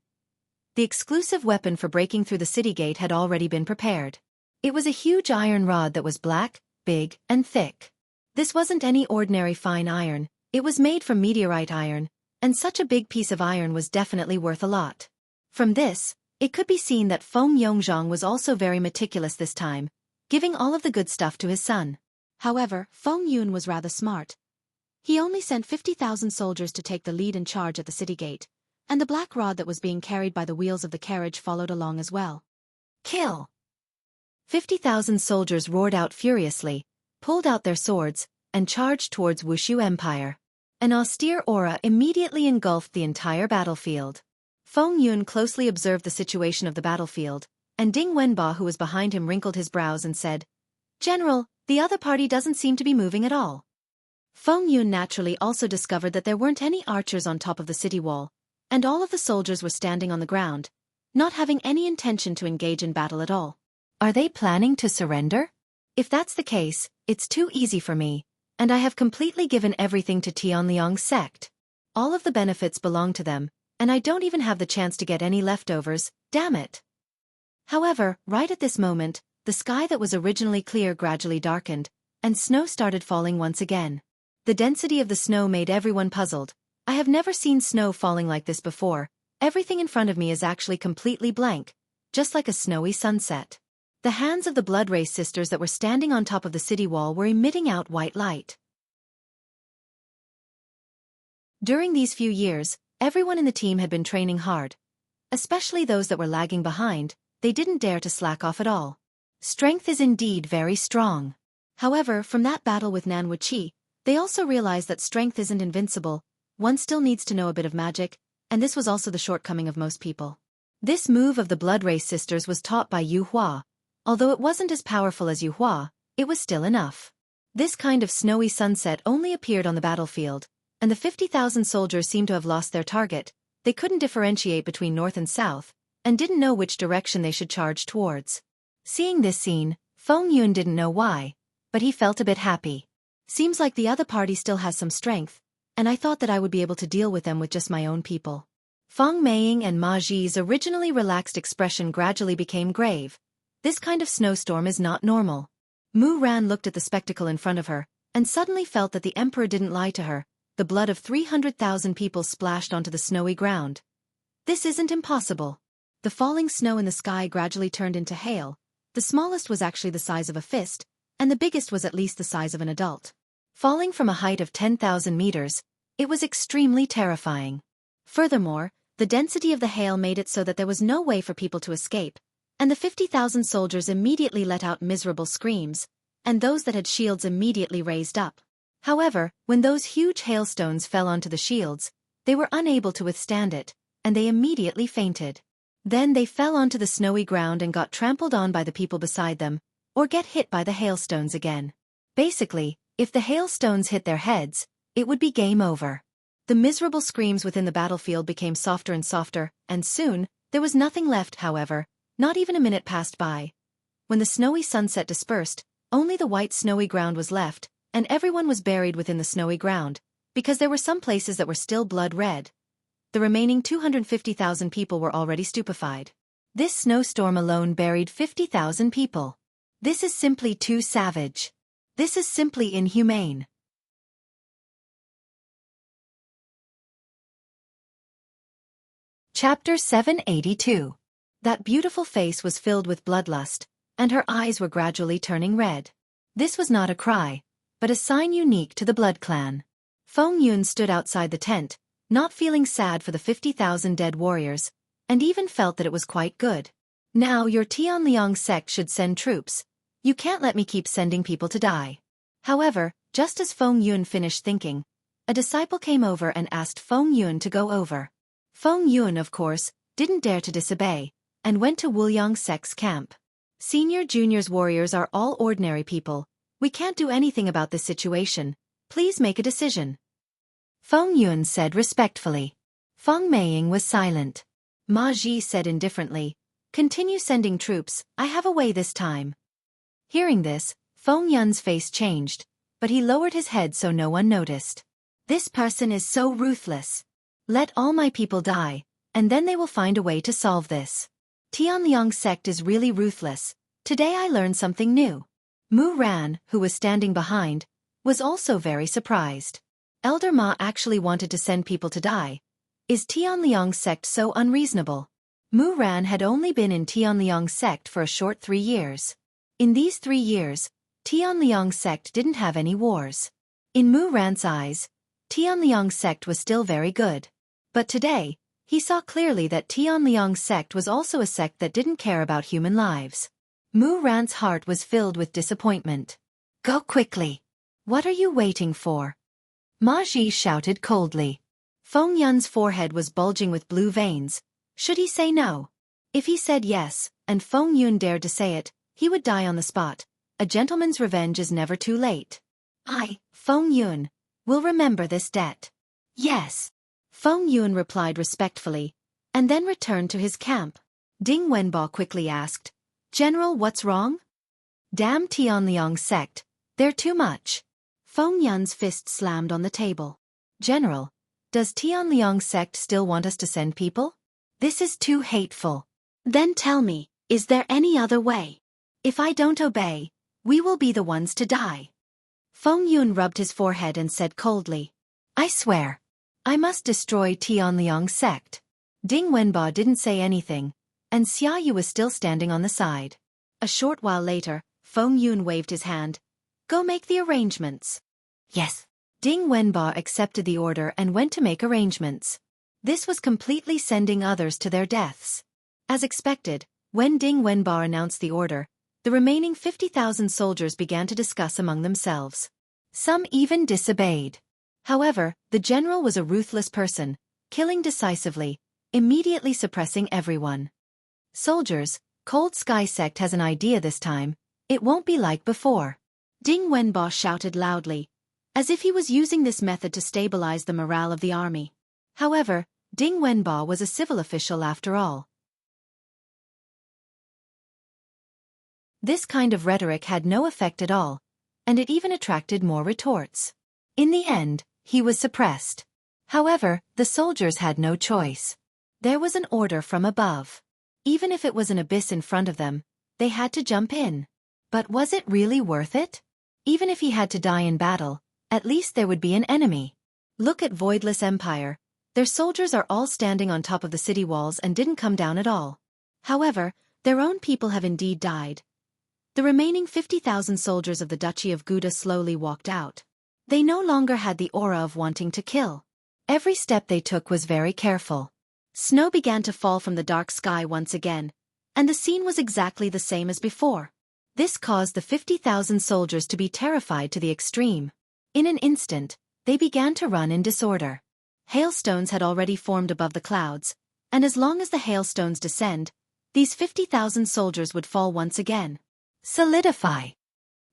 The exclusive weapon for breaking through the city gate had already been prepared. It was a huge iron rod that was black, big, and thick. This wasn't any ordinary fine iron, it was made from meteorite iron, and such a big piece of iron was definitely worth a lot. From this, it could be seen that Feng Yongzhang was also very meticulous this time, giving all of the good stuff to his son. However, Feng Yun was rather smart. He only sent 50,000 soldiers to take the lead and charge at the city gate, and the black rod that was being carried by the wheels of the carriage followed along as well. Kill! 50,000 soldiers roared out furiously, pulled out their swords, and charged towards Wuxia Empire. An austere aura immediately engulfed the entire battlefield. Feng Yun closely observed the situation of the battlefield, and Ding Wenba, who was behind him, wrinkled his brows and said, General, the other party doesn't seem to be moving at all. Feng Yun naturally also discovered that there weren't any archers on top of the city wall, and all of the soldiers were standing on the ground, not having any intention to engage in battle at all. Are they planning to surrender? If that's the case, it's too easy for me, and I have completely given everything to Tianliang's sect. All of the benefits belong to them, and I don't even have the chance to get any leftovers, damn it. However, right at this moment, the sky that was originally clear gradually darkened, and snow started falling once again. The density of the snow made everyone puzzled. I have never seen snow falling like this before. Everything in front of me is actually completely blank, just like a snowy sunset. The hands of the blood race sisters that were standing on top of the city wall were emitting out white light. During these few years, everyone in the team had been training hard. Especially those that were lagging behind, they didn't dare to slack off at all. Strength is indeed very strong. However, from that battle with Nan Wuqi, they also realized that strength isn't invincible. One still needs to know a bit of magic, and this was also the shortcoming of most people. This move of the blood race sisters was taught by Yu Hua. Although it wasn't as powerful as Yu Hua, it was still enough. This kind of snowy sunset only appeared on the battlefield, and the 50,000 soldiers seemed to have lost their target. They couldn't differentiate between north and south, and didn't know which direction they should charge towards. Seeing this scene, Feng Yun didn't know why, but he felt a bit happy. Seems like the other party still has some strength, and I thought that I would be able to deal with them with just my own people. Feng Meiying and Ma Ji's originally relaxed expression gradually became grave. This kind of snowstorm is not normal. Mu Ran looked at the spectacle in front of her, and suddenly felt that the emperor didn't lie to her. The blood of 300,000 people splashed onto the snowy ground. This isn't impossible. The falling snow in the sky gradually turned into hail. The smallest was actually the size of a fist, and the biggest was at least the size of an adult. Falling from a height of 10,000 meters, it was extremely terrifying. Furthermore, the The density of the hail made it so that there was no way for people to escape, and the 50,000 soldiers immediately let out miserable screams, and those that had shields immediately raised up. However, when those huge hailstones fell onto the shields, they were unable to withstand it, and they immediately fainted. Then they fell onto the snowy ground and got trampled on by the people beside them, or get hit by the hailstones again. Basically, if the hailstones hit their heads, it would be game over. The miserable screams within the battlefield became softer and softer, and soon, there was nothing left, however, not even a minute passed by. When the snowy sunset dispersed, only the white snowy ground was left, and everyone was buried within the snowy ground, because there were some places that were still blood red. The remaining 250,000 people were already stupefied. This snowstorm alone buried 50,000 people. This is simply too savage. This is simply inhumane. Chapter 782. That beautiful face was filled with bloodlust, and her eyes were gradually turning red. This was not a cry, but a sign unique to the Blood Clan. Feng Yun stood outside the tent, not feeling sad for the 50,000 dead warriors, and even felt that it was quite good. Now your Tianliang sect should send troops. You can't let me keep sending people to die. However, just as Feng Yun finished thinking, a disciple came over and asked Feng Yun to go over. Feng Yun, of course, didn't dare to disobey, and went to Wuliang sect's camp. Senior Junior's warriors are all ordinary people. We can't do anything about this situation. Please make a decision. Feng Yun said respectfully. Feng Meiying was silent. Ma Ji said indifferently, "Continue sending troops, I have a way this time." Hearing this, Feng Yun's face changed, but he lowered his head so no one noticed. This person is so ruthless. Let all my people die, and then they will find a way to solve this. Tianliang sect is really ruthless. Today I learned something new. Mu Ran, who was standing behind, was also very surprised. Elder Ma actually wanted to send people to die. Is Tianliang sect so unreasonable? Mu Ran had only been in Tianliang sect for a short 3 years. In these 3 years, Tianliang sect didn't have any wars. In Mu Ran's eyes, Tianliang sect was still very good. But today, he saw clearly that Tianliang sect was also a sect that didn't care about human lives. Mu Ran's heart was filled with disappointment. Go quickly. What are you waiting for? Ma Ji shouted coldly. Feng Yun's forehead was bulging with blue veins. Should he say no? If he said yes, and Feng Yun dared to say it, he would die on the spot. A gentleman's revenge is never too late. I, Feng Yun, will remember this debt. Yes. Feng Yun replied respectfully, and then returned to his camp. Ding Wenbo quickly asked, "General, what's wrong?" "Damn Tianliang sect, they're too much." Feng Yun's fist slammed on the table. "General, does Tianliang sect still want us to send people? This is too hateful." "Then tell me, is there any other way? If I don't obey, we will be the ones to die." Feng Yun rubbed his forehead and said coldly, "I swear, I must destroy Tianliang sect." Ding Wenbo didn't say anything, and Xia Yu was still standing on the side. A short while later, Feng Yun waved his hand. "Go make the arrangements." "Yes." Ding Wenbo accepted the order and went to make arrangements. This was completely sending others to their deaths. As expected, when Ding Wenbo announced the order, the remaining 50,000 soldiers began to discuss among themselves. Some even disobeyed. However, the general was a ruthless person, killing decisively, immediately suppressing everyone. "Soldiers, Cold Sky sect has an idea this time. It won't be like before." Ding Wenbo shouted loudly, as if he was using this method to stabilize the morale of the army. However, Ding Wenbo was a civil official after all. This kind of rhetoric had no effect at all, and it even attracted more retorts. In the end, he was suppressed. However, the soldiers had no choice. There was an order from above. Even if it was an abyss in front of them, they had to jump in. But was it really worth it? Even if he had to die in battle, at least there would be an enemy. Look at Voidless Empire. Their soldiers are all standing on top of the city walls and didn't come down at all. However, their own people have indeed died. The remaining 50,000 soldiers of the Duchy of Gouda slowly walked out. They no longer had the aura of wanting to kill. Every step they took was very careful. Snow began to fall from the dark sky once again, and the scene was exactly the same as before. This caused the 50,000 soldiers to be terrified to the extreme. In an instant, they began to run in disorder. Hailstones had already formed above the clouds, and as long as the hailstones descend, these 50,000 soldiers would fall once again. Solidify.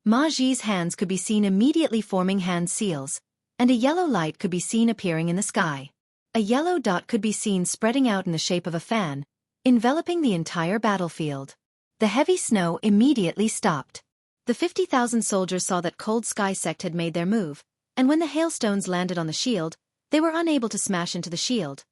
Ma Ji's hands could be seen immediately forming hand seals, and a yellow light could be seen appearing in the sky. A yellow dot could be seen spreading out in the shape of a fan, enveloping the entire battlefield. The heavy snow immediately stopped. The 50,000 soldiers saw that Cold Sky sect had made their move, and when the hailstones landed on the shield, they were unable to smash into the shield.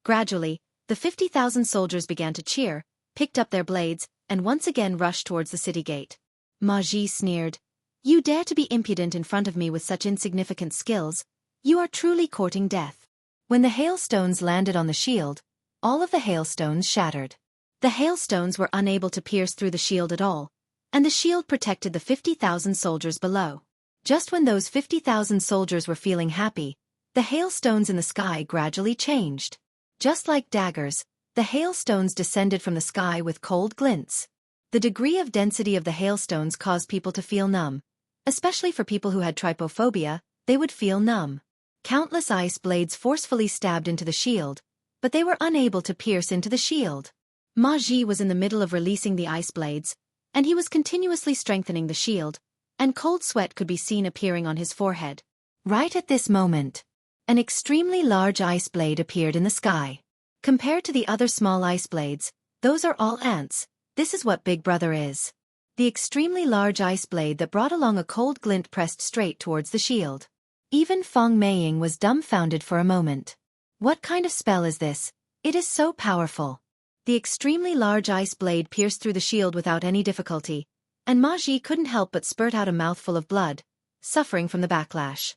Gradually, the 50,000 soldiers began to cheer, picked up their blades, and once again rushed towards the city gate. Ma Ji sneered, "You dare to be impudent in front of me with such insignificant skills? You are truly courting death." When the hailstones landed on the shield, all of the hailstones shattered. The hailstones were unable to pierce through the shield at all, and the shield protected the 50,000 soldiers below. Just when those 50,000 soldiers were feeling happy, the hailstones in the sky gradually changed. Just like daggers, the hailstones descended from the sky with cold glints. The degree of density of the hailstones caused people to feel numb. Especially for people who had trypophobia, they would feel numb. Countless ice blades forcefully stabbed into the shield, but they were unable to pierce into the shield. Ma Ji was in the middle of releasing the ice blades, and he was continuously strengthening the shield, and cold sweat could be seen appearing on his forehead. Right at this moment, an extremely large ice blade appeared in the sky. Compared to the other small ice blades, those are all ants. This is what Big Brother is. The extremely large ice blade that brought along a cold glint pressed straight towards the shield. Even Feng Meiying was dumbfounded for a moment. What kind of spell is this? It is so powerful. The extremely large ice blade pierced through the shield without any difficulty, and Ma Ji couldn't help but spurt out a mouthful of blood, suffering from the backlash.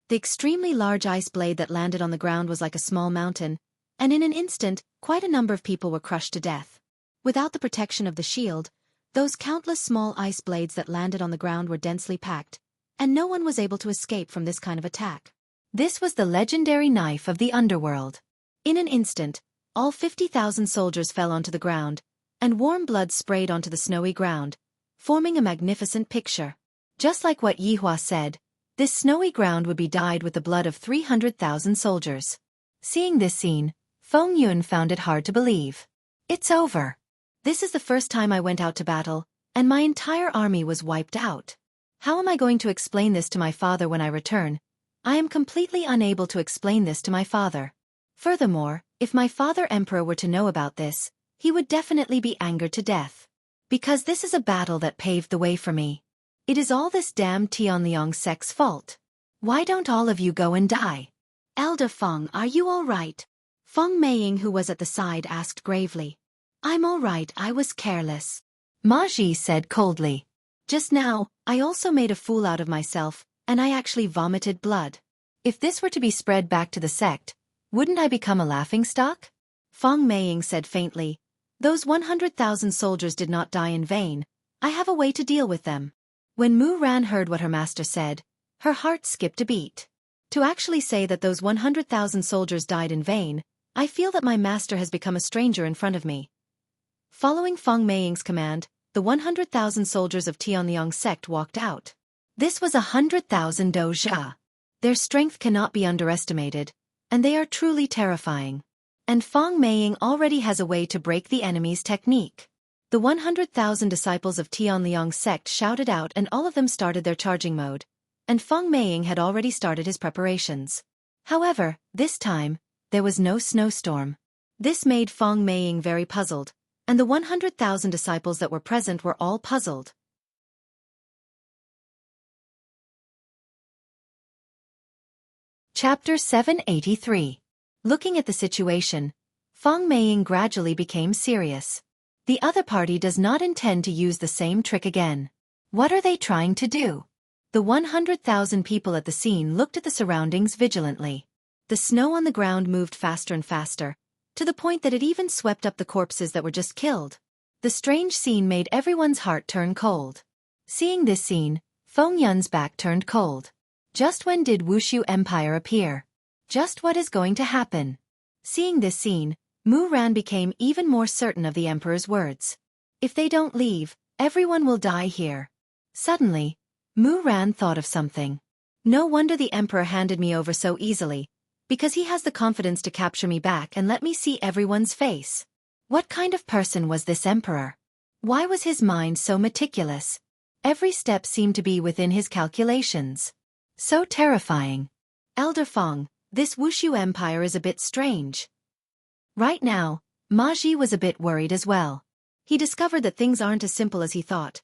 The extremely large ice blade that landed on the ground was like a small mountain, and in an instant, quite a number of people were crushed to death. Without the protection of the shield, those countless small ice blades that landed on the ground were densely packed, and no one was able to escape from this kind of attack. This was the legendary knife of the underworld. In an instant, all 50,000 soldiers fell onto the ground, and warm blood sprayed onto the snowy ground, forming a magnificent picture. Just like what Yihua said, this snowy ground would be dyed with the blood of 300,000 soldiers. Seeing this scene, Feng Yun found it hard to believe. It's over. This is the first time I went out to battle, and my entire army was wiped out. How am I going to explain this to my father when I return? I am completely unable to explain this to my father. Furthermore, if my father emperor were to know about this, he would definitely be angered to death. Because this is a battle that paved the way for me. It is all this damn Tianliang sect's fault. Why don't all of you go and die? Elder Feng, are you all right? Feng Meiying, who was at the side, asked gravely. I'm all right, I was careless. Ma Ji said coldly. Just now, I also made a fool out of myself, and I actually vomited blood. If this were to be spread back to the sect, wouldn't I become a laughingstock? Feng Meiying said faintly. Those 100,000 soldiers did not die in vain. I have a way to deal with them. When Mu Ran heard what her master said, her heart skipped a beat. To actually say that those 100,000 soldiers died in vain, I feel that my master has become a stranger in front of me. Following Feng Meiying's command, the 100,000 soldiers of Tianliang sect walked out. This was 100,000 doja. Their strength cannot be underestimated, and they are truly terrifying. And Feng Meiying already has a way to break the enemy's technique. The 100,000 disciples of Tianliang sect shouted out, and all of them started their charging mode, and Feng Meiying had already started his preparations. However, this time, there was no snowstorm. This made Feng Meiying very puzzled, and the 100,000 disciples that were present were all puzzled. Chapter 783. Looking at the situation, Feng Meiying gradually became serious. The other party does not intend to use the same trick again. What are they trying to do? The 100,000 people at the scene looked at the surroundings vigilantly. The snow on the ground moved faster and faster, to the point that it even swept up the corpses that were just killed. The strange scene made everyone's heart turn cold. Seeing this scene, Feng Yun's back turned cold. Just when did Wuxia Empire appear? Just what is going to happen? Seeing this scene, Mu Ran became even more certain of the emperor's words. If they don't leave, everyone will die here. Suddenly, Mu Ran thought of something. No wonder the emperor handed me over so easily, because he has the confidence to capture me back and let me see everyone's face. What kind of person was this emperor? Why was his mind so meticulous? Every step seemed to be within his calculations. So terrifying. Elder Feng, this Wushu Empire is a bit strange. Right now, Ma Ji was a bit worried as well. He discovered that things aren't as simple as he thought.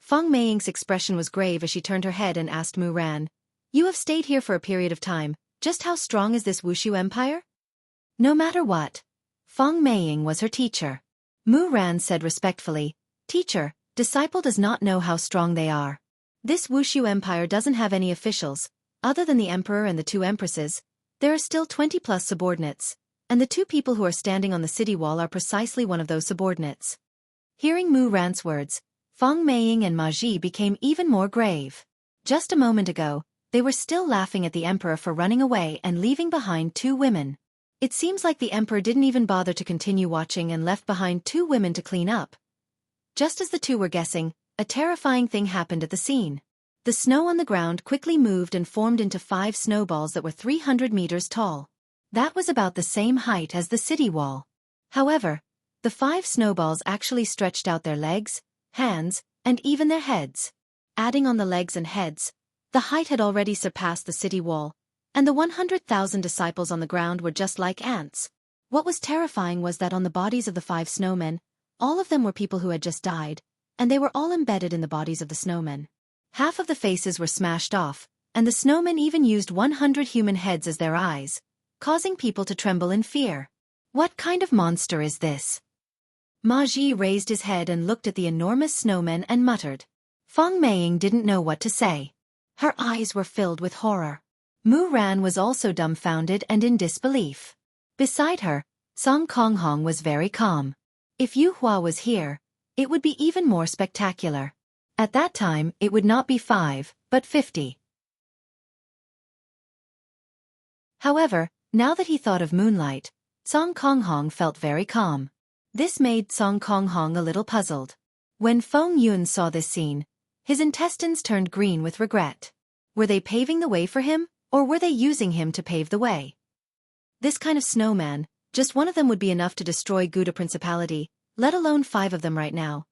Feng Meiying's expression was grave as she turned her head and asked Mu Ran, "You have stayed here for a period of time, just how strong is this Wushu Empire?" No matter what, Feng Meiying was her teacher. Mu Ran said respectfully, "Teacher, disciple does not know how strong they are. This Wushu Empire doesn't have any officials, other than the emperor and the two empresses. There are still 20+ subordinates, and the two people who are standing on the city wall are precisely one of those subordinates." Hearing Mu Ran's words, Feng Meiying and Ma Ji became even more grave. Just a moment ago, they were still laughing at the emperor for running away and leaving behind two women. It seems like the emperor didn't even bother to continue watching and left behind two women to clean up. Just as the two were guessing, a terrifying thing happened at the scene. The snow on the ground quickly moved and formed into 5 snowballs that were 300 meters tall. That was about the same height as the city wall. However, the 5 snowballs actually stretched out their legs, hands, and even their heads. Adding on the legs and heads, the height had already surpassed the city wall, and the 100,000 disciples on the ground were just like ants. What was terrifying was that on the bodies of the 5 snowmen, all of them were people who had just died, and they were all embedded in the bodies of the snowmen. Half of the faces were smashed off, and the snowmen even used 100 human heads as their eyes, causing people to tremble in fear. What kind of monster is this? Ma Ji raised his head and looked at the enormous snowmen and muttered. Feng Meiying didn't know what to say. Her eyes were filled with horror. Mu Ran was also dumbfounded and in disbelief. Beside her, Song Konghong was very calm. If Yu Hua was here, it would be even more spectacular. At that time, it would not be 5, but 50. However, now that he thought of moonlight, Song Konghong felt very calm. This made Song Konghong a little puzzled. When Feng Yun saw this scene, his intestines turned green with regret. Were they paving the way for him, or were they using him to pave the way? This kind of snowman, just one of them would be enough to destroy Gouda Principality, let alone 5 of them right now.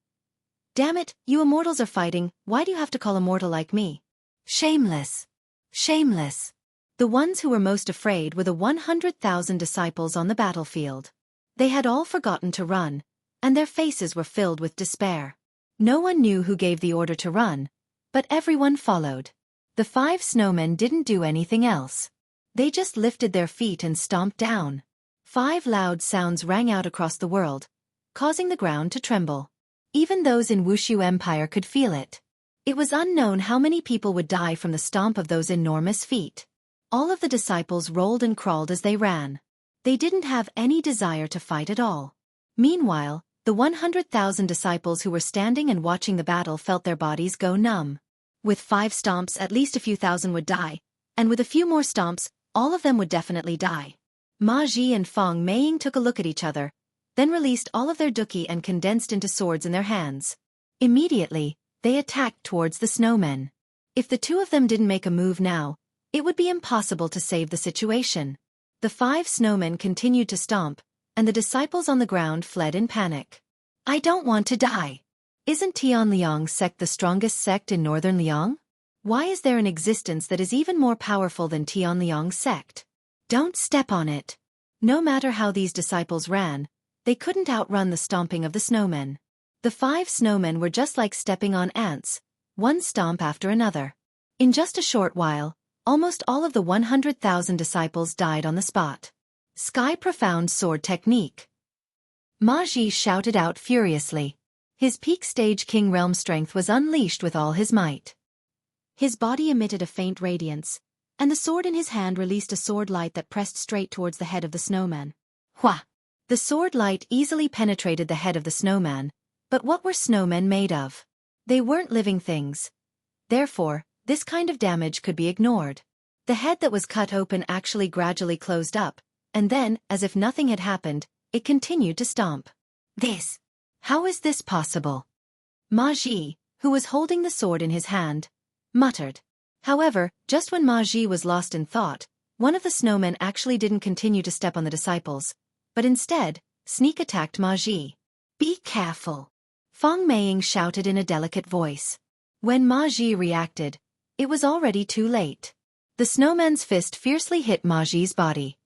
Damn it, you immortals are fighting, why do you have to call a mortal like me? Shameless. Shameless. The ones who were most afraid were the 100,000 disciples on the battlefield. They had all forgotten to run, and their faces were filled with despair. No one knew who gave the order to run, but everyone followed. The 5 snowmen didn't do anything else. They just lifted their feet and stomped down. 5 loud sounds rang out across the world, causing the ground to tremble. Even those in Wushu Empire could feel it. It was unknown how many people would die from the stomp of those enormous feet. All of the disciples rolled and crawled as they ran. They didn't have any desire to fight at all. Meanwhile, the 100,000 disciples who were standing and watching the battle felt their bodies go numb. With 5 stomps, at least a few thousand would die, and with a few more stomps, all of them would definitely die. Ma Ji and Feng Meiying took a look at each other, then released all of their duqi and condensed into swords in their hands. Immediately, they attacked towards the snowmen. If the two of them didn't make a move now, it would be impossible to save the situation. The 5 snowmen continued to stomp, and the disciples on the ground fled in panic. I don't want to die. Isn't Tianliang sect the strongest sect in northern Liang? Why is there an existence that is even more powerful than Tianliang sect? Don't step on it. No matter how these disciples ran, they couldn't outrun the stomping of the snowmen. The 5 snowmen were just like stepping on ants, one stomp after another. In just a short while, almost all of the 100,000 disciples died on the spot. Sky Profound Sword Technique. Ma Ji shouted out furiously. His peak stage King Realm strength was unleashed with all his might. His body emitted a faint radiance, and the sword in his hand released a sword light that pressed straight towards the head of the snowman. Hua! The sword light easily penetrated the head of the snowman, but what were snowmen made of? They weren't living things. Therefore, this kind of damage could be ignored. The head that was cut open actually gradually closed up, and then, as if nothing had happened, it continued to stomp. How is this possible? Ma Ji, who was holding the sword in his hand, muttered. However, just when Ma Ji was lost in thought, one of the snowmen actually didn't continue to step on the disciples, but instead, sneak attacked Ma Ji. Be careful! Feng Meiying shouted in a delicate voice. When Ma Ji reacted, it was already too late. The snowman's fist fiercely hit Ma Ji's body.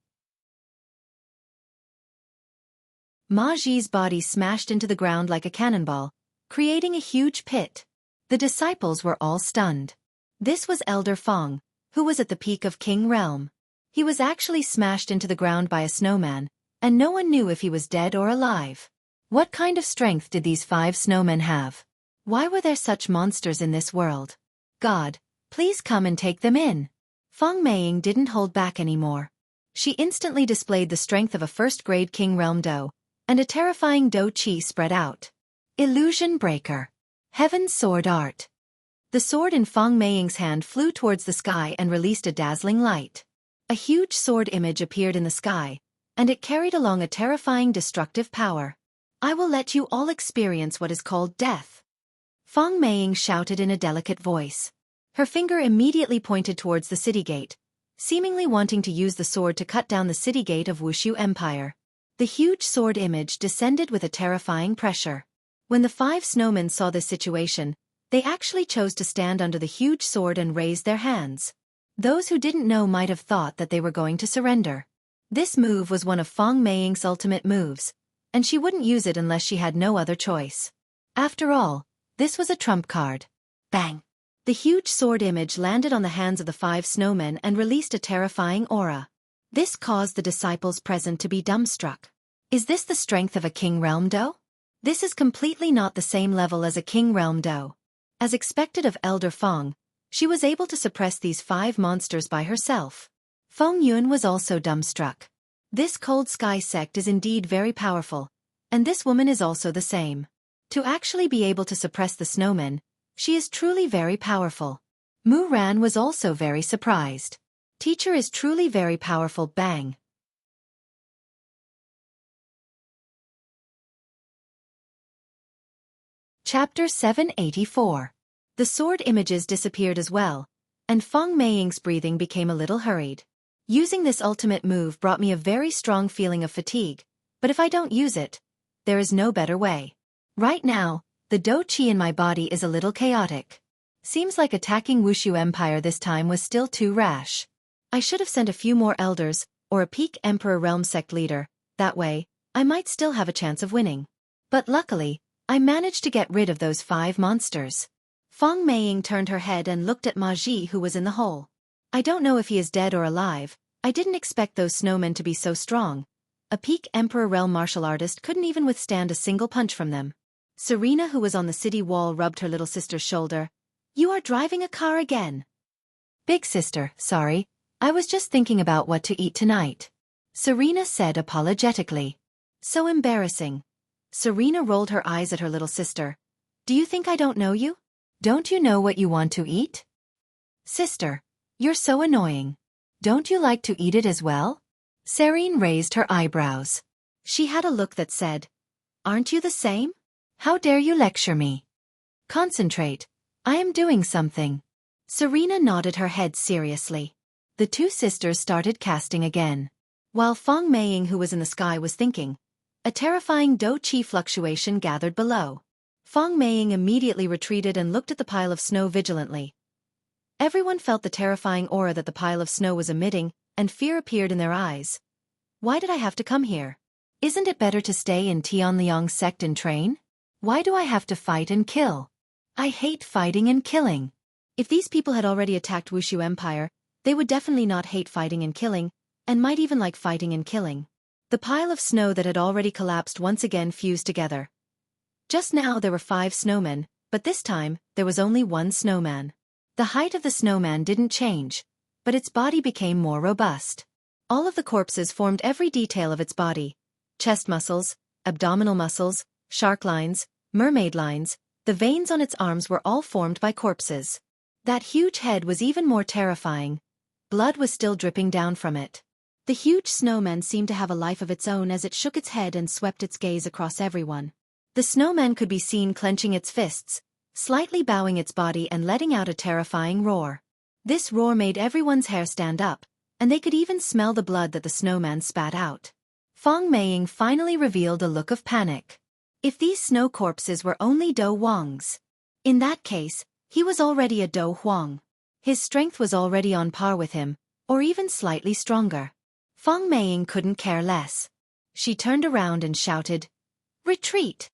Ma Ji's body smashed into the ground like a cannonball, creating a huge pit. The disciples were all stunned. This was Elder Feng, who was at the peak of King Realm. He was actually smashed into the ground by a snowman, and no one knew if he was dead or alive. What kind of strength did these 5 snowmen have? Why were there such monsters in this world? God, please come and take them in. Feng Meiying didn't hold back anymore. She instantly displayed the strength of a first-grade King Realm Do, and a terrifying Do Chi spread out. Illusion Breaker. Heaven's Sword Art. The sword in Feng Meiying's hand flew towards the sky and released a dazzling light. A huge sword image appeared in the sky, and it carried along a terrifying destructive power. I will let you all experience what is called death. Feng Meiying shouted in a delicate voice. Her finger immediately pointed towards the city gate, seemingly wanting to use the sword to cut down the city gate of Wuxia Empire. The huge sword image descended with a terrifying pressure. When the 5 snowmen saw this situation, they actually chose to stand under the huge sword and raise their hands. Those who didn't know might have thought that they were going to surrender. This move was one of Feng Meiying's ultimate moves, and she wouldn't use it unless she had no other choice. After all, this was a trump card. Bang! The huge sword image landed on the hands of the 5 snowmen and released a terrifying aura. This caused the disciples present to be dumbstruck. Is this the strength of a King Realm Do? This is completely not the same level as a King Realm Do. As expected of Elder Feng, she was able to suppress these 5 monsters by herself. Feng Yun was also dumbstruck. This Cold Sky sect is indeed very powerful, and this woman is also the same. To actually be able to suppress the snowmen, she is truly very powerful. Mu Ran was also very surprised. Teacher is truly very powerful. Bang! Chapter 784. The sword images disappeared as well, and Feng Meiying's breathing became a little hurried. Using this ultimate move brought me a very strong feeling of fatigue, but if I don't use it, there is no better way. Right now, the Do Chi in my body is a little chaotic. Seems like attacking Wuxia Empire this time was still too rash. I should have sent a few more elders, or a peak Emperor Realm sect leader, that way, I might still have a chance of winning. But luckily, I managed to get rid of those 5 monsters. Feng Meiying turned her head and looked at Ma Ji, who was in the hole. I don't know if he is dead or alive. I didn't expect those snowmen to be so strong. A peak Emperor Realm martial artist couldn't even withstand a single punch from them. Serena, who was on the city wall, rubbed her little sister's shoulder. You are driving a car again. Big sister, sorry. I was just thinking about what to eat tonight. Serena said apologetically. So embarrassing. Serena rolled her eyes at her little sister. Do you think I don't know you? Don't you know what you want to eat? Sister, you're so annoying. Don't you like to eat it as well? Serene raised her eyebrows. She had a look that said, Aren't you the same? How dare you lecture me? Concentrate. I am doing something. Serena nodded her head seriously. The 2 sisters started casting again. While Feng Meiying, who was in the sky, was thinking, a terrifying Do Chi fluctuation gathered below. Feng Meiying immediately retreated and looked at the pile of snow vigilantly. Everyone felt the terrifying aura that the pile of snow was emitting, and fear appeared in their eyes. Why did I have to come here? Isn't it better to stay in Tianliang sect and train? Why do I have to fight and kill? I hate fighting and killing. If these people had already attacked Wuxia Empire, they would definitely not hate fighting and killing, and might even like fighting and killing. The pile of snow that had already collapsed once again fused together. Just now there were 5 snowmen, but this time, there was only 1 snowman. The height of the snowman didn't change, but its body became more robust. All of the corpses formed every detail of its body. Chest muscles, abdominal muscles, shark lines, mermaid lines, the veins on its arms were all formed by corpses. That huge head was even more terrifying. Blood was still dripping down from it. The huge snowman seemed to have a life of its own as it shook its head and swept its gaze across everyone. The snowman could be seen clenching its fists, slightly bowing its body and letting out a terrifying roar. This roar made everyone's hair stand up, and they could even smell the blood that the snowman spat out. Feng Meiying finally revealed a look of panic. If these snow corpses were only Do Huang's. In that case, he was already a Do Huang. His strength was already on par with him, or even slightly stronger. Feng Meiying couldn't care less. She turned around and shouted, "Retreat!"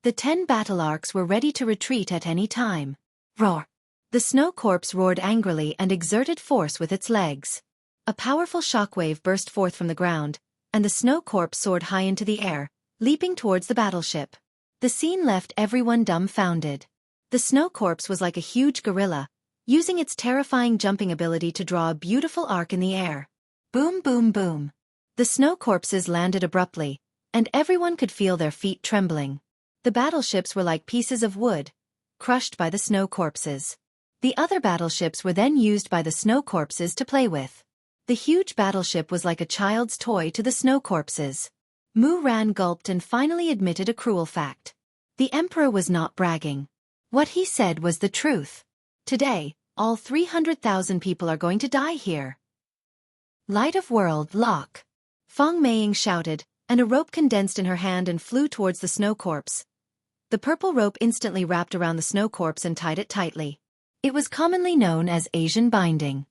The 10 battle arcs were ready to retreat at any time. Roar! The snow corpse roared angrily and exerted force with its legs. A powerful shockwave burst forth from the ground, and the snow corpse soared high into the air, leaping towards the battleship. The scene left everyone dumbfounded. The snow corpse was like a huge gorilla, using its terrifying jumping ability to draw a beautiful arc in the air. Boom, boom, boom. The snow corpses landed abruptly, and everyone could feel their feet trembling. The battleships were like pieces of wood, crushed by the snow corpses. The other battleships were then used by the snow corpses to play with. The huge battleship was like a child's toy to the snow corpses. Mu Ran gulped and finally admitted a cruel fact. The emperor was not bragging. What he said was the truth. Today, all 300,000 people are going to die here. Light of world, lock! Feng Meiying shouted, and a rope condensed in her hand and flew towards the snow corpse. The purple rope instantly wrapped around the snow corpse and tied it tightly. It was commonly known as Asian binding.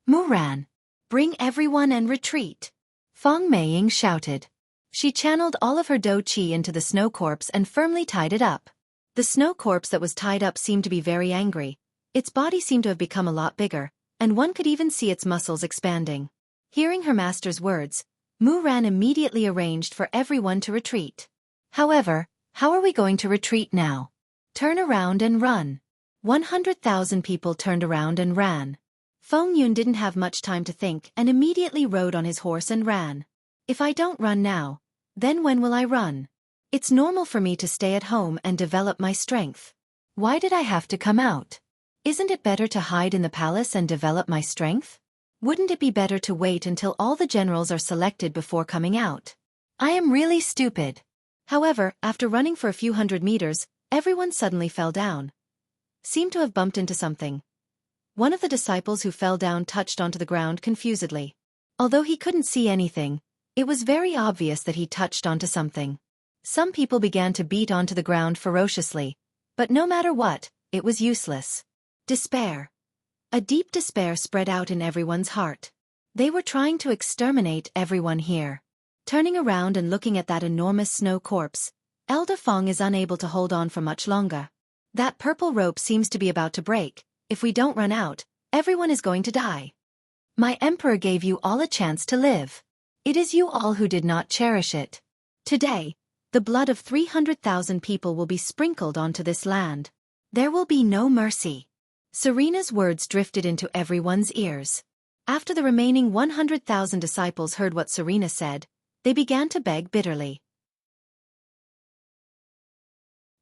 Mu Ran! Bring everyone and retreat! Feng Meiying shouted. She channeled all of her Do Qi into the snow corpse and firmly tied it up. The snow corpse that was tied up seemed to be very angry. Its body seemed to have become a lot bigger, and one could even see its muscles expanding. Hearing her master's words, Mu Ran immediately arranged for everyone to retreat. However, how are we going to retreat now? Turn around and run. 100,000 people turned around and ran. Feng Yun didn't have much time to think and immediately rode on his horse and ran. If I don't run now, then when will I run? It's normal for me to stay at home and develop my strength. Why did I have to come out? Isn't it better to hide in the palace and develop my strength? Wouldn't it be better to wait until all the generals are selected before coming out? I am really stupid. However, after running for a few hundred meters, everyone suddenly fell down. Seemed to have bumped into something. One of the disciples who fell down touched onto the ground confusedly. Although he couldn't see anything, it was very obvious that he touched onto something. Some people began to beat onto the ground ferociously, but no matter what, it was useless. Despair. A deep despair spread out in everyone's heart. They were trying to exterminate everyone here. Turning around and looking at that enormous snow corpse, Elder Feng is unable to hold on for much longer. That purple rope seems to be about to break. If we don't run out, everyone is going to die. My emperor gave you all a chance to live. It is you all who did not cherish it. Today, the blood of 300,000 people will be sprinkled onto this land. There will be no mercy. Serena's words drifted into everyone's ears. After the remaining 100,000 disciples heard what Serena said, they began to beg bitterly.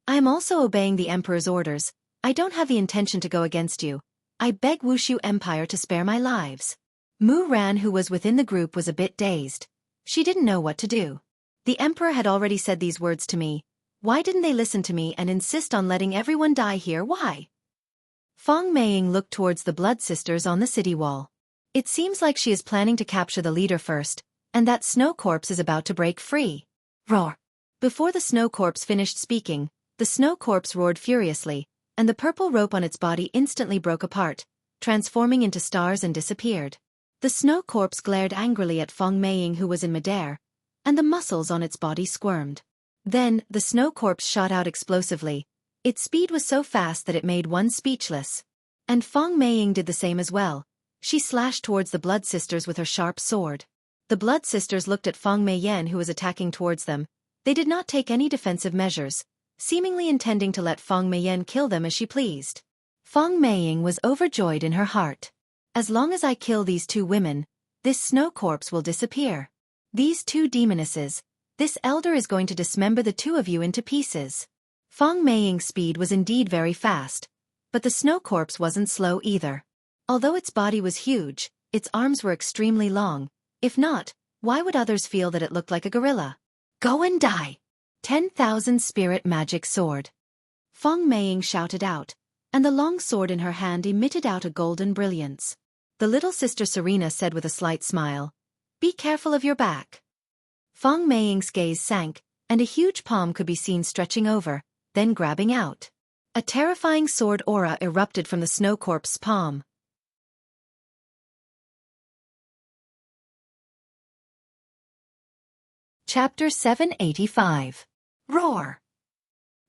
I am also obeying the emperor's orders. I don't have the intention to go against you. I beg Wuxia Empire to spare my lives. Mu Ran, who was within the group, was a bit dazed. She didn't know what to do. The emperor had already said these words to me. Why didn't they listen to me and insist on letting everyone die here? Why? Feng Meiying looked towards the blood sisters on the city wall. It seems like she is planning to capture the leader first, and that snow corpse is about to break free. Roar! Before the snow corpse finished speaking, the snow corpse roared furiously, and the purple rope on its body instantly broke apart, transforming into stars and disappeared. The snow corpse glared angrily at Feng Meiying, who was in midair, and the muscles on its body squirmed. Then, the snow corpse shot out explosively. Its speed was so fast that it made one speechless. And Feng Meiying did the same as well. She slashed towards the blood sisters with her sharp sword. The blood sisters looked at Feng Meiying, who was attacking towards them. They did not take any defensive measures, seemingly intending to let Feng Meiying kill them as she pleased. Feng Meiying was overjoyed in her heart. As long as I kill these two women, this snow corpse will disappear. These two demonesses, this elder is going to dismember the two of you into pieces. Feng Meiying's speed was indeed very fast, But the snow corpse wasn't slow either. Although its body was huge, its arms were extremely long. If not, why would others feel that it looked like a gorilla? Go and die! 10,000 spirit magic sword. Feng Meiying shouted out, and the long sword in her hand emitted out a golden brilliance. The little sister Serena said with a slight smile, "Be careful of your back." Feng Meiying's gaze sank, and a huge palm could be seen stretching over, then grabbing out. A terrifying sword aura erupted from the snow corpse's palm. Chapter 785. Roar!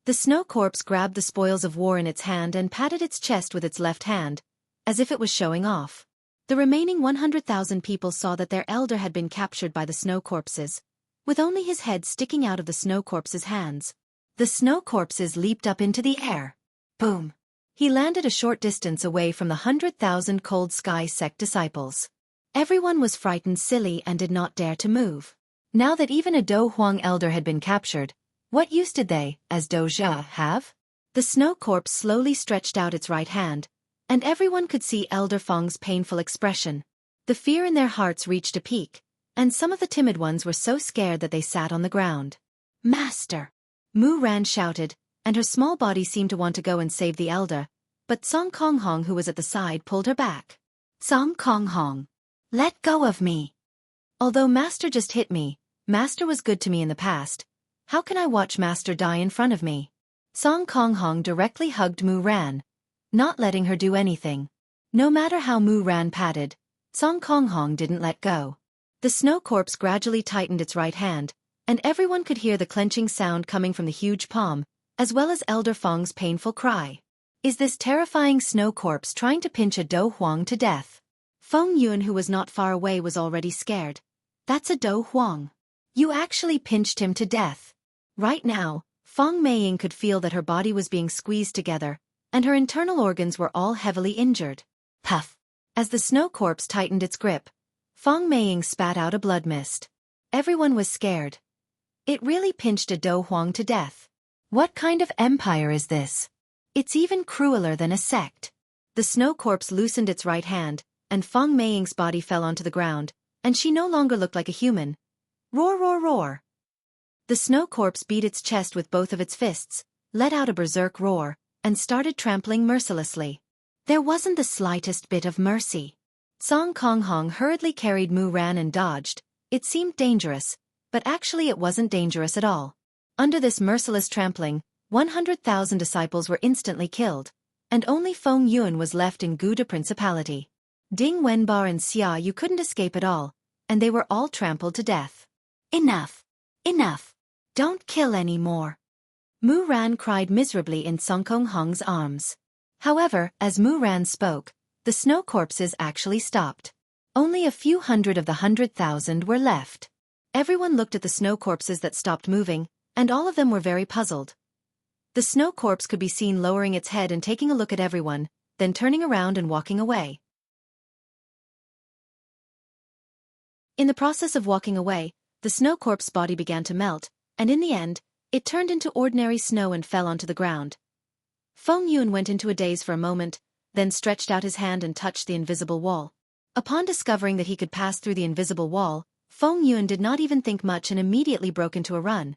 The snow corpse grabbed the spoils of war in its hand and patted its chest with its left hand, as if it was showing off. The remaining 100,000 people saw that their elder had been captured by the snow corpses, with only his head sticking out of the snow corpse's hands. The snow corpses leaped up into the air. Boom! He landed a short distance away from the 100,000 cold sky sect disciples. Everyone was frightened silly and did not dare to move. Now that even a Do Huang elder had been captured, what use did they, as Do Jia, have? The snow corpse slowly stretched out its right hand, and everyone could see Elder Feng's painful expression. The fear in their hearts reached a peak, and some of the timid ones were so scared that they sat on the ground. "Master!" Mu Ran shouted, and her small body seemed to want to go and save the elder, but Song Kong Hong, who was at the side, pulled her back. "Song Kong Hong, let go of me. Although Master just hit me, Master was good to me in the past. How can I watch Master die in front of me?" Song Kong Hong directly hugged Mu Ran, not letting her do anything. No matter how Mu Ran patted, Song Kong Hong didn't let go. The snow corpse gradually tightened its right hand, and everyone could hear the clenching sound coming from the huge palm, as well as Elder Feng's painful cry. Is this terrifying snow corpse trying to pinch a Do Huang to death? Feng Yun, who was not far away, was already scared. "That's a Do Huang. You actually pinched him to death." Right now, Feng Meiying could feel that her body was being squeezed together, and her internal organs were all heavily injured. Puff! As the snow corpse tightened its grip, Feng Meiying spat out a blood mist. Everyone was scared. It really pinched a Do Huang to death. What kind of empire is this? It's even crueler than a sect. The snow corpse loosened its right hand, and Feng Meiying's body fell onto the ground, and she no longer looked like a human. Roar, roar, roar! The snow corpse beat its chest with both of its fists, let out a berserk roar, and started trampling mercilessly. There wasn't the slightest bit of mercy. Song Kong Hong hurriedly carried Mu Ran and dodged. It seemed dangerous, but actually it wasn't dangerous at all. Under this merciless trampling, 100,000 disciples were instantly killed, and only Feng Yun was left in Guda Principality. Ding Wenbar and Xia Yu couldn't escape at all, and they were all trampled to death. "Enough! Enough! Don't kill any more!" Mu Ran cried miserably in Song Kong Hong's arms. However, as Mu Ran spoke, the snow corpses actually stopped. Only a few hundred of the 100,000 were left. Everyone looked at the snow corpses that stopped moving, and all of them were very puzzled. The snow corpse could be seen lowering its head and taking a look at everyone, then turning around and walking away. In the process of walking away, the snow corpse's body began to melt, and in the end, it turned into ordinary snow and fell onto the ground. Feng Yun went into a daze for a moment, then stretched out his hand and touched the invisible wall. Upon discovering that he could pass through the invisible wall, Feng Yun did not even think much and immediately broke into a run.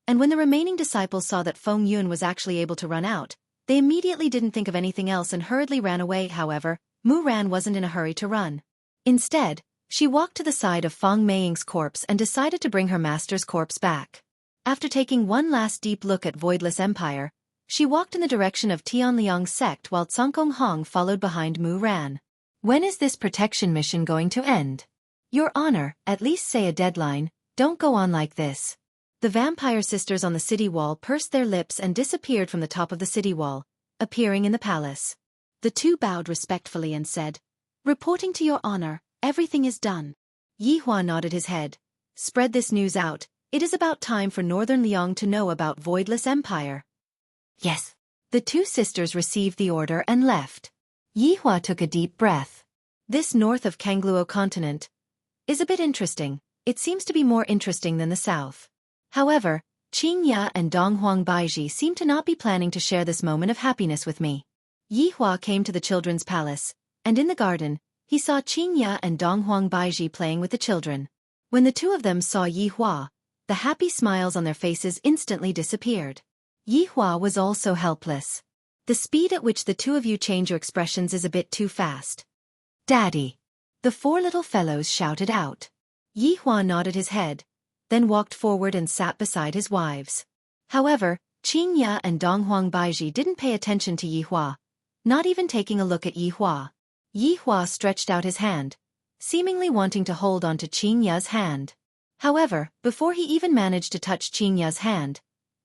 And when the remaining disciples saw that Feng Yun was actually able to run out, they immediately didn't think of anything else and hurriedly ran away. However, Mu Ran wasn't in a hurry to run. Instead, she walked to the side of Feng Meiying's corpse and decided to bring her master's corpse back. After taking one last deep look at Voidless Empire, she walked in the direction of Tianliang's sect while Song Kong Hong followed behind Mu Ran. "When is this protection mission going to end? Your Honor, at least say a deadline, don't go on like this." The vampire sisters on the city wall pursed their lips and disappeared from the top of the city wall, appearing in the palace. The two bowed respectfully and said, "Reporting to Your Honor, everything is done." Yi Hua nodded his head. "Spread this news out. It is about time for Northern Liang to know about Voidless Empire." "Yes." The two sisters received the order and left. Yi Hua took a deep breath. This north of Kangluo continent is a bit interesting. It seems to be more interesting than the south. However, Qing Ya and Donghuang Baiji seem to not be planning to share this moment of happiness with me. Yi Hua came to the children's palace, and in the garden, he saw Qin Ya and Dong Huang Baiji playing with the children. When the two of them saw Yi Hua, the happy smiles on their faces instantly disappeared. Yi Hua was also helpless. The speed at which the two of you change your expressions is a bit too fast. Daddy! The four little fellows shouted out. Yi Hua nodded his head, then walked forward and sat beside his wives. However, Qin Ya and Dong Huang Baiji didn't pay attention to Yi Hua, not even taking a look at Yi Hua. Yi Hua stretched out his hand, seemingly wanting to hold on to Qin Ya's hand. However, before he even managed to touch Qin Ya's hand,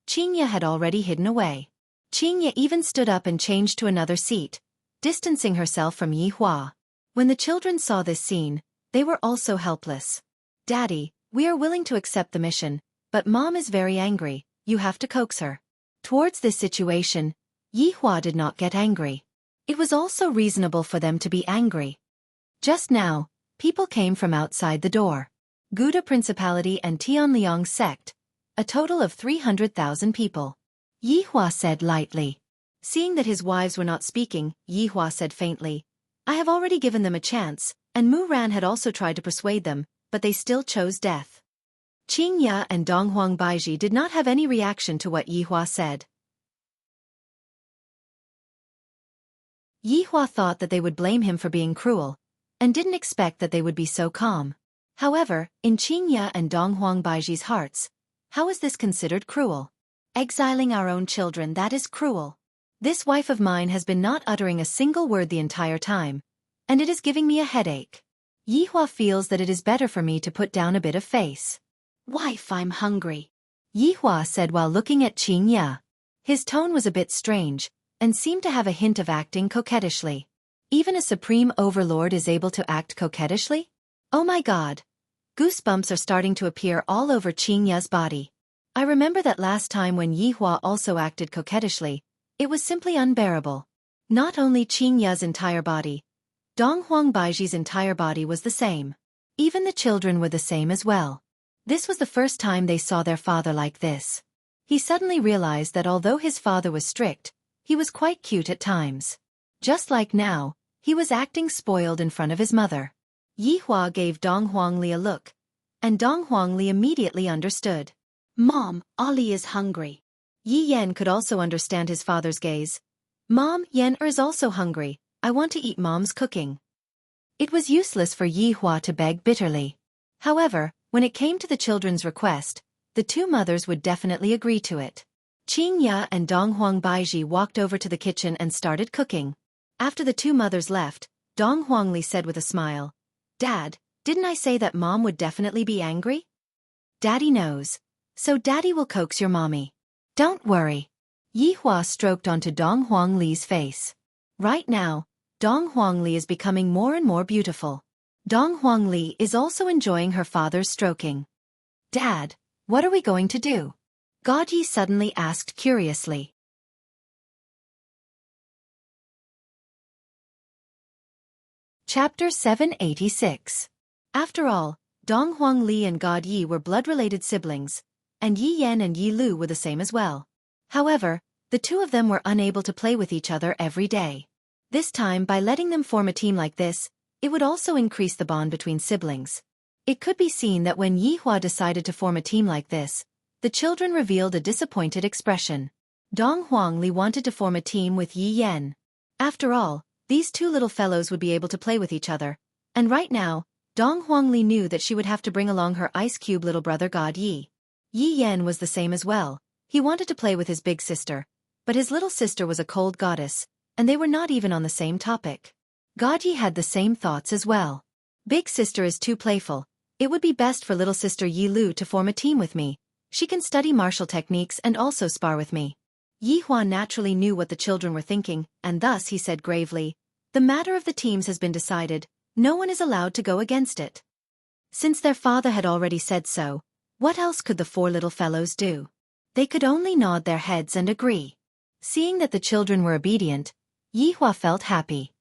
Qin Ya had already hidden away. Qin Ya even stood up and changed to another seat, distancing herself from Yi Hua. When the children saw this scene, they were also helpless. Daddy, we are willing to accept the mission, but Mom is very angry, you have to coax her. Towards this situation, Yi Hua did not get angry. It was also reasonable for them to be angry. Just now, people came from outside the door. Gouda Principality and Tianliang sect, a total of 300,000 people. Yi Hua said lightly. Seeing that his wives were not speaking, Yi Hua said faintly, I have already given them a chance, and Mu Ran had also tried to persuade them, but they still chose death. Qin Ya and Dong Huang Baiji did not have any reaction to what Yi Hua said. Yi Hua thought that they would blame him for being cruel, and didn't expect that they would be so calm. However, in Qin Ya and Dong Huang Baiji's hearts, how is this considered cruel? Exiling our own children, that is cruel. This wife of mine has been not uttering a single word the entire time, and it is giving me a headache. Yi Hua feels that it is better for me to put down a bit of face. Wife, I'm hungry, Yi Hua said while looking at Qin Ya. His tone was a bit strange, and seemed to have a hint of acting coquettishly. Even a supreme overlord is able to act coquettishly? Oh my god. Goosebumps are starting to appear all over Qin Ya's body. I remember that last time when Yi Hua also acted coquettishly, it was simply unbearable. Not only Qin Ya's entire body, Dong Huang Baiji's entire body was the same. Even the children were the same as well. This was the first time they saw their father like this. He suddenly realized that although his father was strict, he was quite cute at times. Just like now, he was acting spoiled in front of his mother. Yi Hua gave Dong Huangli a look, and Dong Huangli immediately understood. Mom, Ali is hungry. Yi Yan could also understand his father's gaze. Mom, Yan is also hungry, I want to eat Mom's cooking. It was useless for Yi Hua to beg bitterly. However, when it came to the children's request, the two mothers would definitely agree to it. Qin Ya and Dong Huang Baiji walked over to the kitchen and started cooking. After the two mothers left, Dong Huangli said with a smile, Dad, didn't I say that Mom would definitely be angry? Daddy knows. So Daddy will coax your mommy. Don't worry. Yi Hua stroked onto Dong Huangli's face. Right now, Dong Huangli is becoming more and more beautiful. Dong Huangli is also enjoying her father's stroking. Dad, what are we going to do? God Yi suddenly asked curiously. Chapter 786. After all, Dong Huangli and God Yi were blood-related siblings, and Yi Yan and Yi Lu were the same as well. However, the two of them were unable to play with each other every day. This time, by letting them form a team like this, it would also increase the bond between siblings. It could be seen that when Yi Hua decided to form a team like this, the children revealed a disappointed expression. Dong Huangli wanted to form a team with Yi Yan. After all, these two little fellows would be able to play with each other, and right now, Dong Huangli knew that she would have to bring along her ice cube little brother God Yi. Yi Yan was the same as well. He wanted to play with his big sister, but his little sister was a cold goddess, and they were not even on the same topic. God Yi had the same thoughts as well. Big sister is too playful. It would be best for little sister Yi Lu to form a team with me. She can study martial techniques and also spar with me. Yi Hua naturally knew what the children were thinking, and thus he said gravely, the matter of the teams has been decided, no one is allowed to go against it. Since their father had already said so, what else could the four little fellows do? They could only nod their heads and agree. Seeing that the children were obedient, Yi Hua felt happy.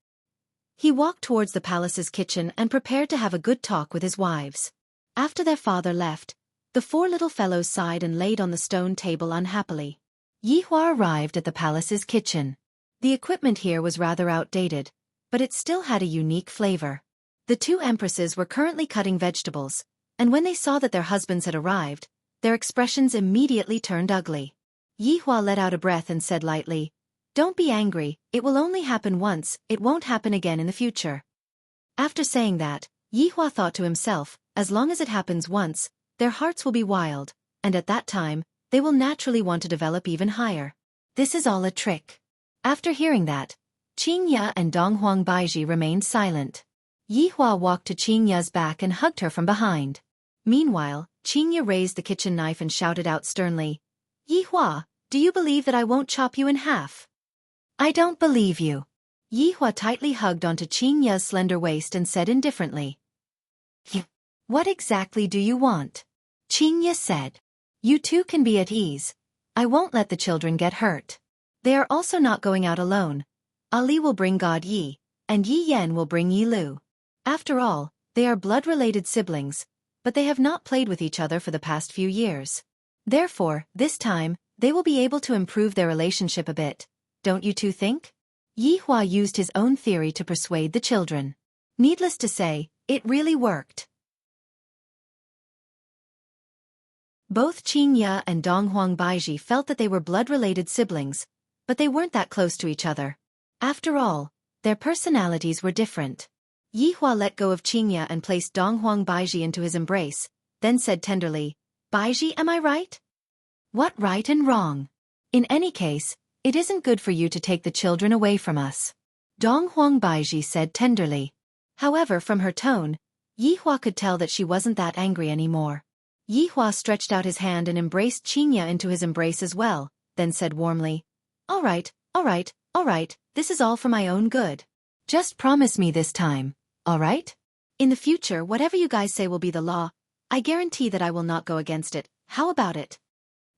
He walked towards the palace's kitchen and prepared to have a good talk with his wives. After their father left, the four little fellows sighed and laid on the stone table unhappily. Yi Hua arrived at the palace's kitchen. The equipment here was rather outdated, but it still had a unique flavor. The two empresses were currently cutting vegetables, and when they saw that their husbands had arrived, their expressions immediately turned ugly. Yi Hua let out a breath and said lightly, "Don't be angry, it will only happen once, it won't happen again in the future." After saying that, Yi Hua thought to himself, as long as it happens once, their hearts will be wild, and at that time, they will naturally want to develop even higher. This is all a trick. After hearing that, Qingya and Donghuang Baiji remained silent. Yi Hua walked to Qingya's back and hugged her from behind. Meanwhile, Qingya raised the kitchen knife and shouted out sternly, "Yi Hua, do you believe that I won't chop you in half?" "I don't believe you." Yi Hua tightly hugged onto Qingya's slender waist and said indifferently, "What exactly do you want?" Qingya said, "You two can be at ease. I won't let the children get hurt. They are also not going out alone. Ali will bring God Yi, and Yi Yan will bring Yi Lu. After all, they are blood-related siblings, but they have not played with each other for the past few years. Therefore, this time, they will be able to improve their relationship a bit. Don't you two think?" Yi Hua used his own theory to persuade the children. Needless to say, it really worked. Both Qingya and Donghuang Baiji felt that they were blood-related siblings, but they weren't that close to each other. After all, their personalities were different. Yi Hua let go of Qingya and placed Donghuang Baiji into his embrace, then said tenderly, "Baiji, am I right?" "What right and wrong? In any case, it isn't good for you to take the children away from us," Donghuang Baiji said tenderly. However, from her tone, Yi Hua could tell that she wasn't that angry anymore. Yi Hua stretched out his hand and embraced Qingya into his embrace as well, then said warmly, All right, this is all for my own good. Just promise me this time, all right? In the future, whatever you guys say will be the law. I guarantee that I will not go against it. How about it?"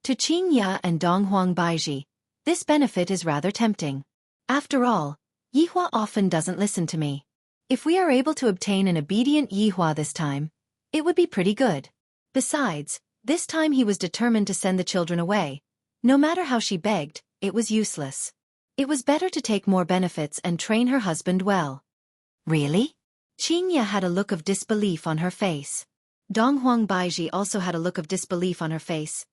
To Qingya and Donghuang Baiji, this benefit is rather tempting. After all, Yi Hua often doesn't listen to me. If we are able to obtain an obedient Yi Hua this time, it would be pretty good. Besides, this time he was determined to send the children away. No matter how she begged, it was useless. It was better to take more benefits and train her husband well. "Really?" Qingya had a look of disbelief on her face. Donghuang Baiji also had a look of disbelief on her face.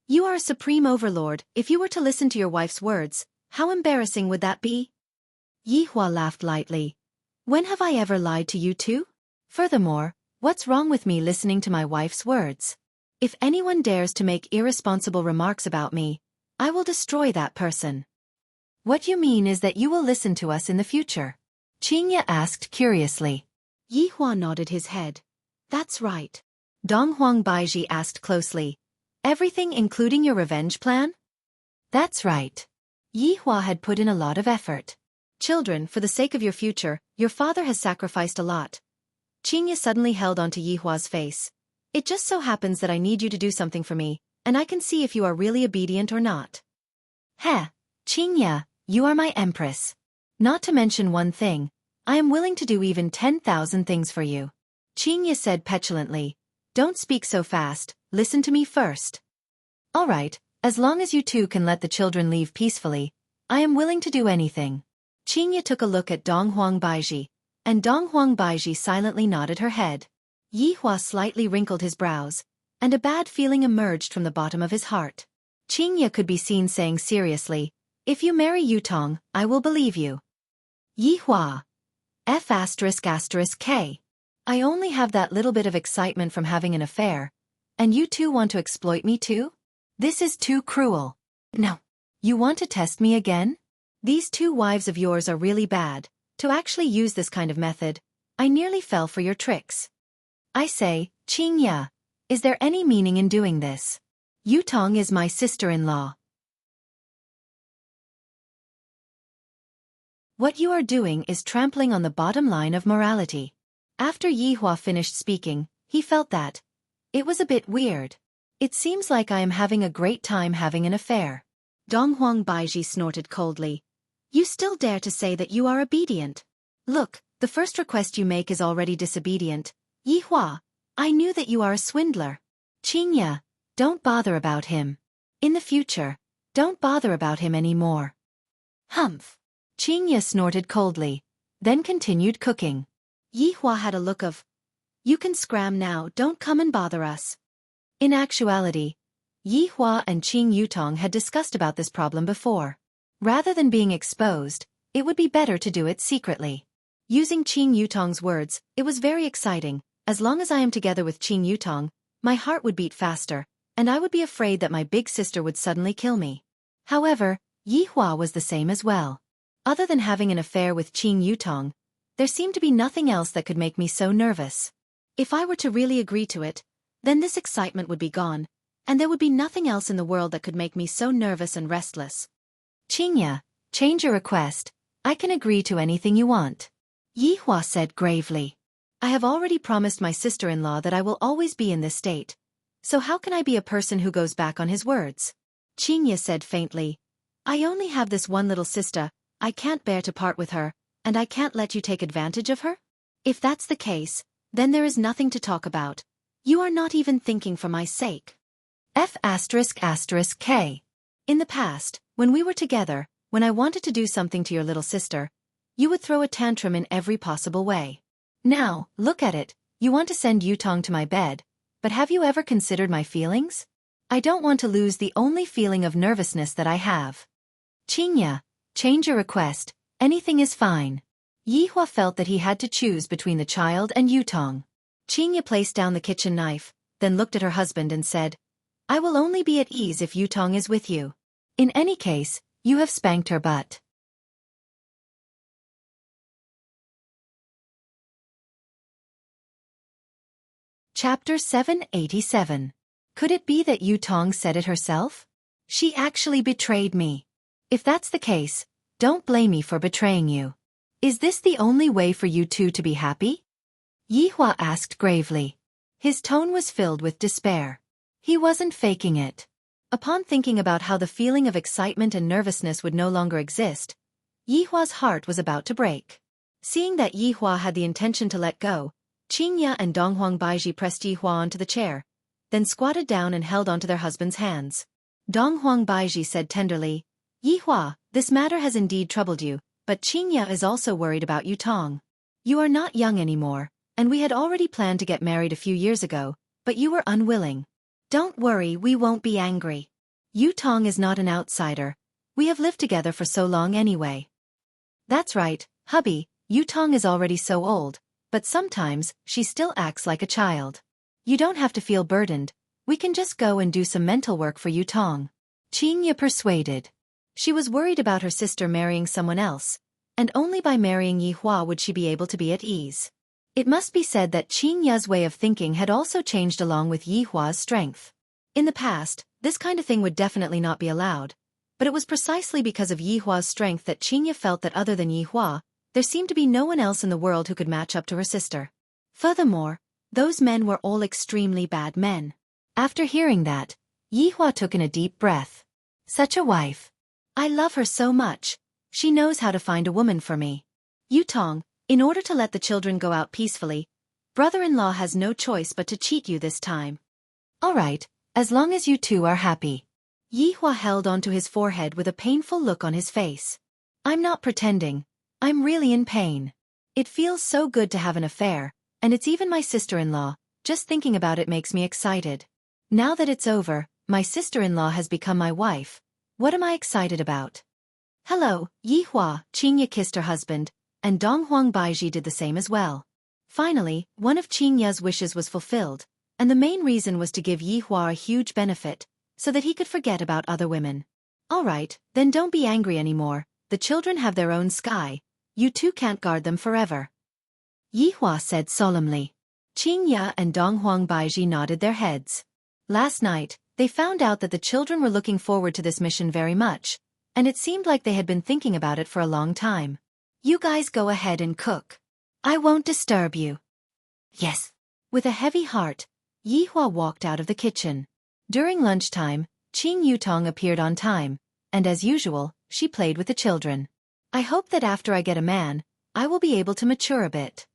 "You are a supreme overlord. If you were to listen to your wife's words, how embarrassing would that be?" Yi Hua laughed lightly. "When have I ever lied to you two? Furthermore, what's wrong with me listening to my wife's words? If anyone dares to make irresponsible remarks about me, I will destroy that person." "What you mean is that you will listen to us in the future?" Qingya asked curiously. Yi Hua nodded his head. "That's right." Donghuang Baiji asked closely. "Everything including your revenge plan?" "That's right." Yi Hua had put in a lot of effort. "Children, for the sake of your future, your father has sacrificed a lot." Qingya suddenly held onto Yi Hua's face. "It just so happens that I need you to do something for me, and I can see if you are really obedient or not." "Heh, Qingya, you are my empress. Not to mention one thing, I am willing to do even 10,000 things for you." Qingya said petulantly, "Don't speak so fast, listen to me first." "All right, as long as you two can let the children leave peacefully, I am willing to do anything." Qingya took a look at Donghuang Baiji, and Donghuang Baiji silently nodded her head. Yi Hua slightly wrinkled his brows, and a bad feeling emerged from the bottom of his heart. Qingya could be seen saying seriously, "If you marry Yutong, I will believe you." Yi Hua. F***K. I only have that little bit of excitement from having an affair, and you two want to exploit me too? This is too cruel. No. You want to test me again? These two wives of yours are really bad. To actually use this kind of method, I nearly fell for your tricks. I say, Qingya, is there any meaning in doing this? Yutong is my sister-in-law. What you are doing is trampling on the bottom line of morality. After Yi Hua finished speaking, he felt that it was a bit weird. It seems like I am having a great time having an affair. Donghuang Baiji snorted coldly. You still dare to say that you are obedient? Look, the first request you make is already disobedient. Yi Hua, I knew that you are a swindler. Qingya, don't bother about him. In the future, don't bother about him anymore. Humph. Qingye snorted coldly, then continued cooking. Yi Hua had a look of, "You can scram now, don't come and bother us." In actuality, Yi Hua and Qing Yutong had discussed about this problem before. Rather than being exposed, it would be better to do it secretly. Using Qing Yutong's words, it was very exciting. As long as I am together with Qing Yutong, my heart would beat faster, and I would be afraid that my big sister would suddenly kill me. However, Yi Hua was the same as well. Other than having an affair with Qing Yutong, there seemed to be nothing else that could make me so nervous. If I were to really agree to it, then this excitement would be gone, and there would be nothing else in the world that could make me so nervous and restless. Qingye, change your request. I can agree to anything you want. Yi Hua said gravely. I have already promised my sister-in-law that I will always be in this state. So how can I be a person who goes back on his words? Qingye said faintly. I only have this one little sister, I can't bear to part with her, and I can't let you take advantage of her? If that's the case, then there is nothing to talk about. You are not even thinking for my sake. F***K. In the past, when we were together, when I wanted to do something to your little sister, you would throw a tantrum in every possible way. Now, look at it, you want to send Yutong to my bed, but have you ever considered my feelings? I don't want to lose the only feeling of nervousness that I have. Qingye, change your request, anything is fine. Yi Hua felt that he had to choose between the child and Yutong. Qingye placed down the kitchen knife, then looked at her husband and said, I will only be at ease if Yutong is with you. In any case, you have spanked her butt. Chapter 787. Could it be that Yutong said it herself? She actually betrayed me. If that's the case, don't blame me for betraying you. Is this the only way for you two to be happy? Yi Hua asked gravely. His tone was filled with despair. He wasn't faking it. Upon thinking about how the feeling of excitement and nervousness would no longer exist, Yi Hua's heart was about to break. Seeing that Yi Hua had the intention to let go, Qingye and Donghuang Baiji pressed Yi Hua onto the chair, then squatted down and held onto their husbands' hands. Donghuang Baiji said tenderly, Yi Hua, this matter has indeed troubled you, but Qingye is also worried about Yutong. You are not young anymore, and we had already planned to get married a few years ago, but you were unwilling. Don't worry, we won't be angry. Yutong is not an outsider. We have lived together for so long anyway. That's right, hubby, Yutong is already so old, but sometimes she still acts like a child. You don't have to feel burdened. We can just go and do some mental work for Yutong. Qingye persuaded. She was worried about her sister marrying someone else, and only by marrying Yi Hua would she be able to be at ease. It must be said that Qingye's way of thinking had also changed along with Yi Hua's strength. In the past, this kind of thing would definitely not be allowed, but it was precisely because of Yi Hua's strength that Qingye felt that other than Yi Hua, there seemed to be no one else in the world who could match up to her sister. Furthermore, those men were all extremely bad men. After hearing that, Yi Hua took in a deep breath. Such a wife. I love her so much. She knows how to find a woman for me. Yutong, in order to let the children go out peacefully, brother-in-law has no choice but to cheat you this time. All right, as long as you two are happy. Yi Hua held onto his forehead with a painful look on his face. I'm not pretending. I'm really in pain. It feels so good to have an affair, and it's even my sister-in-law. Just thinking about it makes me excited. Now that it's over, my sister-in-law has become my wife. What am I excited about? Hello, Yi Hua, Qingye kissed her husband, and Donghuang Baiji did the same as well. Finally, one of Qingye's wishes was fulfilled, and the main reason was to give Yi Hua a huge benefit, so that he could forget about other women. All right, then don't be angry anymore. The children have their own sky. You two can't guard them forever. Yi Hua said solemnly. Qingye and Donghuang Baiji nodded their heads. Last night, they found out that the children were looking forward to this mission very much, and it seemed like they had been thinking about it for a long time. You guys go ahead and cook. I won't disturb you. Yes. With a heavy heart, Yi Hua walked out of the kitchen. During lunchtime, Qing Yutong appeared on time, and as usual, she played with the children. I hope that after I get a man, I will be able to mature a bit.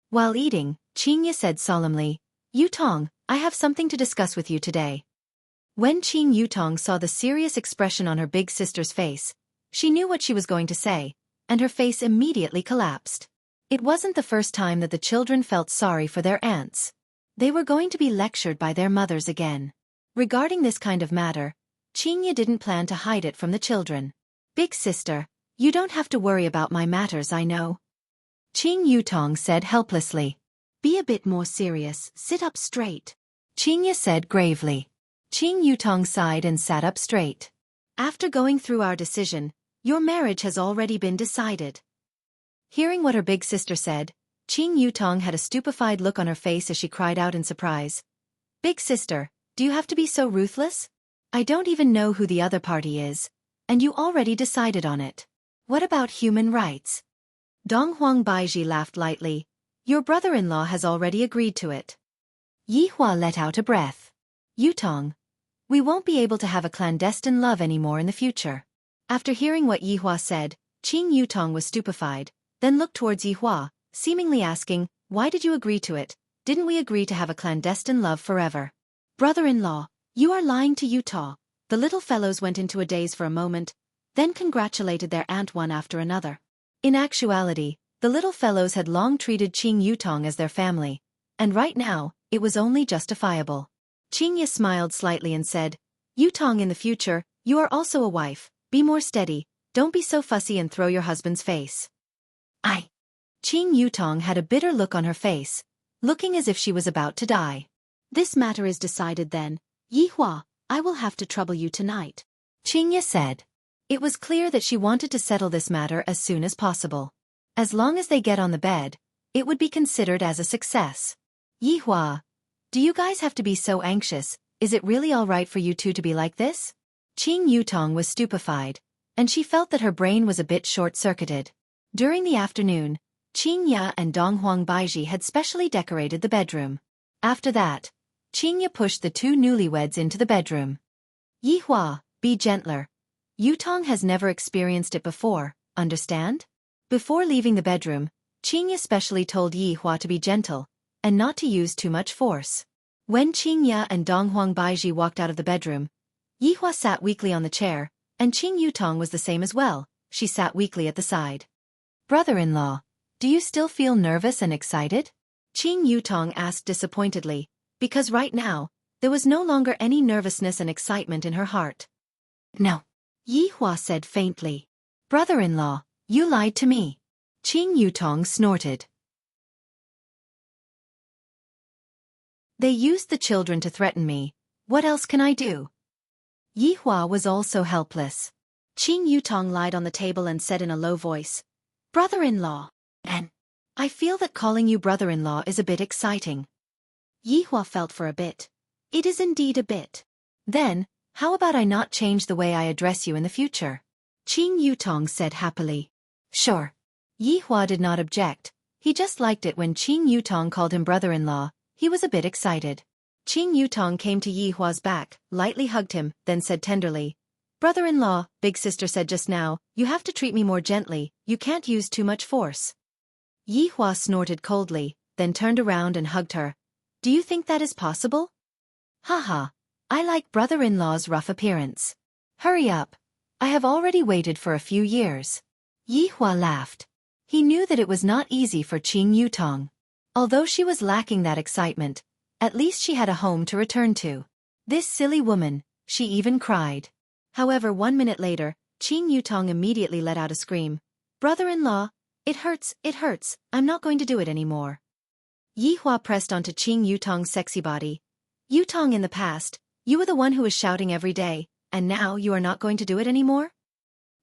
While eating, Qingye said solemnly, Yutong, I have something to discuss with you today. When Qing Yutong saw the serious expression on her big sister's face, she knew what she was going to say, and her face immediately collapsed. It wasn't the first time that the children felt sorry for their aunts. They were going to be lectured by their mothers again. Regarding this kind of matter, Qingye didn't plan to hide it from the children. "Big sister, you don't have to worry about my matters, I know," Qing Yutong said helplessly. "Be a bit more serious, sit up straight," Qingye said gravely. Qing Yutong sighed and sat up straight. "After going through our decision, your marriage has already been decided." Hearing what her big sister said, Qing Yutong had a stupefied look on her face as she cried out in surprise. "Big sister, do you have to be so ruthless? I don't even know who the other party is, and you already decided on it. What about human rights?" Donghuang Baiji laughed lightly. "Your brother-in-law has already agreed to it." Yihua let out a breath. "Yutong, we won't be able to have a clandestine love anymore in the future." After hearing what Yihua said, Qing Yutong was stupefied, then looked towards Yihua, seemingly asking, "Why did you agree to it? Didn't we agree to have a clandestine love forever?" "Brother-in-law, you are lying to Utah." The little fellows went into a daze for a moment, then congratulated their aunt one after another. In actuality, the little fellows had long treated Qing Yutong as their family, and right now, it was only justifiable. Qingye smiled slightly and said, "Yutong, in the future, you are also a wife, be more steady, don't be so fussy and throw your husband's face." Qing Yutong had a bitter look on her face, looking as if she was about to die. "This matter is decided then. Yihua, I will have to trouble you tonight," Qingye said. It was clear that she wanted to settle this matter as soon as possible. As long as they get on the bed, it would be considered as a success. "Yihua, do you guys have to be so anxious? Is it really all right for you two to be like this?" Qing Yutong was stupefied, and she felt that her brain was a bit short-circuited. During the afternoon, Qing Ya and Donghuang Baiji had specially decorated the bedroom. After that, Qing Ya pushed the two newlyweds into the bedroom. "Yihua, be gentler. Yutong has never experienced it before, understand?" Before leaving the bedroom, Qing Ya specially told Yihua to be gentle, and not to use too much force. When Qing Ya and Donghuang Baiji walked out of the bedroom, Yihua sat weakly on the chair, and Qing Yutong was the same as well, she sat weakly at the side. "Brother-in-law, do you still feel nervous and excited?" Qing Yutong asked disappointedly, because right now, there was no longer any nervousness and excitement in her heart. "No," Yihua said faintly. "Brother-in-law, you lied to me." Qing Yutong snorted. "They used the children to threaten me. What else can I do?" Yihua was also helpless. Qing Yutong lied on the table and said in a low voice, "Brother-in-law, and I feel that calling you brother-in-law is a bit exciting." Yihua felt for a bit. "It is indeed a bit." "Then, how about I not change the way I address you in the future?" Qing Yutong said happily. "Sure." Yihua did not object. He just liked it when Qing Yutong called him brother-in-law. He was a bit excited. Qing Yutong came to Yihua's back, lightly hugged him, then said tenderly, "Brother-in-law, big sister said just now, you have to treat me more gently, you can't use too much force." Yihua snorted coldly, then turned around and hugged her. "Do you think that is possible?" "Haha, I like brother-in-law's rough appearance. Hurry up. I have already waited for a few years." Yihua laughed. He knew that it was not easy for Qing Yutong. Although she was lacking that excitement, at least she had a home to return to. This silly woman, she even cried. However, 1 minute later, Qing Yutong immediately let out a scream. "Brother-in-law, it hurts, I'm not going to do it anymore." Yihua pressed onto Qing Yutong's sexy body. "Yutong, in the past, you were the one who was shouting every day, and now you are not going to do it anymore?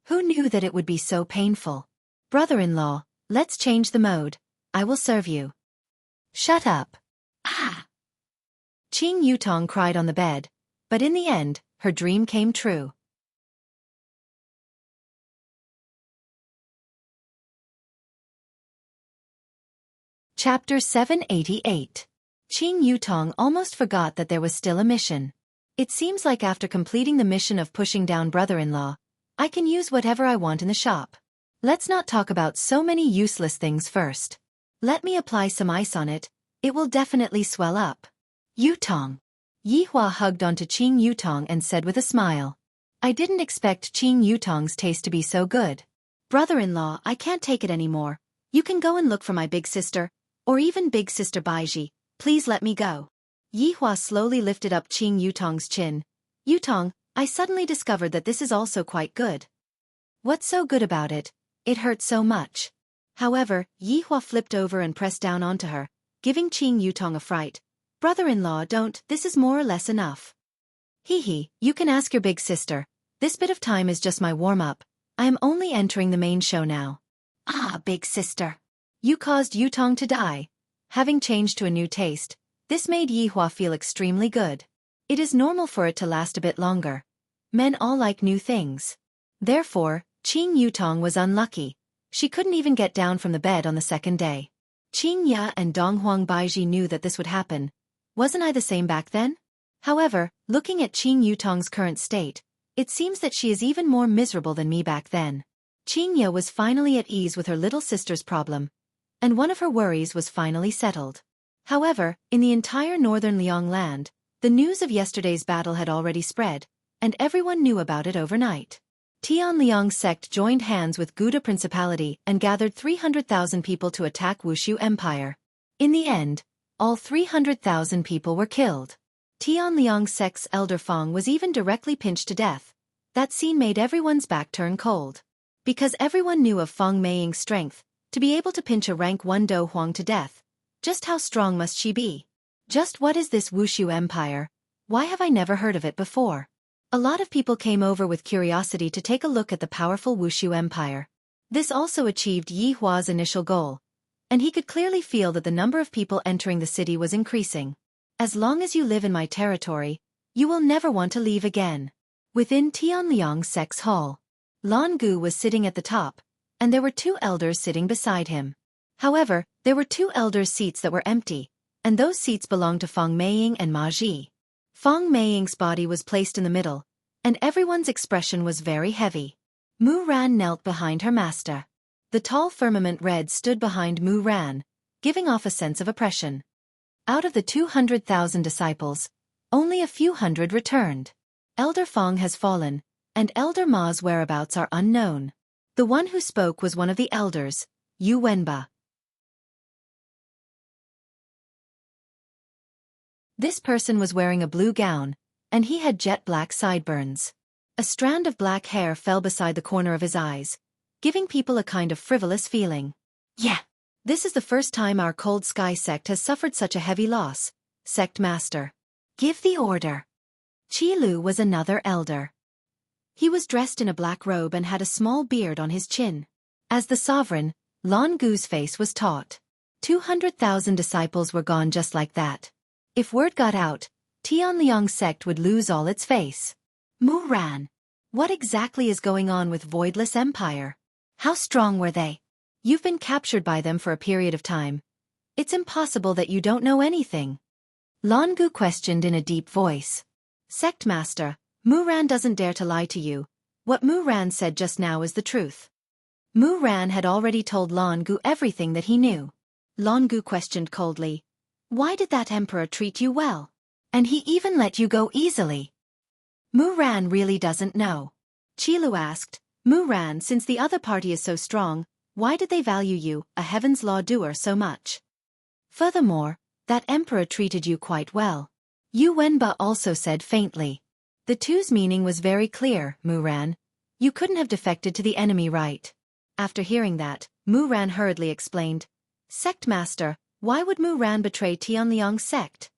Who knew that it would be so painful? Brother-in-law, let's change the mode. I will serve you." "Shut up." "Ah!" Qing Yutong cried on the bed, but in the end, her dream came true. Chapter 788. Qing Yutong almost forgot that there was still a mission. It seems like after completing the mission of pushing down brother-in-law, I can use whatever I want in the shop. Let's not talk about so many useless things first. Let me apply some ice on it, it will definitely swell up. Yutong. Yihua hugged onto Qing Yutong and said with a smile. I didn't expect Qing Yutong's taste to be so good. Brother-in-law, I can't take it anymore. You can go and look for my big sister, or even big sister Baiji. Please let me go. Yihua slowly lifted up Qing Yutong's chin. Yutong, I suddenly discovered that this is also quite good. What's so good about it? It hurts so much. However, Yihua flipped over and pressed down onto her, giving Qing Yutong a fright. Brother-in-law, don't, this is more or less enough. Hee, you can ask your big sister. This bit of time is just my warm-up. I am only entering the main show now. Ah, big sister. You caused Yutong to die. Having changed to a new taste, this made Yihua feel extremely good. It is normal for it to last a bit longer. Men all like new things. Therefore, Qing Yutong was unlucky. She couldn't even get down from the bed on the second day. Qing Ya and Donghuang Baiji knew that this would happen. Wasn't I the same back then? However, looking at Qing Yutong's current state, it seems that she is even more miserable than me back then. Qing Ya was finally at ease with her little sister's problem, and one of her worries was finally settled. However, in the entire northern Liang land, the news of yesterday's battle had already spread, and everyone knew about it overnight. Tianliang sect joined hands with Gouda Principality and gathered 300,000 people to attack Wuxia Empire. In the end, all 300,000 people were killed. Tianliang sect's elder Fang was even directly pinched to death. That scene made everyone's back turn cold. Because everyone knew of Fang Meiying's strength, to be able to pinch a rank 1 Do Huang to death. Just how strong must she be? Just what is this Wuxia Empire? Why have I never heard of it before? A lot of people came over with curiosity to take a look at the powerful Wuxia Empire. This also achieved Yihua's initial goal, and he could clearly feel that the number of people entering the city was increasing. As long as you live in my territory, you will never want to leave again. Within Tianliang sect's hall, Lan Gu was sitting at the top, and there were 2 elders sitting beside him. However, there were 2 elders' seats that were empty, and those seats belonged to Fang Meiying and Ma Ji. Fang Meiying's body was placed in the middle, and everyone's expression was very heavy. Mu Ran knelt behind her master. The tall firmament red stood behind Mu Ran, giving off a sense of oppression. Out of the 200,000 disciples, only a few hundred returned. Elder Fang has fallen, and Elder Ma's whereabouts are unknown. The one who spoke was one of the elders, Yu Wenba. This person was wearing a blue gown, and he had jet black sideburns. A strand of black hair fell beside the corner of his eyes, giving people a kind of frivolous feeling. Yeah, this is the first time our Cold Sky sect has suffered such a heavy loss. Sect master, give the order. Qi Lu was another elder. He was dressed in a black robe and had a small beard on his chin. As the sovereign, Lan Gu's face was taut. 200,000 disciples were gone just like that. If word got out, Tianliang sect would lose all its face. Mu Ran, what exactly is going on with Voidless Empire? How strong were they? You've been captured by them for a period of time. It's impossible that you don't know anything. Lan Gu questioned in a deep voice. Sect master, Mu Ran doesn't dare to lie to you. What Mu Ran said just now is the truth. Mu Ran had already told Lan Gu everything that he knew. Lan Gu questioned coldly. Why did that emperor treat you well? And he even let you go easily. Mu Ran really doesn't know. Qi Lu asked, Mu Ran, since the other party is so strong, why did they value you, a heaven's law doer, so much? Furthermore, that emperor treated you quite well. Yu Wenba also said faintly. The two's meaning was very clear, Mu Ran. You couldn't have defected to the enemy, right? After hearing that, Mu Ran hurriedly explained. Sect master, why would Mu Ran betray Tianliang sect?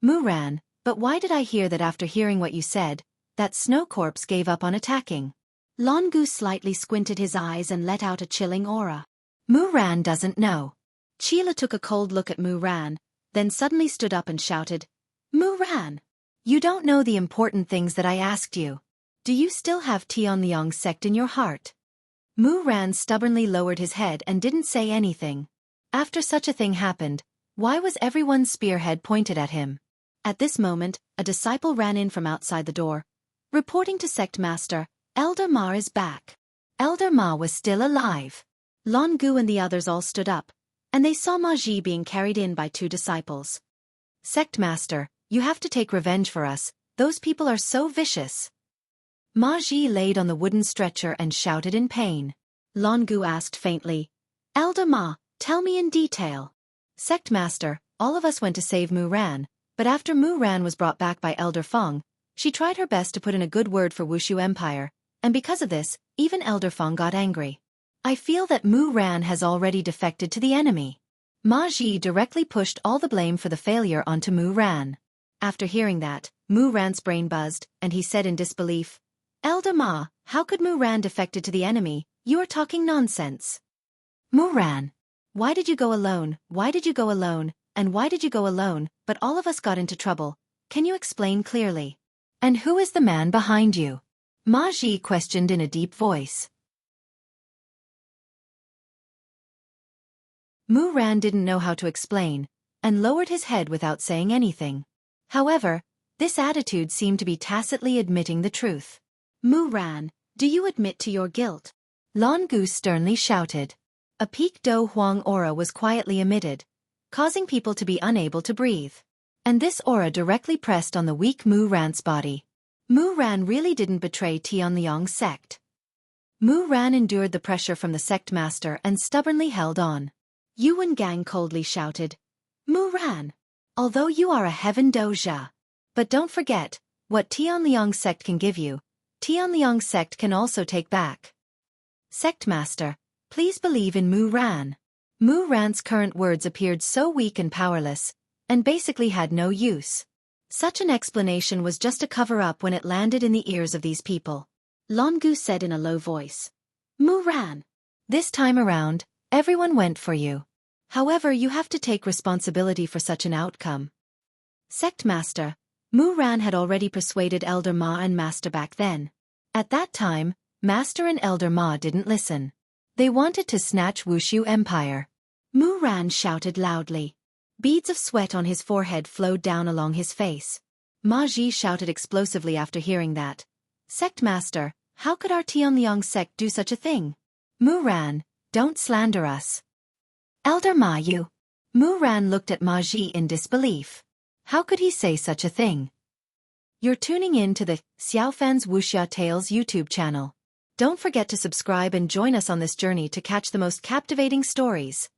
Mu Ran, but why did I hear that after hearing what you said, that snow corpse gave up on attacking? Lan Gu slightly squinted his eyes and let out a chilling aura. Mu Ran doesn't know. Qi Lu took a cold look at Mu Ran, then suddenly stood up and shouted, Mu Ran! You don't know the important things that I asked you. Do you still have Tianliang sect in your heart? Mu Ran stubbornly lowered his head and didn't say anything. After such a thing happened, why was everyone's spearhead pointed at him? At this moment, a disciple ran in from outside the door, reporting to Sect Master, Elder Ma is back. Elder Ma was still alive. Lan Gu and the others all stood up, and they saw Ma Ji being carried in by 2 disciples. Sect Master, You have to take revenge for us, those people are so vicious. Ma Ji laid on the wooden stretcher and shouted in pain. Lan Gu asked faintly, Elder Ma, tell me in detail. Sect Master, all of us went to save Mu Ran, but after Mu Ran was brought back by Elder Feng, she tried her best to put in a good word for Wuxia Empire, and because of this, even Elder Feng got angry. I feel that Mu Ran has already defected to the enemy. Ma Ji directly pushed all the blame for the failure onto Mu Ran. After hearing that, Mu Ran's brain buzzed, and he said in disbelief, Elder Ma, how could Mu Ran defected to the enemy? You are talking nonsense. Mu Ran, why did you go alone? Why did you go alone? And why did you go alone? But all of us got into trouble. Can you explain clearly? And who is the man behind you? Ma Ji questioned in a deep voice. Mu Ran didn't know how to explain, and lowered his head without saying anything. However, this attitude seemed to be tacitly admitting the truth. Mu Ran, do you admit to your guilt? Lan Gu sternly shouted. A peak Do Huang aura was quietly emitted, causing people to be unable to breathe. And this aura directly pressed on the weak Mu Ran's body. Mu Ran really didn't betray Tianliang sect. Mu Ran endured the pressure from the sect master and stubbornly held on. Yuan Gang coldly shouted, Mu Ran, although you are a heaven doja. But don't forget, what Tianliang sect can give you, Tianliang sect can also take back. Sect master, please believe in Mu Ran. Mu Ran's current words appeared so weak and powerless, and basically had no use. Such an explanation was just a cover-up when it landed in the ears of these people. Lan Gu said in a low voice, Mu Ran, this time around, everyone went for you. However, you have to take responsibility for such an outcome. Sect Master, Mu Ran had already persuaded Elder Ma and Master back then. At that time, Master and Elder Ma didn't listen. They wanted to snatch Wuxia Empire. Mu Ran shouted loudly. Beads of sweat on his forehead flowed down along his face. Ma Ji shouted explosively after hearing that. Sect Master, how could our Tianliang sect do such a thing? Mu Ran, don't slander us. Elder Ma, you. Mu Ran looked at Ma Ji in disbelief. How could he say such a thing? You're tuning in to the Xiaofan's Wuxia Tales YouTube channel. Don't forget to subscribe and join us on this journey to catch the most captivating stories.